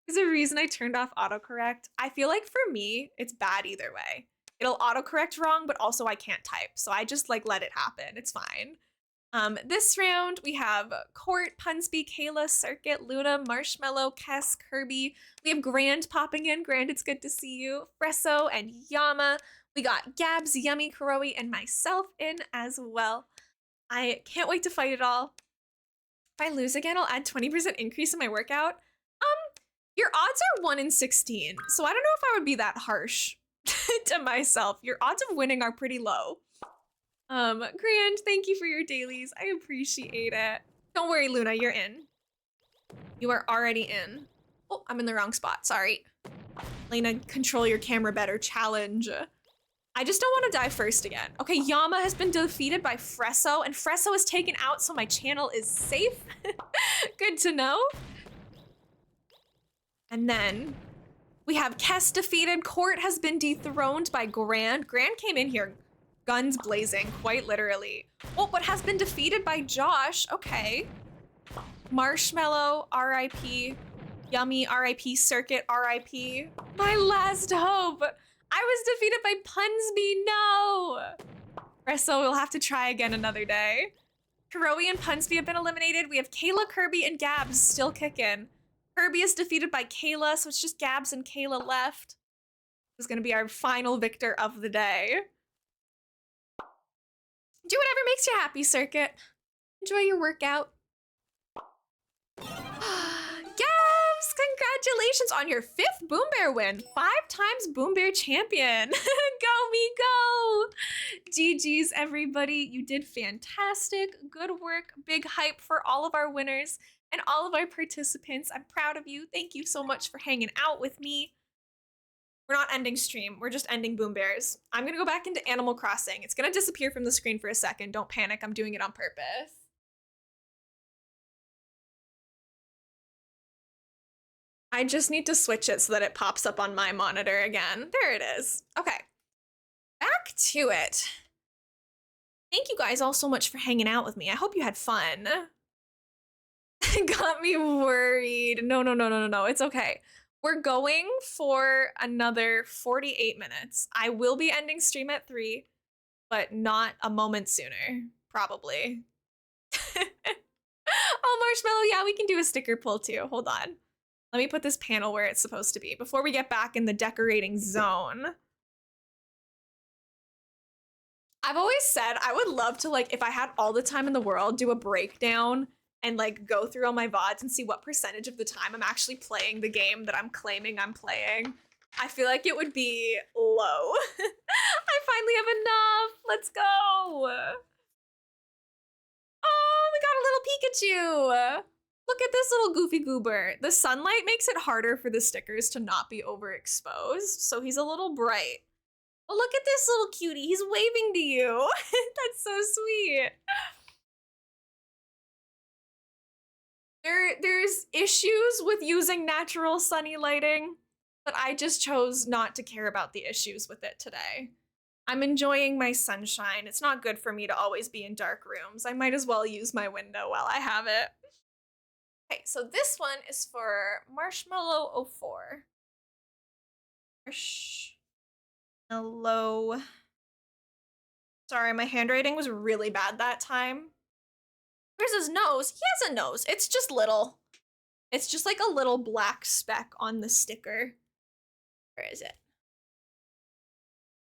There's a reason I turned off autocorrect. I feel like for me, it's bad either way. It'll autocorrect wrong, but also I can't type, so I just like let it happen. It's fine. This round, we have Court, Punsby, Kayla, Circuit, Luna, Marshmallow, Kess, Kirby. We have Grand popping in. Grand, it's good to see you. Fresso and Yama. We got Gabs, Yummy, Kurowi, and myself in as well. I can't wait to fight it all. If I lose again, I'll add 20% increase in my workout. Your odds are 1 in 16, so I don't know if I would be that harsh to myself. Your odds of winning are pretty low. Grand, thank you for your dailies. I appreciate it. Don't worry, Luna, you're in. You are already in. Oh, I'm in the wrong spot, sorry. Lena, control your camera better challenge. I just don't want to die first again. Okay, Yama has been defeated by Fresso, and Fresso is taken out, so my channel is safe. Good to know. And then we have Kess defeated. Court has been dethroned by Grand. Grand came in here guns blazing, quite literally. Oh, but has been defeated by Josh. Okay. Marshmallow, RIP. Yummy, RIP. Circuit, RIP. My last hope. I was defeated by Punsby. No. Resso will have to try again another day. Kurowi and Punsby have been eliminated. We have Kayla, Kirby, and Gabs still kicking. Kirby is defeated by Kayla, so it's just Gabs and Kayla left. This is going to be our final victor of the day. Do whatever makes you happy, Circuit. Enjoy your workout. Gabs, congratulations on your 5th Boom Bear win. 5 times Boom Bear champion. Go me go. GG's everybody. You did fantastic. Good work. Big hype for all of our winners and all of our participants. I'm proud of you. Thank you so much for hanging out with me. We're not ending stream. We're just ending Boom Bears. I'm gonna go back into Animal Crossing. It's gonna disappear from the screen for a second. Don't panic. I'm doing it on purpose. I just need to switch it so that it pops up on my monitor again. There it is. Okay. Back to it. Thank you guys all so much for hanging out with me. I hope you had fun. Got me worried. No. It's okay. We're going for another 48 minutes. I will be ending stream at 3, but not a moment sooner, probably. Oh, Marshmallow, yeah, we can do a sticker pull too. Hold on. Let me put this panel where it's supposed to be before we get back in the decorating zone. I've always said I would love to, like, if I had all the time in the world, do a breakdown and like go through all my VODs and see what percentage of the time I'm actually playing the game that I'm claiming I'm playing. I feel like it would be low. I finally have enough. Let's go. Oh, we got a little Pikachu. Look at this little goofy goober. The sunlight makes it harder for the stickers to not be overexposed, so he's a little bright. Oh, look at this little cutie. He's waving to you. That's so sweet. There's issues with using natural sunny lighting, but I just chose not to care about the issues with it today. I'm enjoying my sunshine. It's not good for me to always be in dark rooms. I might as well use my window while I have it. Okay, so this one is for Marshmallow 04. Marshmallow. Sorry, my handwriting was really bad that time. Where's his nose? He has a nose. It's just little. It's just like a little black speck on the sticker. Where is it?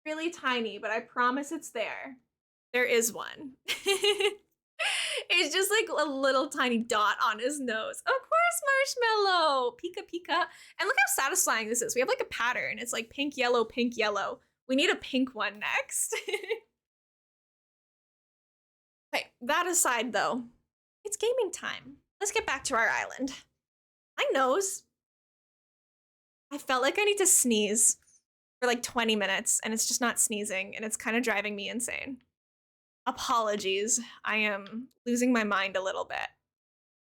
Really tiny, but I promise it's there. There is one. It's just like a little tiny dot on his nose. Of course, Marshmallow. Pika pika. And look how satisfying this is. We have like a pattern. It's like pink, yellow, pink, yellow. We need a pink one next. Okay, that aside though, it's gaming time. Let's get back to our island. My nose. I felt like I need to sneeze for like 20 minutes and it's just not sneezing and it's kind of driving me insane. Apologies. I am losing my mind a little bit.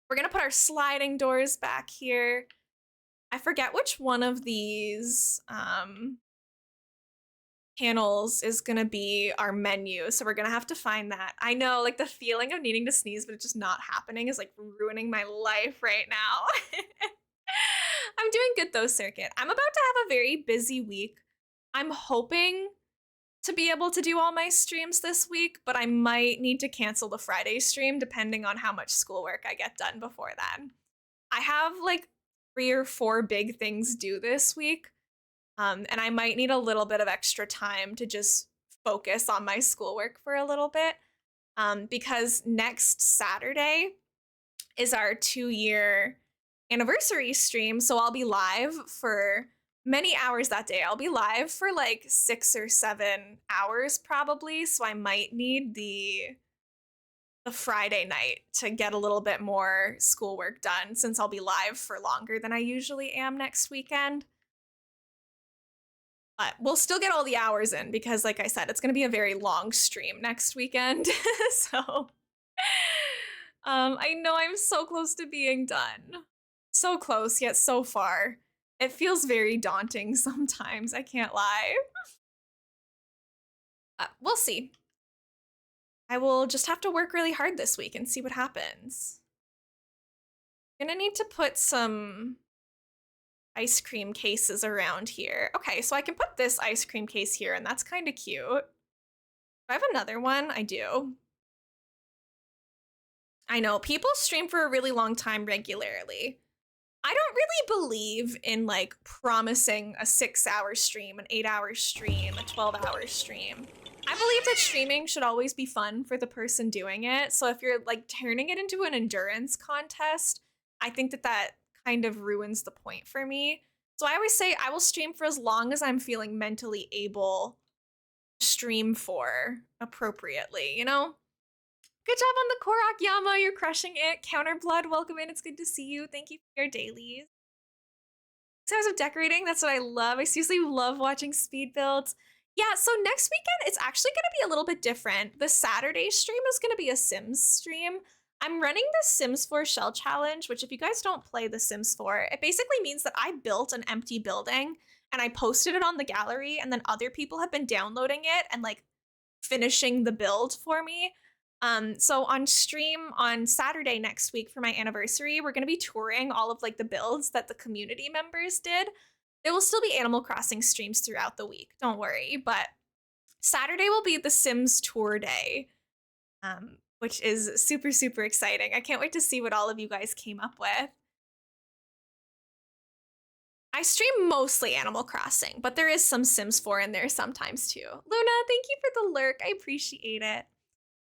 We're gonna put our sliding doors back here. I forget which one of these panels is gonna be our menu, so we're gonna have to find that. I know, like the feeling of needing to sneeze but it's just not happening is like ruining my life right now. I'm doing good though, Circuit. I'm about to have a very busy week. I'm hoping to be able to do all my streams this week, but I might need to cancel the Friday stream depending on how much schoolwork I get done before then. I have like 3 or 4 big things due this week, and I might need a little bit of extra time to just focus on my schoolwork for a little bit, because next Saturday is our 2-year anniversary stream, so I'll be live for many hours that day. I'll be live for like 6 or 7 hours probably, so I might need the Friday night to get a little bit more schoolwork done since I'll be live for longer than I usually am next weekend. But we'll still get all the hours in because like I said, it's going to be a very long stream next weekend. So I know I'm so close to being done. So close, yet so far. It feels very daunting sometimes, I can't lie. We'll see. I will just have to work really hard this week and see what happens. I'm gonna need to put some ice cream cases around here. Okay, so I can put this ice cream case here, and that's kind of cute. Do I have another one? I do. I know, people stream for a really long time regularly. I don't really believe in like promising a 6-hour stream, an 8-hour stream, a 12-hour stream. I believe that streaming should always be fun for the person doing it. So if you're like turning it into an endurance contest, I think that that kind of ruins the point for me. So I always say I will stream for as long as I'm feeling mentally able to stream for appropriately, you know? Good job on the Korok Yama. You're crushing it. Counterblood, welcome in. It's good to see you. Thank you for your dailies. 6 hours of decorating. That's what I love. I seriously love watching speed builds. Yeah, so next weekend, it's actually going to be a little bit different. The Saturday stream is going to be a Sims stream. I'm running the Sims 4 Shell Challenge, which if you guys don't play the Sims 4, it basically means that I built an empty building and I posted it on the gallery, and then other people have been downloading it and like finishing the build for me. So on stream on Saturday next week for my anniversary, we're going to be touring all of like the builds that the community members did. There will still be Animal Crossing streams throughout the week, don't worry, but Saturday will be the Sims tour day, which is super, super exciting. I can't wait to see what all of you guys came up with. I stream mostly Animal Crossing, but there is some Sims 4 in there sometimes too. Luna, thank you for the lurk. I appreciate it.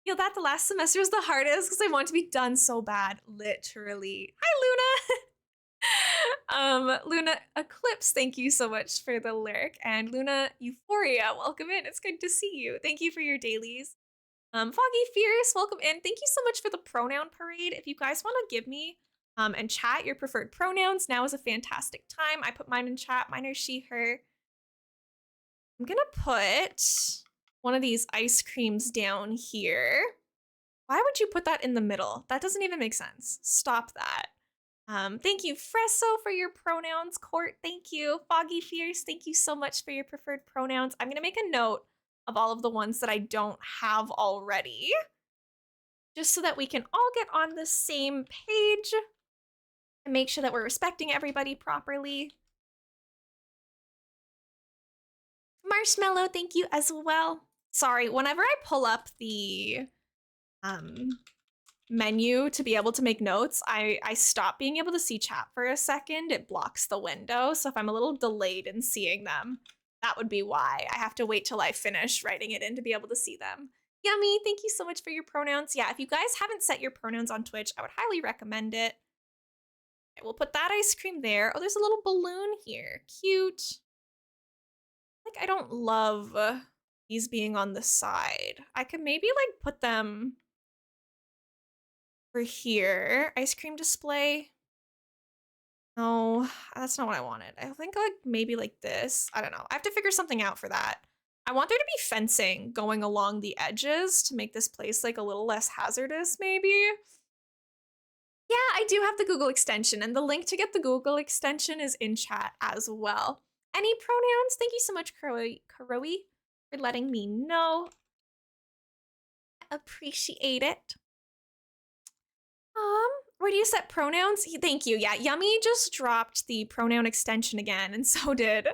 Feel that the last semester was the hardest because I want to be done so bad, literally. Hi, Luna. Luna Eclipse, thank you so much for the lurk. And Luna Euphoria, welcome in. It's good to see you. Thank you for your dailies. Foggy Fierce, welcome in. Thank you so much for the pronoun parade. If you guys want to give me and chat your preferred pronouns, now is a fantastic time. I put mine in chat. Mine are she, her. I'm gonna put one of these ice creams down here. Why would you put that in the middle? That doesn't even make sense. Stop that. Thank you, Fresso, for your pronouns. Court, thank you. Foggy Fierce, thank you so much for your preferred pronouns. I'm gonna make a note of all of the ones that I don't have already, just so that we can all get on the same page and make sure that we're respecting everybody properly. Marshmallow, thank you as well. Sorry, whenever I pull up the menu to be able to make notes, I stop being able to see chat for a second. It blocks the window, so if I'm a little delayed in seeing them, that would be why. I have to wait till I finish writing it in to be able to see them. Yummy, thank you so much for your pronouns. Yeah, if you guys haven't set your pronouns on Twitch, I would highly recommend it. Okay, we'll put that ice cream there. Oh, there's a little balloon here. Cute. Like, I don't love these being on the side. I could maybe like put them over here. Ice cream display. No, that's not what I wanted. I think like maybe like this. I don't know. I have to figure something out for that. I want there to be fencing going along the edges to make this place like a little less hazardous, maybe. Yeah, I do have the Google extension, and the link to get the Google extension is in chat as well. Any pronouns? Thank you so much, Kuroe, for letting me know. Appreciate it. Where do you set pronouns? Thank you. Yeah, Yummy just dropped the pronoun extension again, and so did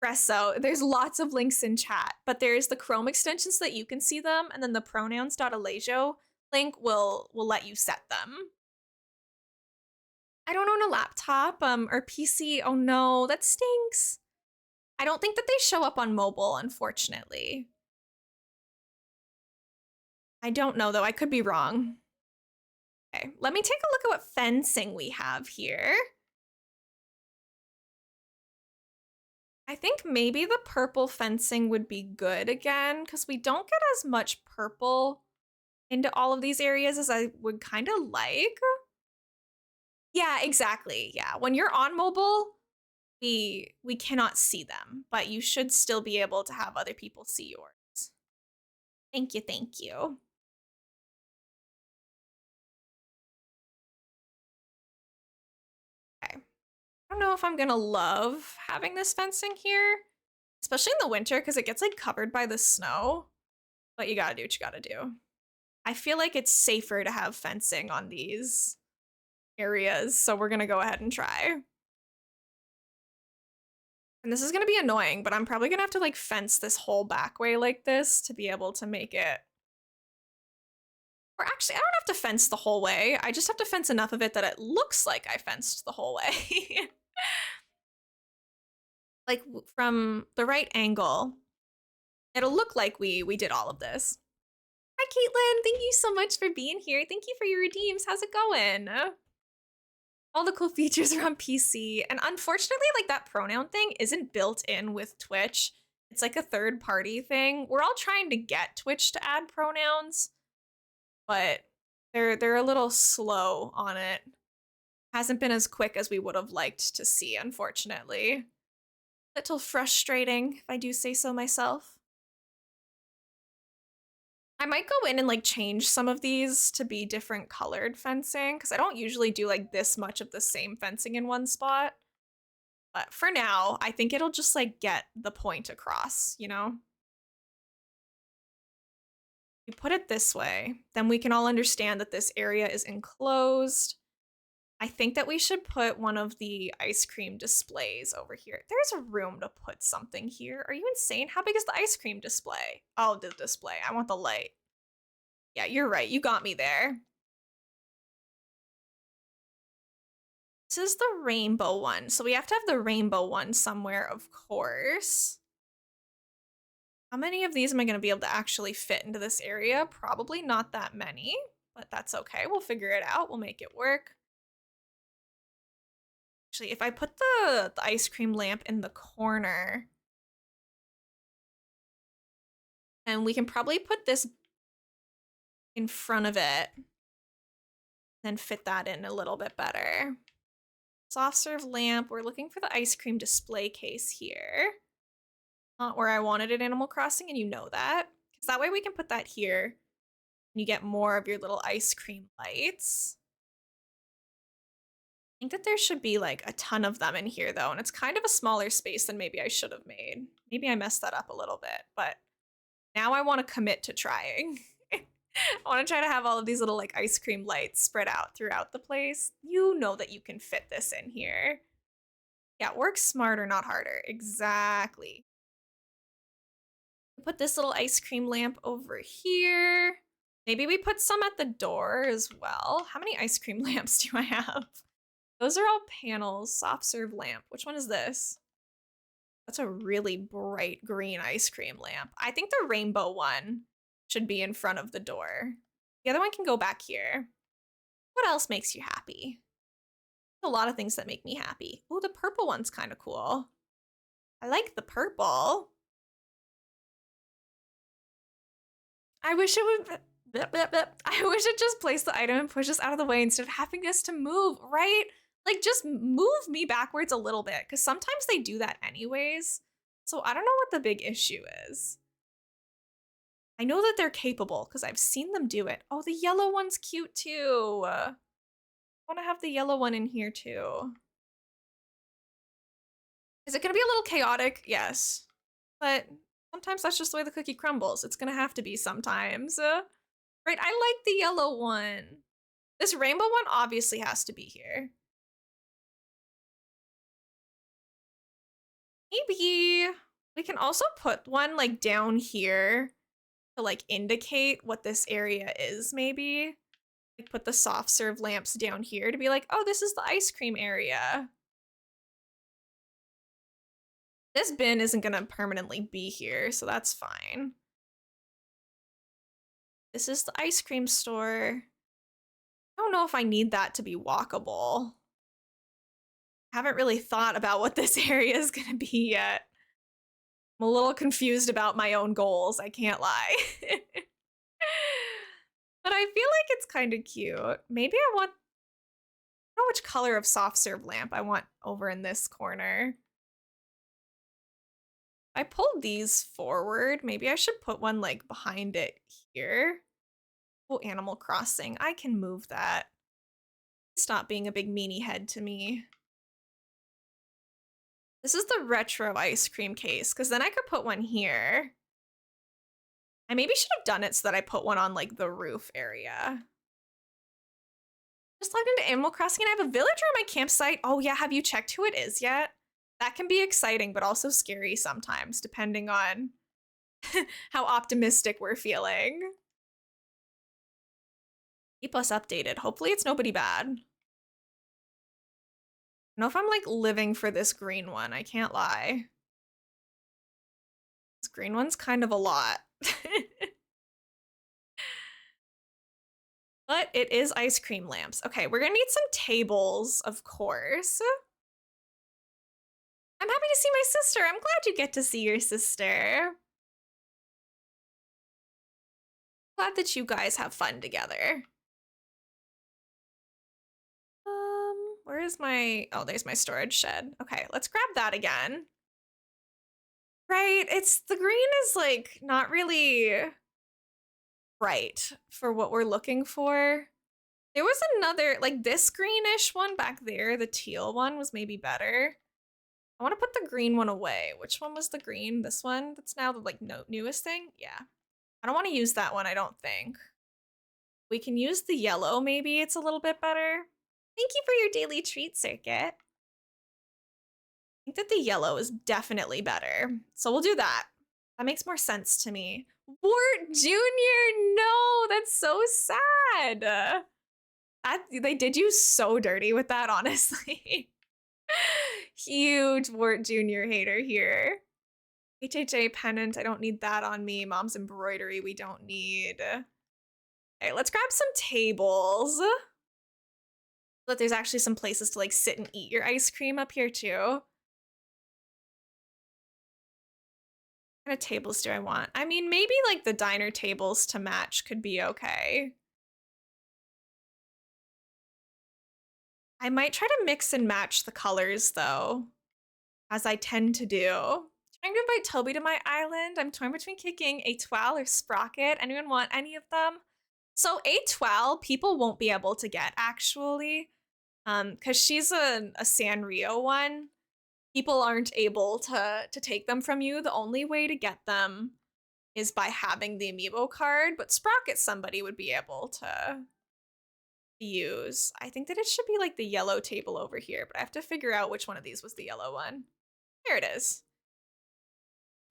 Presso. There's lots of links in chat, but there's the Chrome extension so that you can see them, and then the pronouns.alejo link will let you set them. I don't own a laptop or PC. Oh no, that stinks. I don't think that they show up on mobile, unfortunately. I don't know though, I could be wrong. Okay, let me take a look at what fencing we have here. I think maybe the purple fencing would be good again, because we don't get as much purple into all of these areas as I would kind of like. Yeah, exactly. Yeah, when you're on mobile, we cannot see them, but you should still be able to have other people see yours. Thank you, thank you. Okay. I don't know if I'm gonna love having this fencing here, especially in the winter because it gets like covered by the snow, but you gotta do what you gotta do. I feel like it's safer to have fencing on these areas, so we're gonna go ahead and try. And this is gonna be annoying, but I'm probably gonna have to like fence this whole back way like this to be able to make it. Or actually, I don't have to fence the whole way. I just have to fence enough of it that it looks like I fenced the whole way. Like from the right angle, it'll look like we did all of this. Hi, Caitlin. Thank you so much for being here. Thank you for your redeems. How's it going? All the cool features are on PC. And unfortunately, like that pronoun thing isn't built in with Twitch. It's like a third-party thing. We're all trying to get Twitch to add pronouns, but they're a little slow on it. Hasn't been as quick as we would have liked to see, unfortunately. Little frustrating, if I do say so myself. I might go in and like change some of these to be different colored fencing, because I don't usually do like this much of the same fencing in one spot. But for now, I think it'll just like get the point across, you know? You put it this way, then we can all understand that this area is enclosed. I think that we should put one of the ice cream displays over here. There's a room to put something here. Are you insane? How big is the ice cream display? Oh, the display. I want the light. Yeah, you're right. You got me there. This is the rainbow one. So we have to have the rainbow one somewhere, of course. How many of these am I going to be able to actually fit into this area? Probably not that many, but that's okay. We'll figure it out. We'll make it work. Actually, if I put the ice cream lamp in the corner, and we can probably put this in front of it, then fit that in a little bit better. Soft serve lamp. We're looking for the ice cream display case here. Not where I wanted it, Animal Crossing, and you know that. Because that way we can put that here, and you get more of your little ice cream lights. I think that there should be like a ton of them in here though, and it's kind of a smaller space than maybe I should have made. Maybe I messed that up a little bit, but now I want to commit to trying. I want to try to have all of these little like ice cream lights spread out throughout the place. You know that you can fit this in here. Yeah, work smarter, not harder. Exactly. Put this little ice cream lamp over here. Maybe we put some at the door as well. How many ice cream lamps do I have? Those are all panels. Soft serve lamp. Which one is this? That's a really bright green ice cream lamp. I think the rainbow one should be in front of the door. The other one can go back here. What else makes you happy? A lot of things that make me happy. Oh, the purple one's kind of cool. I like the purple. I wish it would... I I wish it just placed the item and pushed us out of the way instead of having us to move, right? Like, just move me backwards a little bit, because sometimes they do that anyways. So I don't know what the big issue is. I know that they're capable, because I've seen them do it. Oh, the yellow one's cute, too. I want to have the yellow one in here, too. Is it going to be a little chaotic? Yes. But sometimes that's just the way the cookie crumbles. It's going to have to be sometimes. Right, I like the yellow one. This rainbow one obviously has to be here. Maybe we can also put one like down here to like indicate what this area is, maybe. Like put the soft serve lamps down here to be like, oh, this is the ice cream area. This bin isn't gonna permanently be here, so that's fine. This is the ice cream store. I don't know if I need that to be walkable. I haven't really thought about what this area is gonna be yet. I'm a little confused about my own goals, I can't lie. But I feel like it's kind of cute. Maybe I don't know which color of soft serve lamp I want over in this corner. I pulled these forward. Maybe I should put one like behind it here. Oh, Animal Crossing. I can move that. Stop being a big meanie head to me. This is the retro ice cream case, because then I could put one here. I maybe should have done it so that I put one on like the roof area. Just logged into Animal Crossing and I have a villager on my campsite. Oh yeah, have you checked who it is yet? That can be exciting, but also scary sometimes, depending on how optimistic we're feeling. Keep us updated. Hopefully it's nobody bad. I don't know if I'm like living for this green one, I can't lie. This green one's kind of a lot. But it is ice cream lamps. Okay, we're gonna need some tables, of course. I'm happy to see my sister. I'm glad you get to see your sister. Glad that you guys have fun together. Where is my, oh, there's my storage shed. Okay, let's grab that again. Right, the green is like not really right for what we're looking for. There was another, like this greenish one back there, the teal one was maybe better. I want to put the green one away. Which one was the green? This one? That's now the like newest thing? Yeah. I don't want to use that one, I don't think. We can use the yellow, maybe it's a little bit better. Thank you for your daily treat, Circuit. I think that the yellow is definitely better. So we'll do that. That makes more sense to me. Wart Jr., no, that's so sad. They did you so dirty with that, honestly. Huge Wart Jr. hater here. HHA pennant, I don't need that on me. Mom's embroidery, we don't need. Okay, let's grab some tables. But there's actually some places to like sit and eat your ice cream up here too. What kind of tables do I want? I mean, maybe like the diner tables to match could be okay. I might try to mix and match the colors though, as I tend to do. Trying to invite Toby to my island. I'm torn between kicking Etoile or Sprocket. Anyone want any of them? So Etoile, people won't be able to get actually, because she's a Sanrio one. People aren't able to take them from you. The only way to get them is by having the amiibo card, but Sprocket somebody would be able to use. I think that it should be like the yellow table over here, but I have to figure out which one of these was the yellow one. Here it is.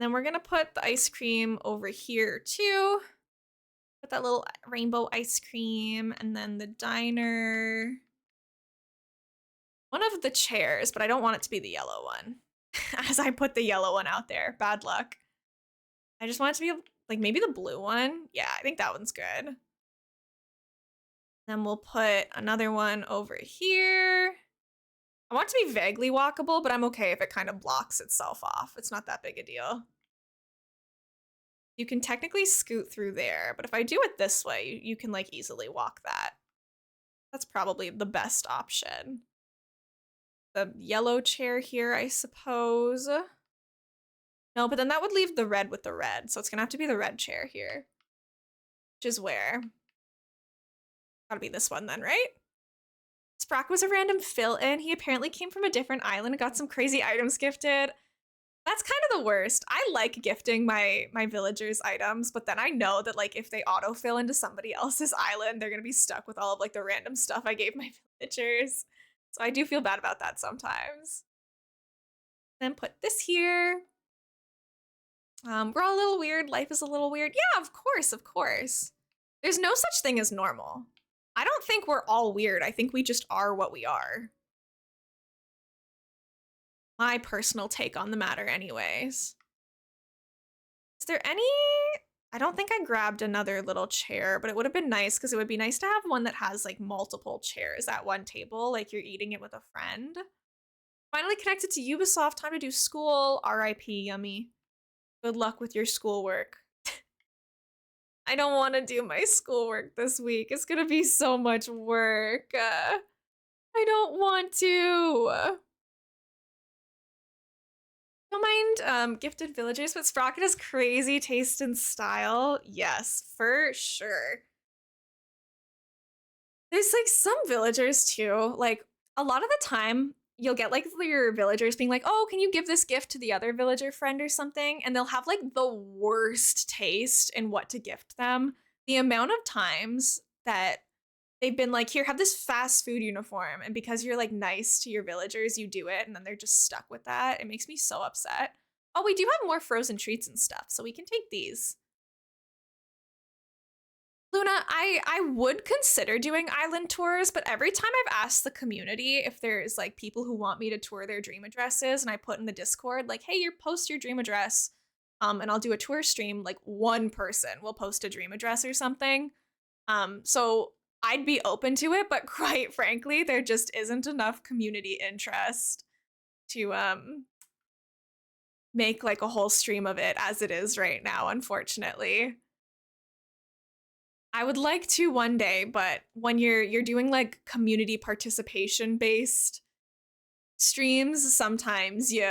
Then we're gonna put the ice cream over here too. Put that little rainbow ice cream, and then the diner. One of the chairs, but I don't want it to be the yellow one. As I put the yellow one out there. Bad luck. I just want it to be like maybe the blue one. Yeah, I think that one's good. Then we'll put another one over here. I want it to be vaguely walkable, but I'm okay if it kind of blocks itself off. It's not that big a deal. You can technically scoot through there, but if I do it this way, you can like easily walk that. That's probably the best option. The yellow chair here, I suppose. No, but then that would leave the red with the red, so it's gonna have to be the red chair here. Which is where? Gotta be this one then, right? Sprock was a random fill-in. He apparently came from a different island and got some crazy items gifted. That's kind of the worst. I like gifting my villagers items, but then I know that like if they autofill into somebody else's island, they're gonna be stuck with all of like the random stuff I gave my villagers. So I do feel bad about that sometimes. Then put this here. We're all a little weird. Life is a little weird. Yeah, of course, of course. There's no such thing as normal. I don't think we're all weird. I think we just are what we are. My personal take on the matter anyways. Is there any... I don't think I grabbed another little chair, but it would have been nice because it would be nice to have one that has like multiple chairs at one table, like you're eating it with a friend. Finally connected to Ubisoft. Time to do school. RIP, Yummy. Good luck with your schoolwork. I don't want to do my schoolwork this week. It's gonna be so much work. I don't want to. Don't mind gifted villagers, but Sprocket has crazy taste and style. Yes, for sure. There's like some villagers too. Like a lot of the time, you'll get like your villagers being like, oh, can you give this gift to the other villager friend or something? And they'll have like the worst taste in what to gift them. The amount of times that they've been like, here, have this fast food uniform. And because you're like nice to your villagers, you do it. And then they're just stuck with that. It makes me so upset. Oh, we do have more frozen treats and stuff, so we can take these. Luna, I would consider doing island tours, but every time I've asked the community if there's like people who want me to tour their dream addresses, and I put in the Discord like, hey, you post your dream address, and I'll do a tour stream, like one person will post a dream address or something. So I'd be open to it, but quite frankly, there just isn't enough community interest to make like a whole stream of it as it is right now, unfortunately. I would like to one day, but when you're doing like community participation based streams, sometimes you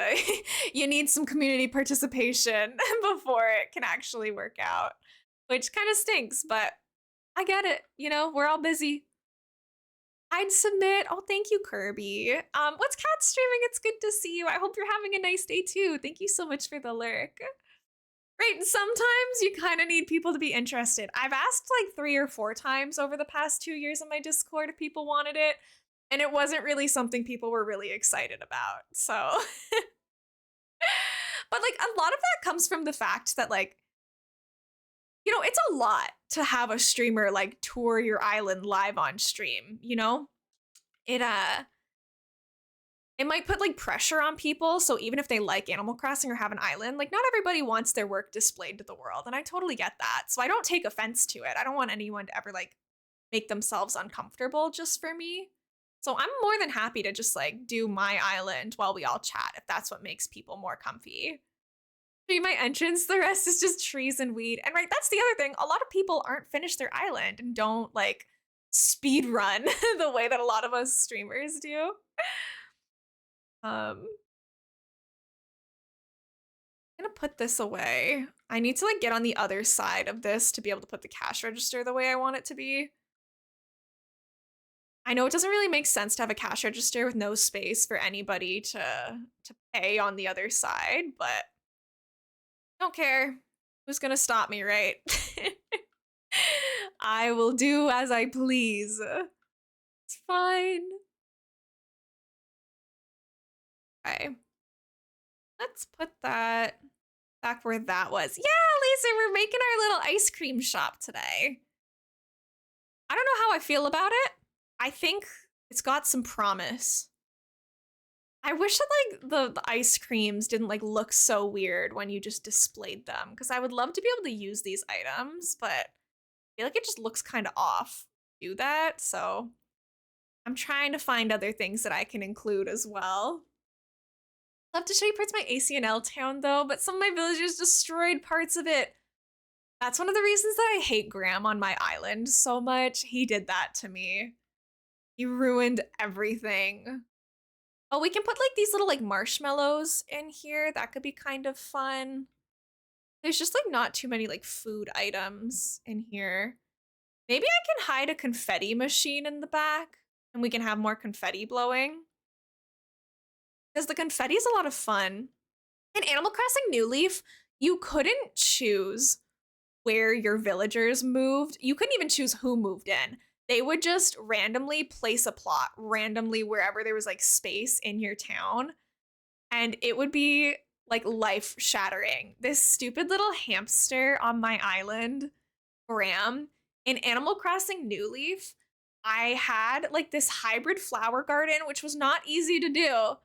you need some community participation before it can actually work out, which kind of stinks, but I get it. You know, we're all busy. I'd submit. Oh, thank you, Kirby. What's Cat streaming? It's good to see you. I hope you're having a nice day too. Thank you so much for the lurk. Right, sometimes you kind of need people to be interested. I've asked like 3 or 4 times over the past 2 years on my Discord if people wanted it, and it wasn't really something people were really excited about. So, but like a lot of that comes from the fact that like, you know, it's a lot to have a streamer like tour your island live on stream, you know? It might put like pressure on people. So even if they like Animal Crossing or have an island, like not everybody wants their work displayed to the world. And I totally get that. So I don't take offense to it. I don't want anyone to ever like make themselves uncomfortable just for me. So I'm more than happy to just like do my island while we all chat if that's what makes people more comfy. Be my entrance, the rest is just trees and weed. And right, that's the other thing. A lot of people aren't finished their island and don't like speed run the way that a lot of us streamers do. I'm gonna put this away. I need to like get on the other side of this to be able to put the cash register the way I want it to be. I know it doesn't really make sense to have a cash register with no space for anybody to pay on the other side, but don't care. Who's gonna stop me, right? I will do as I please. It's fine. Okay. Let's put that back where that was. Yeah, Lisa, we're making our little ice cream shop today. I don't know how I feel about it. I think it's got some promise. I wish that like the ice creams didn't like look so weird when you just displayed them, because I would love to be able to use these items, but I feel like it just looks kind of off to do that. So I'm trying to find other things that I can include as well. Love to show you parts of my ACNL town though, but some of my villagers destroyed parts of it. That's one of the reasons that I hate Graham on my island so much. He did that to me. He ruined everything. Oh, we can put like these little like marshmallows in here. That could be kind of fun. There's just like not too many like food items in here. Maybe I can hide a confetti machine in the back and we can have more confetti blowing. Because the confetti is a lot of fun. In Animal Crossing New Leaf, you couldn't choose where your villagers moved. You couldn't even choose who moved in. They would just randomly place a plot randomly wherever there was like space in your town. And it would be like life shattering. This stupid little hamster on my island, Graham, in Animal Crossing New Leaf, I had like this hybrid flower garden, which was not easy to do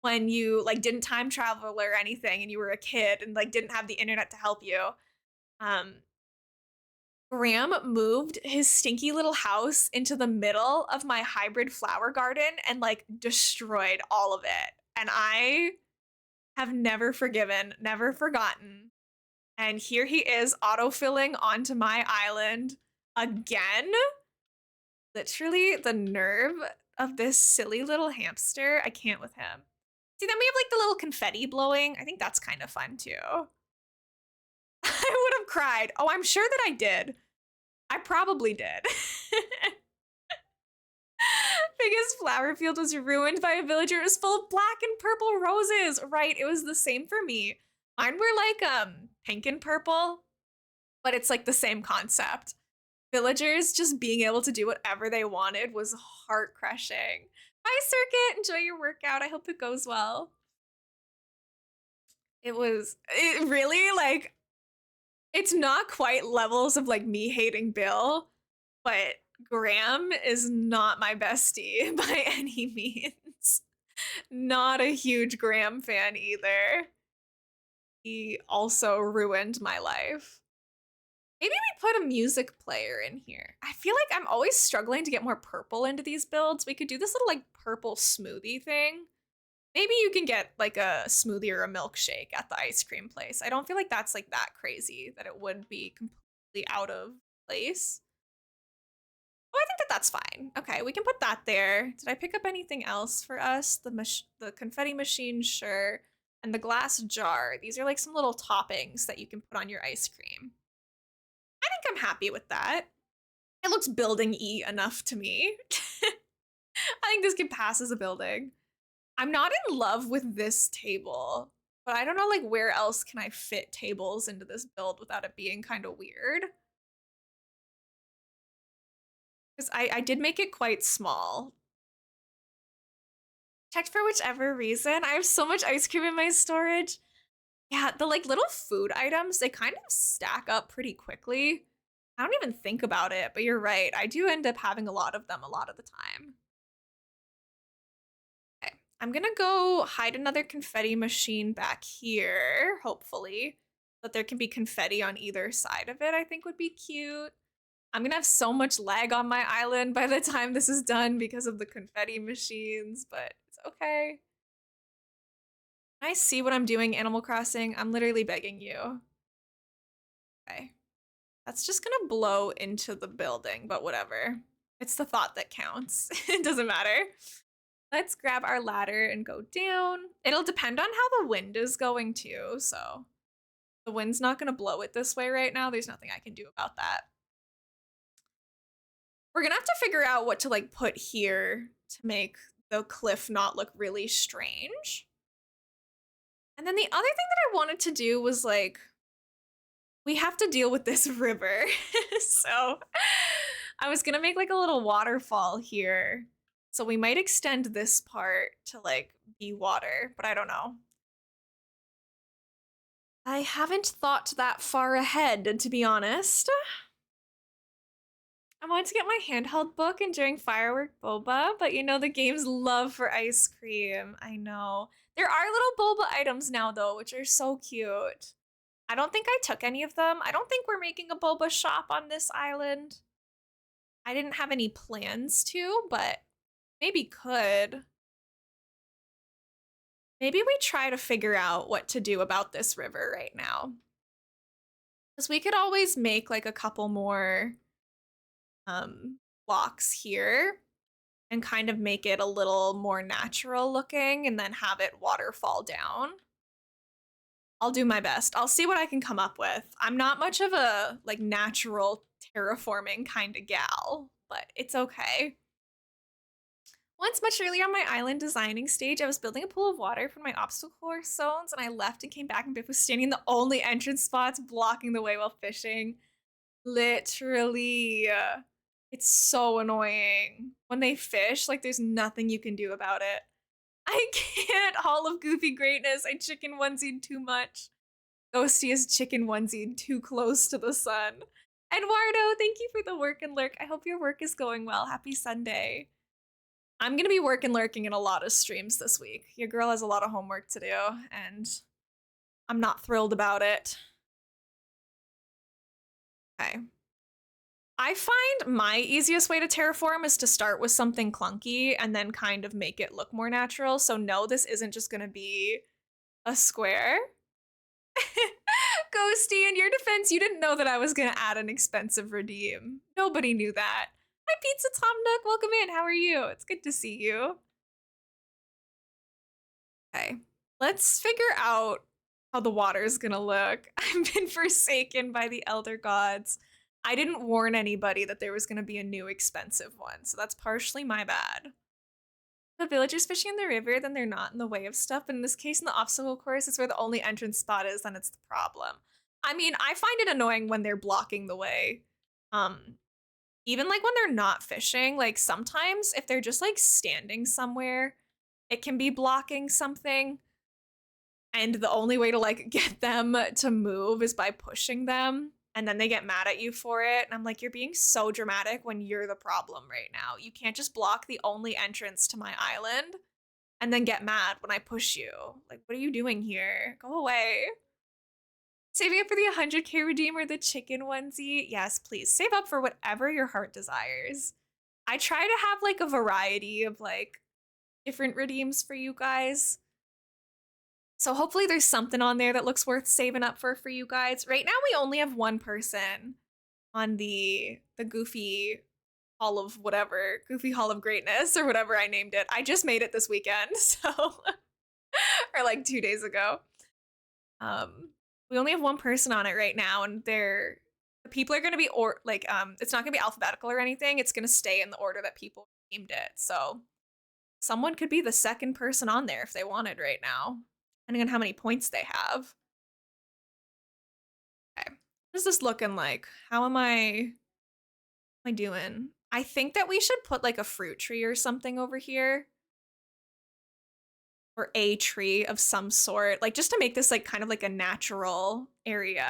when you like didn't time travel or anything and you were a kid and like didn't have the internet to help you. Um, Graham moved his stinky little house into the middle of my hybrid flower garden and like destroyed all of it. And I have never forgiven, never forgotten. And here he is autofilling onto my island again. Literally the nerve of this silly little hamster. I can't with him. See, then we have like the little confetti blowing. I think that's kind of fun too. I would have cried. Oh, I'm sure that I did. I probably did. Biggest flower field was ruined by a villager. It was full of black and purple roses. Right, it was the same for me. Mine were like pink and purple, but it's like the same concept. Villagers just being able to do whatever they wanted was heart crushing. Bye, Circuit. Enjoy your workout. I hope it goes well. It really like, it's not quite levels of like me hating Bill, but Graham is not my bestie by any means. Not a huge Graham fan either. He also ruined my life. Maybe we put a music player in here. I feel like I'm always struggling to get more purple into these builds. We could do this little like purple smoothie thing. Maybe you can get like a smoothie or a milkshake at the ice cream place. I don't feel like that's like that crazy that it would be completely out of place. Oh, I think that that's fine. Okay, we can put that there. Did I pick up anything else for us? The confetti machine, sure. And the glass jar. These are like some little toppings that you can put on your ice cream. I think I'm happy with that. It looks building-y enough to me. I think this can pass as a building. I'm not in love with this table, but I don't know like where else can I fit tables into this build without it being kind of weird. Because I did make it quite small. Checked for whichever reason. I have so much ice cream in my storage. Yeah, the like little food items, they kind of stack up pretty quickly. I don't even think about it, but you're right. I do end up having a lot of them a lot of the time. Okay, I'm gonna go hide another confetti machine back here, hopefully. But there can be confetti on either side of it, I think would be cute. I'm gonna have so much lag on my island by the time this is done because of the confetti machines, but it's okay. Can I see what I'm doing, Animal Crossing? I'm literally begging you. Okay. That's just gonna blow into the building, but whatever. It's the thought that counts. It doesn't matter. Let's grab our ladder and go down. It'll depend on how the wind is going too, so the wind's not gonna blow it this way right now. There's nothing I can do about that. We're gonna have to figure out what to like put here to make the cliff not look really strange. And then the other thing that I wanted to do was like, we have to deal with this river. So I was gonna make like a little waterfall here. So we might extend this part to like be water, but I don't know. I haven't thought that far ahead, to be honest. I wanted to get my handheld book enjoying Firework Boba, but you know the game's love for ice cream. I know. There are little boba items now though, which are so cute. I don't think I took any of them. I don't think we're making a boba shop on this island. I didn't have any plans to, but maybe could. Maybe we try to figure out what to do about this river right now. Because we could always make like a couple more blocks here and kind of make it a little more natural looking and then have it waterfall down. I'll do my best. I'll see what I can come up with. I'm not much of a like natural terraforming kind of gal, but it's okay. Once much earlier on my island designing stage, I was building a pool of water for my obstacle course zones, and I left and came back, and Biff was standing in the only entrance spots, blocking the way while fishing. Literally. It's so annoying. When they fish, like, there's nothing you can do about it. I can't. Hall of Goofy Greatness. I chicken onesied too much. Ghosty is chicken onesied too close to the sun. Eduardo, thank you for the work and lurk. I hope your work is going well. Happy Sunday. I'm gonna be work and lurking in a lot of streams this week. Your girl has a lot of homework to do, and I'm not thrilled about it. Okay. I find my easiest way to terraform is to start with something clunky and then kind of make it look more natural. So no, this isn't just gonna be a square. Ghosty, in your defense, you didn't know that I was gonna add an expensive redeem. Nobody knew that. Hi, Pizza Tom Nook. Welcome in. How are you? It's good to see you. Okay, let's figure out how the water's gonna look. I've been forsaken by the elder gods. I didn't warn anybody that there was gonna be a new expensive one, so that's partially my bad. The villagers fishing in the river, then they're not in the way of stuff. But in this case, in the obstacle course, it's where the only entrance spot is, then it's the problem. I mean, I find it annoying when they're blocking the way. Even like when they're not fishing, like sometimes if they're just like standing somewhere, it can be blocking something. And the only way to like get them to move is by pushing them. And then they get mad at you for it. And I'm like, you're being so dramatic when you're the problem right now. You can't just block the only entrance to my island and then get mad when I push you. Like, what are you doing here? Go away. Saving up for the 100k redeem or the chicken onesie? Yes, please. Save up for whatever your heart desires. I try to have like a variety of like different redeems for you guys. So hopefully there's something on there that looks worth saving up for you guys. Right now we only have one person on the Goofy Hall of whatever, Goofy Hall of Greatness or whatever I named it. I just made it this weekend, so or like 2 days ago. We only have one person on it right now, and the people are going to be it's not going to be alphabetical or anything. It's going to stay in the order that people named it. So someone could be the second person on there if they wanted right now, depending on how many points they have. Okay, what is this looking like? How am I doing? I think that we should put like a fruit tree or something over here. Or a tree of some sort, like just to make this like kind of like a natural area.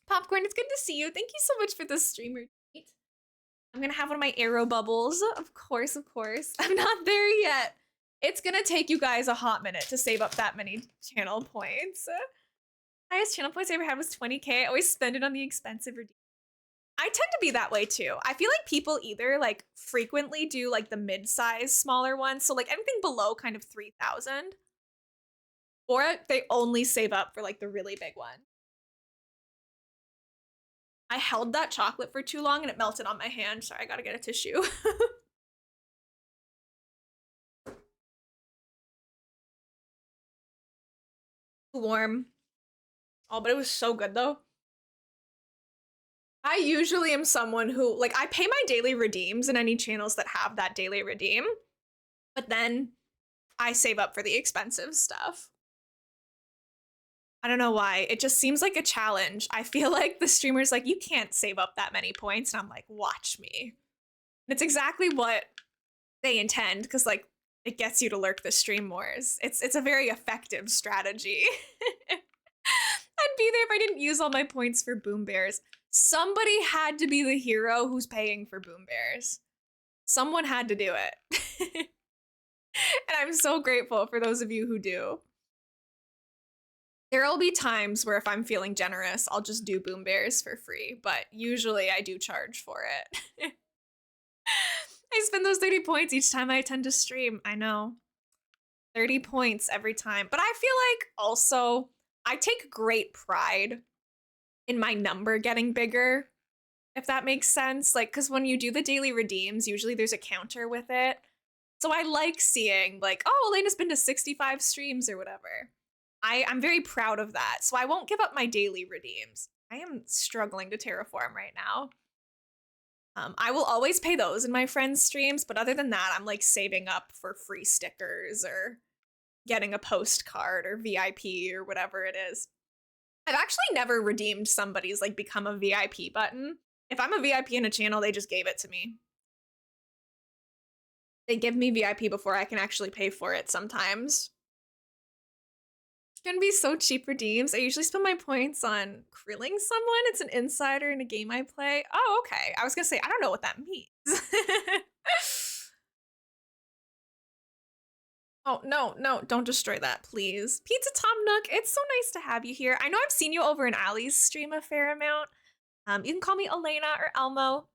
Popcorn, it's good to see you. Thank you so much for the streamer treat. I'm gonna have one of my arrow bubbles. Of course, of course. I'm not there yet. It's gonna take you guys a hot minute to save up that many channel points. Highest channel points I ever had was 20k. I always spend it on the expensive redeem. I tend to be that way too. I feel like people either like frequently do like the mid-size smaller ones, so like anything below kind of 3,000, or they only save up for like the really big one. I held that chocolate for too long and it melted on my hand. Sorry, I gotta get a tissue. Warm. Oh, but it was so good though. I usually am someone who, like, I pay my daily redeems in any channels that have that daily redeem, but then I save up for the expensive stuff. I don't know why. It just seems like a challenge. I feel like the streamer's like, you can't save up that many points, and I'm like, watch me. And it's exactly what they intend, because, like, it gets you to lurk the stream wars. It's a very effective strategy. I'd be there if I didn't use all my points for Boom Bears. Somebody had to be the hero who's paying for Boom Bears. Someone had to do it. And I'm so grateful for those of you who do. There'll be times where if I'm feeling generous, I'll just do Boom Bears for free, but usually I do charge for it. I spend those 30 points each time I attend a stream. I know. 30 points every time. But I feel like also I take great pride in my number getting bigger, if that makes sense. Like, because when you do the daily redeems, usually there's a counter with it. So I like seeing, like, oh, Elena's been to 65 streams or whatever. I'm very proud of that. So I won't give up my daily redeems. I am struggling to terraform right now. I will always pay those in my friends' streams, but other than that, I'm like saving up for free stickers or getting a postcard or VIP or whatever it is. I've actually never redeemed somebody's like become a VIP button. If I'm a VIP in a channel, they just gave it to me. They give me VIP before I can actually pay for it sometimes. It's gonna be so cheap redeems. I usually spend my points on krilling someone. It's an insider in a game I play. Oh, okay. I was gonna say, I don't know what that means. Oh, no, no, don't destroy that, please. Pizza Tom Nook, it's so nice to have you here. I know I've seen you over in Allie's stream a fair amount. You can call me Elena or Elmo.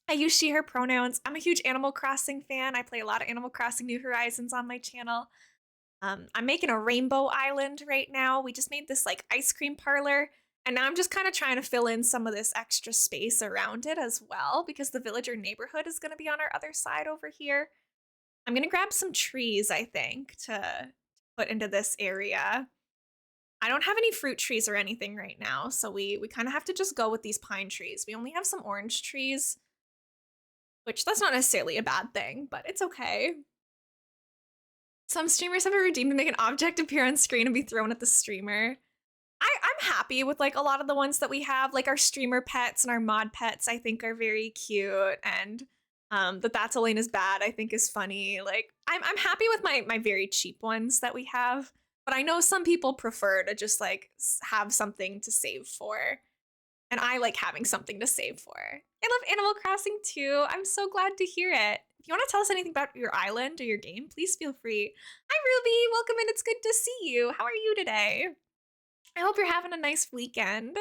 I use she, her pronouns. I'm a huge Animal Crossing fan. I play a lot of Animal Crossing New Horizons on my channel. I'm making a rainbow island right now. We just made this like ice cream parlor, and now I'm just kind of trying to fill in some of this extra space around it as well, because the villager neighborhood is going to be on our other side over here. I'm going to grab some trees, I think, to put into this area. I don't have any fruit trees or anything right now, so we kind of have to just go with these pine trees. We only have some orange trees, which that's not necessarily a bad thing, but it's okay. Some streamers have a redeem to make an object appear on screen and be thrown at the streamer. I'm happy with like a lot of the ones that we have, like our streamer pets and our mod pets, I think are very cute, and that's Elena's bad, I think is funny. Like I'm happy with my very cheap ones that we have, but I know some people prefer to just like have something to save for. And I like having something to save for. I love Animal Crossing too. I'm so glad to hear it. If you want to tell us anything about your island or your game, please feel free. Hi, Ruby. Welcome in. It's good to see you. How are you today? I hope you're having a nice weekend.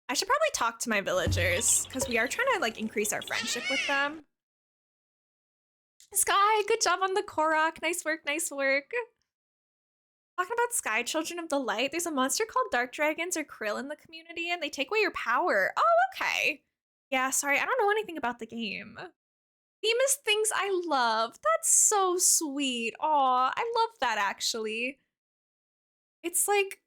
I should probably talk to my villagers because we are trying to like increase our friendship with them. Sky, good job on the Korok. Nice work, nice work. Talking about Sky Children of the Light, there's a monster called Dark Dragons or Krill in the community, and they take away your power. Oh, okay. Yeah, sorry, I don't know anything about the game. Famous things I love. That's so sweet. Aw, I love that actually. It's like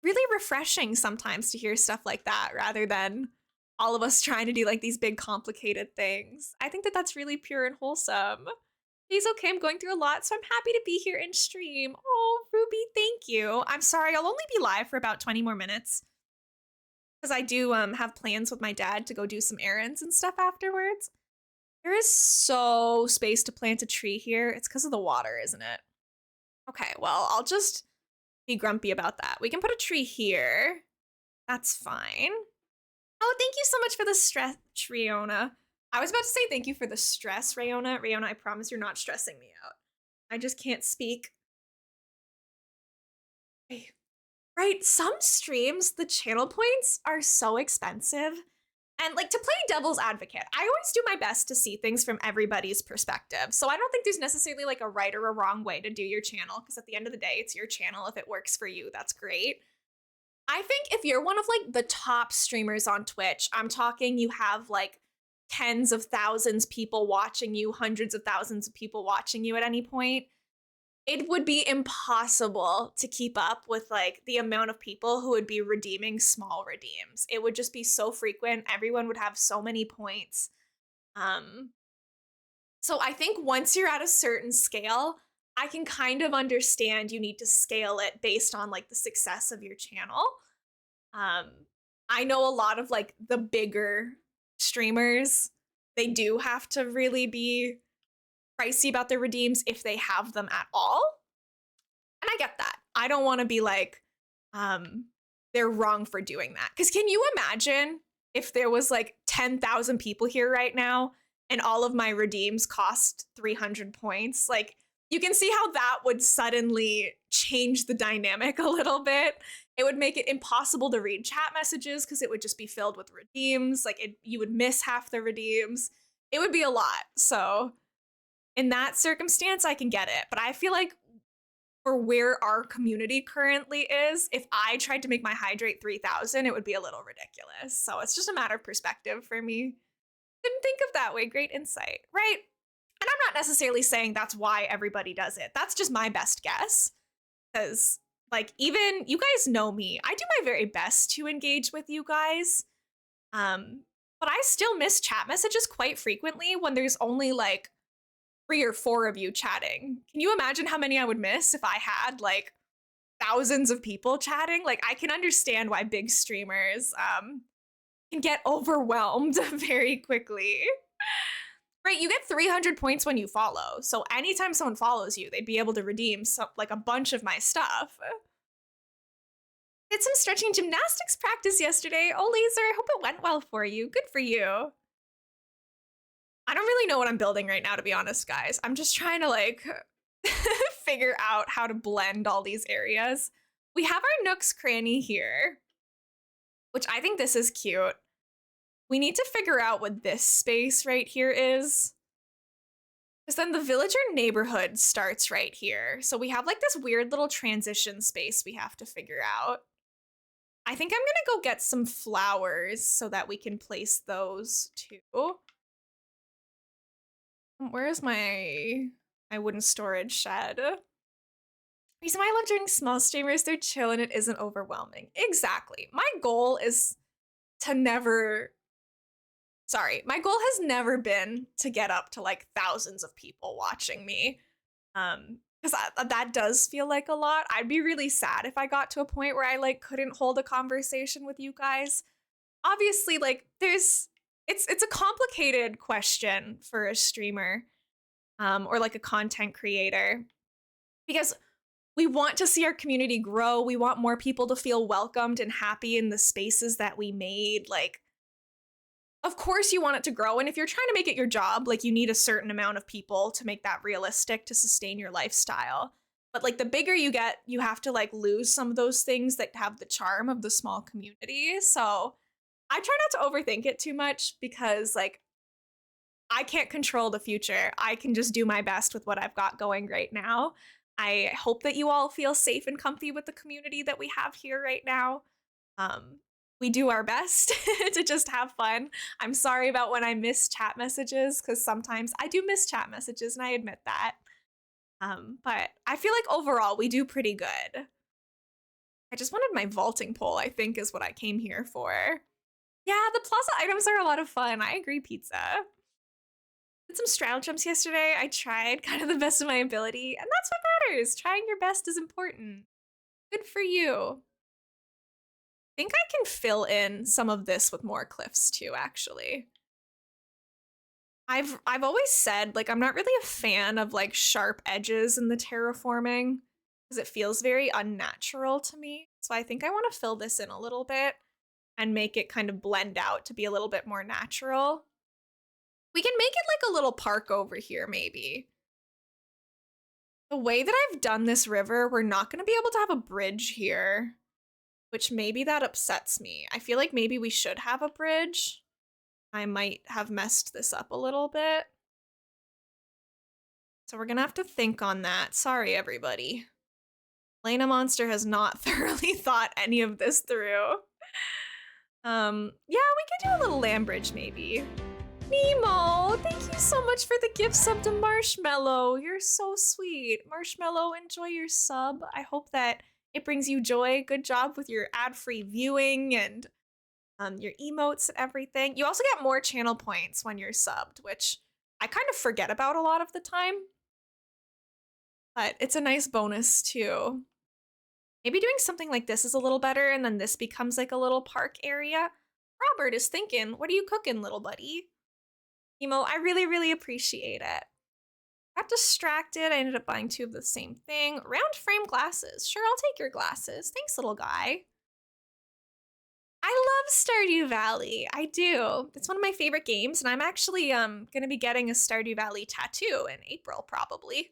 really refreshing sometimes to hear stuff like that rather than all of us trying to do like these big complicated things. I think that that's really pure and wholesome. He's okay, I'm going through a lot, so I'm happy to be here in stream. Oh, Ruby, thank you. I'm sorry, I'll only be live for about 20 more minutes. Because I do have plans with my dad to go do some errands and stuff afterwards. There is so space to plant a tree here. It's because of the water, isn't it? Okay, well, I'll just be grumpy about that. We can put a tree here. That's fine. Oh, thank you so much for the stress, Riona. I was about to say thank you for the stress, Rayona. Rayona, I promise you're not stressing me out. I just can't speak. Right, some streams, the channel points are so expensive. And like to play devil's advocate, I always do my best to see things from everybody's perspective. So I don't think there's necessarily like a right or a wrong way to do your channel, because at the end of the day, it's your channel. If it works for you, that's great. I think if you're one of like the top streamers on Twitch, I'm talking you have like tens of thousands of people watching you, hundreds of thousands of people watching you at any point, it would be impossible to keep up with like the amount of people who would be redeeming small redeems. It would just be so frequent. Everyone would have so many points. So I think once you're at a certain scale, I can kind of understand you need to scale it based on like the success of your channel. I know a lot of like the bigger streamers, they do have to really be pricey about their redeems if they have them at all. And I get that. I don't want to be like, they're wrong for doing that. Because can you imagine if there was like 10,000 people here right now and all of my redeems cost 300 points? Like, you can see how that would suddenly change the dynamic a little bit. It would make it impossible to read chat messages because it would just be filled with redeems. Like, you would miss half the redeems. It would be a lot. So in that circumstance, I can get it. But I feel like for where our community currently is, if I tried to make my hydrate 3000, it would be a little ridiculous. So it's just a matter of perspective for me. Didn't think of that way. Great insight, right? And I'm not necessarily saying that's why everybody does it. That's just my best guess. Because, like, even you guys know me. I do my very best to engage with you guys. But I still miss chat messages quite frequently when there's only like 3 or 4 of you chatting. Can you imagine how many I would miss if I had like thousands of people chatting? Like, I can understand why big streamers can get overwhelmed very quickly. Right, you get 300 points when you follow. So anytime someone follows you, they'd be able to redeem like a bunch of my stuff. Did some stretching gymnastics practice yesterday. Oh, Laser, I hope it went well for you. Good for you. I don't really know what I'm building right now, to be honest, guys. I'm just trying to like figure out how to blend all these areas. We have our Nook's Cranny here, which I think this is cute. We need to figure out what this space right here is. Because then the villager neighborhood starts right here. So we have like this weird little transition space we have to figure out. I think I'm gonna go get some flowers so that we can place those too. Where is my wooden storage shed? Reason why I love joining small streamers, they're chill and it isn't overwhelming. Exactly. My goal is to never... Sorry, my goal has never been to get up to like thousands of people watching me. Because that does feel like a lot. I'd be really sad if I got to a point where I like couldn't hold a conversation with you guys. Obviously, like it's a complicated question for a streamer or like a content creator, because we want to see our community grow. We want more people to feel welcomed and happy in the spaces that we made. Like, of course you want it to grow, and if you're trying to make it your job, like you need a certain amount of people to make that realistic to sustain your lifestyle. But like the bigger you get, you have to like lose some of those things that have the charm of the small community. So I try not to overthink it too much, because like I can't control the future. I can just do my best with what I've got going right now. I hope that you all feel safe and comfy with the community that we have here right now. We do our best to just have fun. I'm sorry about when I miss chat messages, because sometimes I do miss chat messages and I admit that. But I feel like overall we do pretty good. I just wanted my vaulting pole, I think is what I came here for. Yeah, the plaza items are a lot of fun. I agree, Pizza. Did some straddle jumps yesterday. I tried kind of the best of my ability, and that's what matters. Trying your best is important. Good for you. I think I can fill in some of this with more cliffs too, actually. I've always said, like, I'm not really a fan of like sharp edges in the terraforming, because it feels very unnatural to me. So I think I want to fill this in a little bit and make it kind of blend out to be a little bit more natural. We can make it like a little park over here, maybe. The way that I've done this river, we're not going to be able to have a bridge here, which maybe that upsets me. I feel like maybe we should have a bridge. I might have messed this up a little bit. So we're gonna have to think on that. Sorry, everybody. Lena Monster has not thoroughly thought any of this through. Yeah, we could do a little land bridge maybe. Nemo, thank you so much for the gift sub to Marshmallow. You're so sweet. Marshmallow, enjoy your sub. I hope that it brings you joy. Good job with your ad-free viewing and your emotes and everything. You also get more channel points when you're subbed, which I kind of forget about a lot of the time. But it's a nice bonus too. Maybe doing something like this is a little better, and then this becomes like a little park area. Robert is thinking, what are you cooking, little buddy? Emo, I really, really appreciate it. Got distracted. I ended up buying 2 of the same thing. Round frame glasses. Sure, I'll take your glasses. Thanks, little guy. I love Stardew Valley. I do. It's one of my favorite games, and I'm actually gonna be getting a Stardew Valley tattoo in April, probably.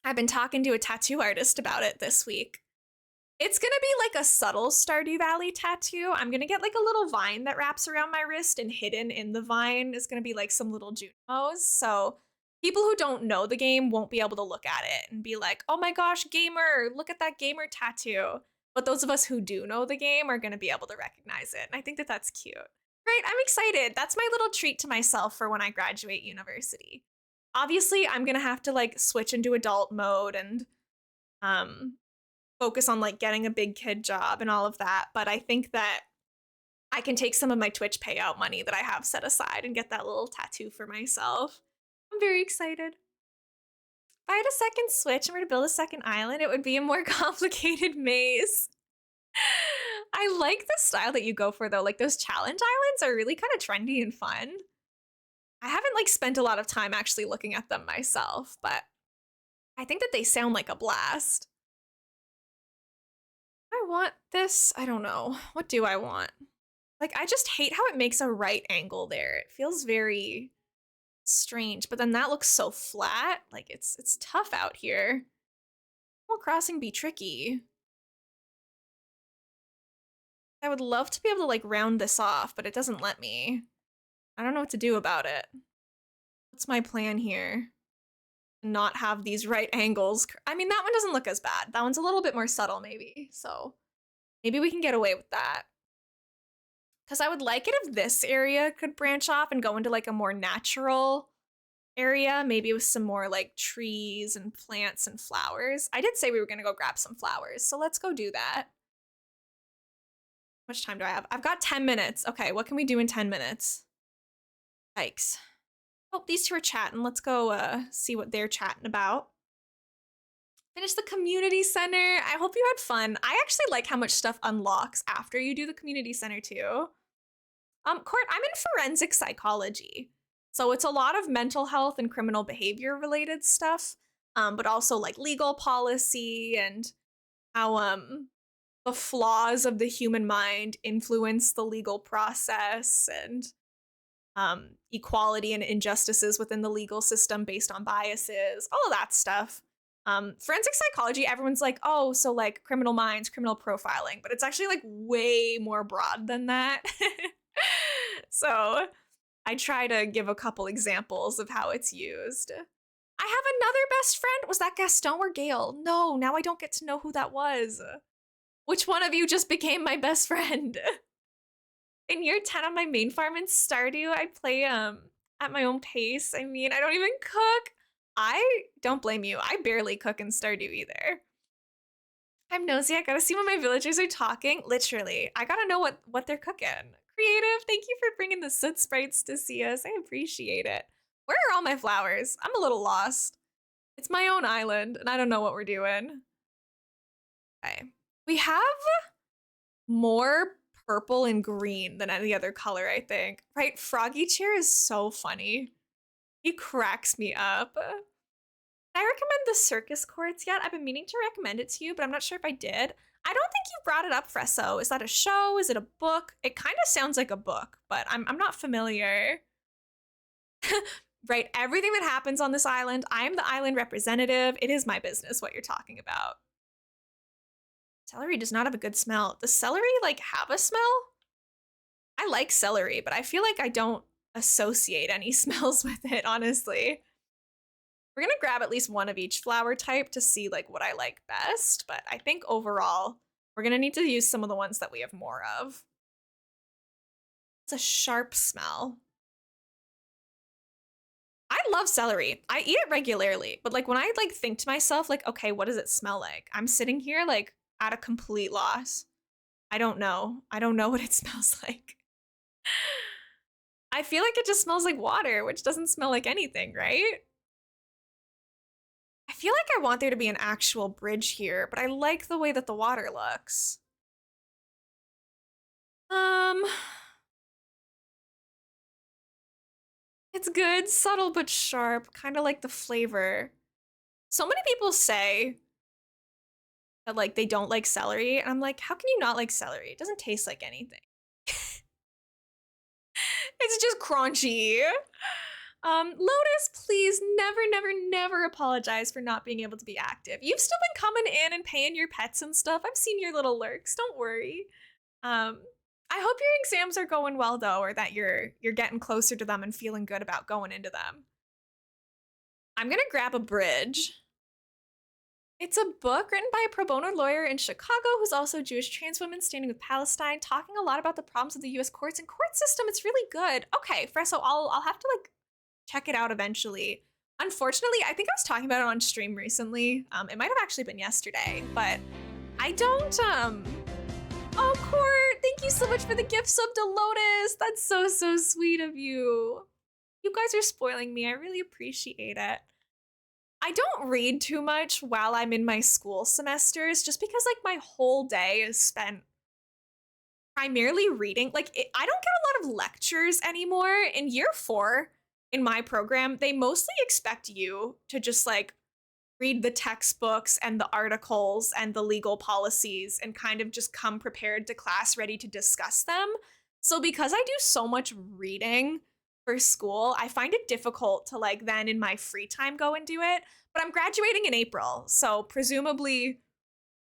I've been talking to a tattoo artist about it this week. It's gonna be like a subtle Stardew Valley tattoo. I'm gonna get like a little vine that wraps around my wrist, and hidden in the vine is gonna be like some little Junimos. So People who don't know the game won't be able to look at it and be like, oh my gosh, gamer, look at that gamer tattoo. But those of us who do know the game are going to be able to recognize it. And I think that that's cute. Right? I'm excited. That's my little treat to myself for when I graduate university. Obviously, I'm going to have to like switch into adult mode and um, focus on like getting a big kid job and all of that. But I think that I can take some of my Twitch payout money that I have set aside and get that little tattoo for myself. I'm very excited. If I had a second Switch and were to build a second island, it would be a more complicated maze. I like the style that you go for though. Like those challenge islands are really kind of trendy and fun. I haven't like spent a lot of time actually looking at them myself, but I think that they sound like a blast. I want this. I don't know. What do I want? Like I just hate how it makes a right angle there. It feels very strange, but then that looks so flat. Like it's tough out here. Animal Crossing be tricky. I would love to be able to like round this off, but it doesn't let me. I don't know what to do about it. What's my plan here? Not have these right angles. I mean, that one doesn't look as bad. That one's a little bit more subtle maybe. So maybe we can get away with that. Because I would like it if this area could branch off and go into like a more natural area, maybe with some more like trees and plants and flowers. I did say we were going to go grab some flowers, so let's go do that. How much time do I have? I've got 10 minutes. Okay, what can we do in 10 minutes? Yikes. Oh, these two are chatting. Let's go see what they're chatting about. Finish the community center. I hope you had fun. I actually like how much stuff unlocks after you do the community center too. Court, I'm in forensic psychology. So it's a lot of mental health and criminal behavior related stuff, but also like legal policy and how the flaws of the human mind influence the legal process and equality and injustices within the legal system based on biases, all of that stuff. Forensic psychology, everyone's like, oh, so like criminal minds, criminal profiling, but it's actually like way more broad than that. So I try to give a couple examples of how it's used. I have another best friend. Was that Gaston or Gale? No, now I don't get to know who that was. Which one of you just became my best friend? In year 10 on my main farm in Stardew, I play at my own pace. I mean, I don't even cook. I don't blame you. I barely cook in Stardew either. I'm nosy. I gotta see what my villagers are talking. Literally, I gotta know what they're cooking. Creative, thank you for bringing the soot sprites to see us. I appreciate it. Where are all my flowers? I'm a little lost. It's my own island, and I don't know what we're doing. Okay. We have more purple and green than any other color, I think. Right? Froggy Chair is so funny. He cracks me up. Did I recommend the circus courts yet? I've been meaning to recommend it to you, but I'm not sure if I did. I don't think you brought it up, Fresso. Is that a show? Is it a book? It kind of sounds like a book, but I'm not familiar. Right, everything that happens on this island, I'm the island representative. It is my business what you're talking about. Celery does not have a good smell. Does celery, like, have a smell? I like celery, but I feel like I don't associate any smells with it, honestly. We're gonna grab at least one of each flower type to see, like, what I like best, but I think overall, we're gonna need to use some of the ones that we have more of. It's a sharp smell. I love celery. I eat it regularly, but like when I like think to myself, like, okay, what does it smell like? I'm sitting here like at a complete loss. I don't know. I don't know what it smells like. I feel like it just smells like water, which doesn't smell like anything, right? I feel like I want there to be an actual bridge here, but I like the way that the water looks. It's good, subtle but sharp, kind of like the flavor. So many people say that like they don't like celery, and I'm like, how can you not like celery? It doesn't taste like anything. It's just crunchy. Lotus, please never, never, never apologize for not being able to be active. You've still been coming in and paying your pets and stuff. I've seen your little lurks. Don't worry. I hope your exams are going well though, or that you're getting closer to them and feeling good about going into them. I'm gonna grab a bridge. It's a book written by a pro bono lawyer in Chicago who's also a Jewish trans woman standing with Palestine, talking a lot about the problems of the U.S. courts and court system. It's really good. Okay, Fresso, I'll have to like check it out eventually. Unfortunately, I think I was talking about it on stream recently. It might have actually been yesterday, but I don't. Oh, Court, thank you so much for the gift sub to Lotus. That's so sweet of you. You guys are spoiling me. I really appreciate it. I don't read too much while I'm in my school semesters just because like my whole day is spent primarily reading. Like I don't get a lot of lectures anymore. In year 4 in my program, they mostly expect you to just like read the textbooks and the articles and the legal policies and kind of just come prepared to class ready to discuss them. So because I do so much reading for school, I find it difficult to like then in my free time go and do it. But I'm graduating in April, so presumably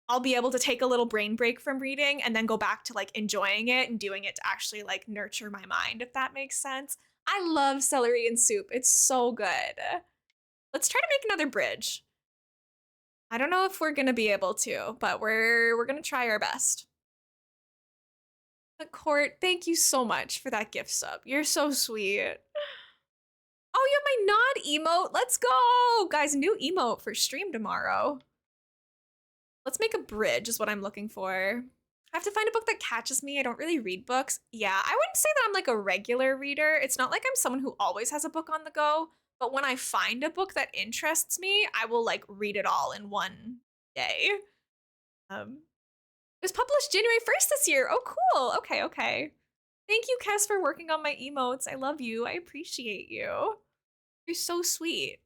I'll be able to take a little brain break from reading and then go back to like enjoying it and doing it to actually like nurture my mind, if that makes sense. I love celery and soup. It's so good. Let's try to make another bridge. I don't know if we're gonna be able to, but we're gonna try our best. The Court, thank you so much for that gift sub. You're so sweet. Oh, you have my nod emote. Let's go. Guys, new emote for stream tomorrow. Let's make a bridge is what I'm looking for. I have to find a book that catches me. I don't really read books. Yeah, I wouldn't say that I'm like a regular reader. It's not like I'm someone who always has a book on the go, but when I find a book that interests me, I will like read it all in one day. It was published January 1st this year. Oh, cool. Okay. Thank you, Kes, for working on my emotes. I love you. I appreciate you. You're so sweet.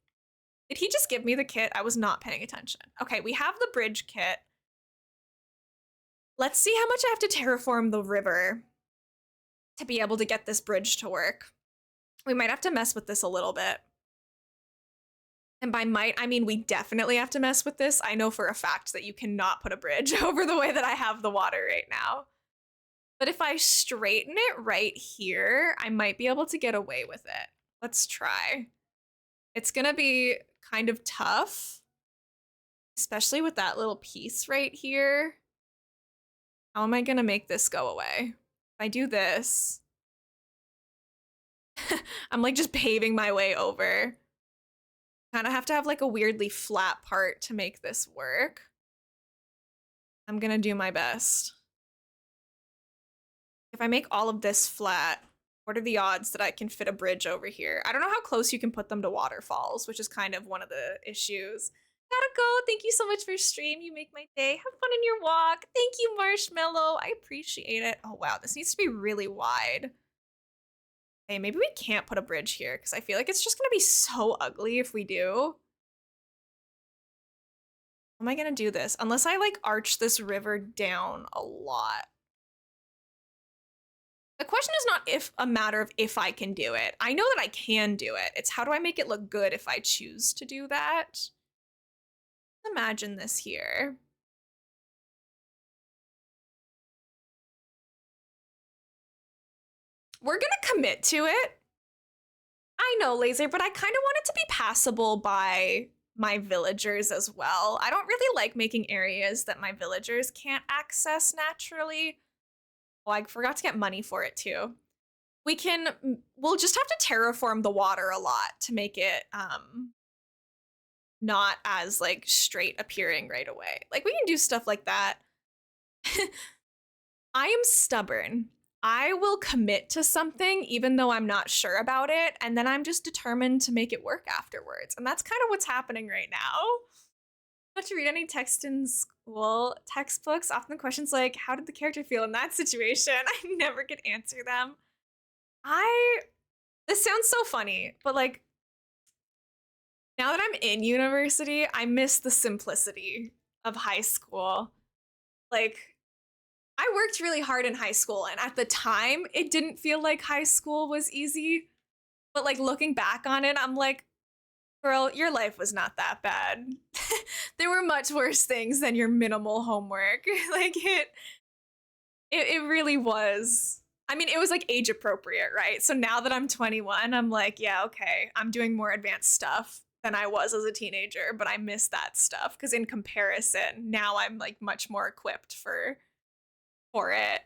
Did he just give me the kit? I was not paying attention. Okay, we have the bridge kit. Let's see how much I have to terraform the river to be able to get this bridge to work. We might have to mess with this a little bit. And by might, I mean we definitely have to mess with this. I know for a fact that you cannot put a bridge over the way that I have the water right now. But if I straighten it right here, I might be able to get away with it. Let's try. It's gonna be kind of tough, especially with that little piece right here. How am I gonna make this go away? If I do this, I'm like just paving my way over. Kind of have to have like a weirdly flat part to make this work. I'm gonna do my best. If I make all of this flat, what are the odds that I can fit a bridge over here? I don't know how close you can put them to waterfalls, which is kind of one of the issues. Gotta go. Thank you so much for stream. You make my day. Have fun in your walk. Thank you, Marshmallow. I appreciate it. Oh, wow. This needs to be really wide. Hey, maybe we can't put a bridge here because I feel like it's just going to be so ugly if we do. How am I going to do this? Unless I like arch this river down a lot. The question is not if a matter of if I can do it. I know that I can do it. It's how do I make it look good if I choose to do that? Imagine this here. We're gonna commit to it. I know, Laser, but I kind of want it to be passable by my villagers as well. I don't really like making areas that my villagers can't access naturally. Oh, I forgot to get money for it too. We'll just have to terraform the water a lot to make it not as like straight appearing right away. Like we can do stuff like that. I am stubborn. I will commit to something even though I'm not sure about it, and then I'm just determined to make it work afterwards. And that's kind of what's happening right now. Not to read any text in school textbooks. Often the question's like, how did the character feel in that situation? I never could answer them. This sounds so funny, but like, now that I'm in university, I miss the simplicity of high school. Like, I worked really hard in high school, and at the time, it didn't feel like high school was easy. But like looking back on it, I'm like, girl, your life was not that bad. There were much worse things than your minimal homework. Like it really was. I mean, it was like age appropriate, right? So now that I'm 21, I'm like, yeah, okay, I'm doing more advanced stuff. than I was as a teenager, but I miss that stuff because in comparison, now I'm like much more equipped for it.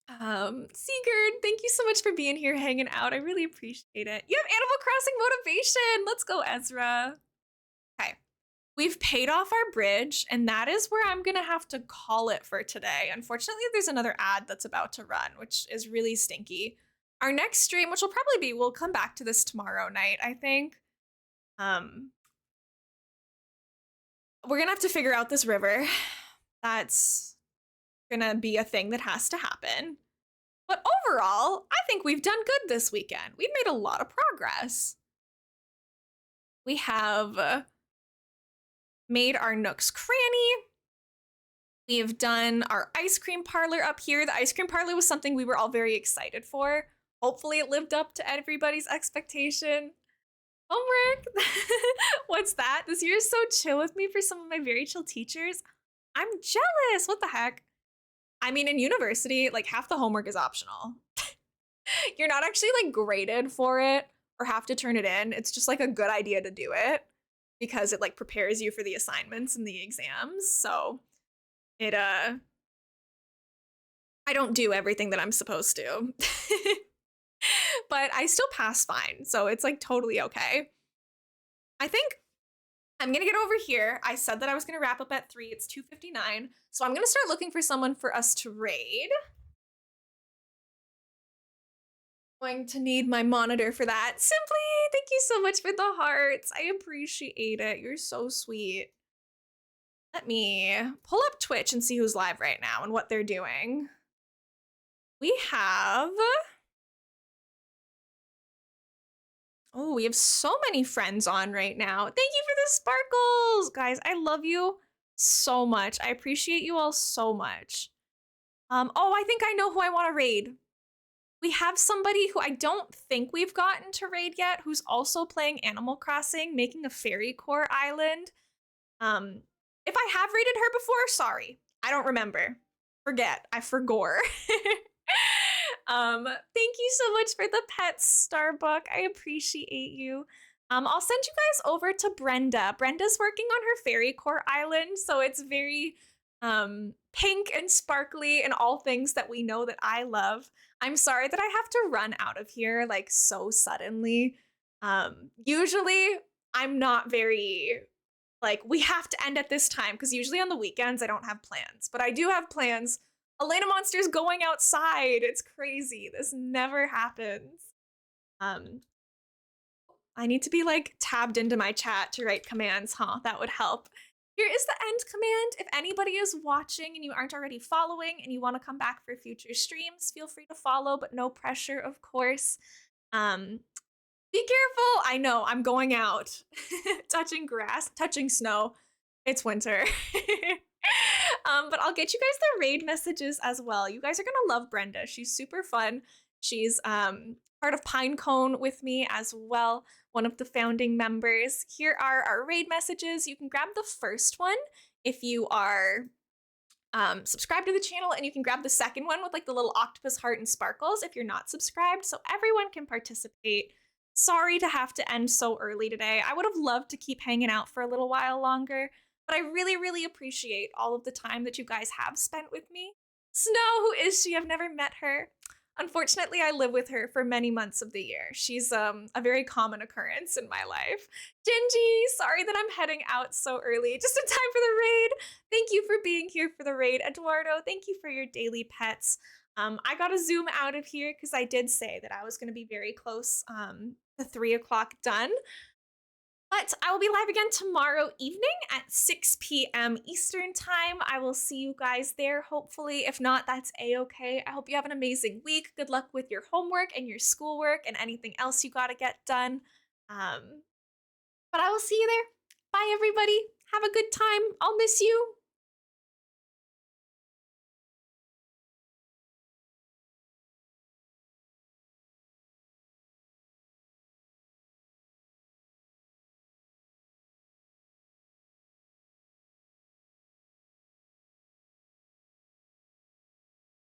Sigurd, thank you so much for being here hanging out. I really appreciate it. You have Animal Crossing motivation. Let's go, Ezra. Okay. We've paid off our bridge, and that is where I'm gonna have to call it for today. Unfortunately, there's another ad that's about to run, which is really stinky. Our next stream, which will probably be, we'll come back to this tomorrow night, I think. We're gonna have to figure out this river. That's gonna be a thing that has to happen. But overall, I think we've done good this weekend. We've made a lot of progress. We have made our Nook's Cranny. We have done our ice cream parlor up here. The ice cream parlor was something we were all very excited for. Hopefully it lived up to everybody's expectation. Homework? What's that? This year is so chill with me for some of my very chill teachers. I'm jealous. What the heck? I mean, in university, like half the homework is optional. You're not actually like graded for it or have to turn it in. It's just like a good idea to do it because it like prepares you for the assignments and the exams. So it I don't do everything that I'm supposed to. But I still pass fine. So it's like totally okay. I think I'm gonna get over here. I said that I was gonna wrap up at 3. It's 2:59. So I'm gonna start looking for someone for us to raid. Going to need my monitor for that. Simply, thank you so much for the hearts. I appreciate it. You're so sweet. Let me pull up Twitch and see who's live right now and what they're doing. We have... Oh, we have so many friends on right now. Thank you for the sparkles. Guys, I love you so much. I appreciate you all so much. Oh, I think I know who I want to raid. We have somebody who I don't think we've gotten to raid yet, who's also playing Animal Crossing, making a fairy core island. If I have raided her before, sorry. I don't remember. Forget. I forgore. Thank you so much for the pets, Starbuck. I appreciate you. I'll send you guys over to Brenda. Brenda's working on her fairy core island, so it's very pink and sparkly and all things that we know that I love. I'm sorry that I have to run out of here like so suddenly. Usually I'm not very like we have to end at this time because usually on the weekends I don't have plans, but I do have plans. Elena Monster's going outside. It's crazy. This never happens. I need to be like tabbed into my chat to write commands, huh? That would help. Here is the end command. If anybody is watching and you aren't already following and you want to come back for future streams, feel free to follow, but no pressure, of course. Be careful. I know, I'm going out. Touching grass, touching snow. It's winter. But I'll get you guys the raid messages as well. You guys are gonna love Brenda. She's super fun. She's part of Pinecone with me as well, one of the founding members. Here are our raid messages. You can grab the first one if you are subscribed to the channel, and you can grab the second one with like the little octopus heart and sparkles if you're not subscribed, so everyone can participate. Sorry to have to end so early today. I would have loved to keep hanging out for a little while longer, but I really, really appreciate all of the time that you guys have spent with me. Snow, who is she? I've never met her. Unfortunately, I live with her for many months of the year. She's a very common occurrence in my life. Gingy, sorry that I'm heading out so early, just in time for the raid. Thank you for being here for the raid. Eduardo, thank you for your daily pets. I gotta zoom out of here because I did say that I was gonna be very close to 3 o'clock done. But I will be live again tomorrow evening at 6 p.m. Eastern time. I will see you guys there, hopefully. If not, that's a-okay. I hope you have an amazing week. Good luck with your homework and your schoolwork and anything else you gotta get done. But I will see you there. Bye, everybody. Have a good time. I'll miss you.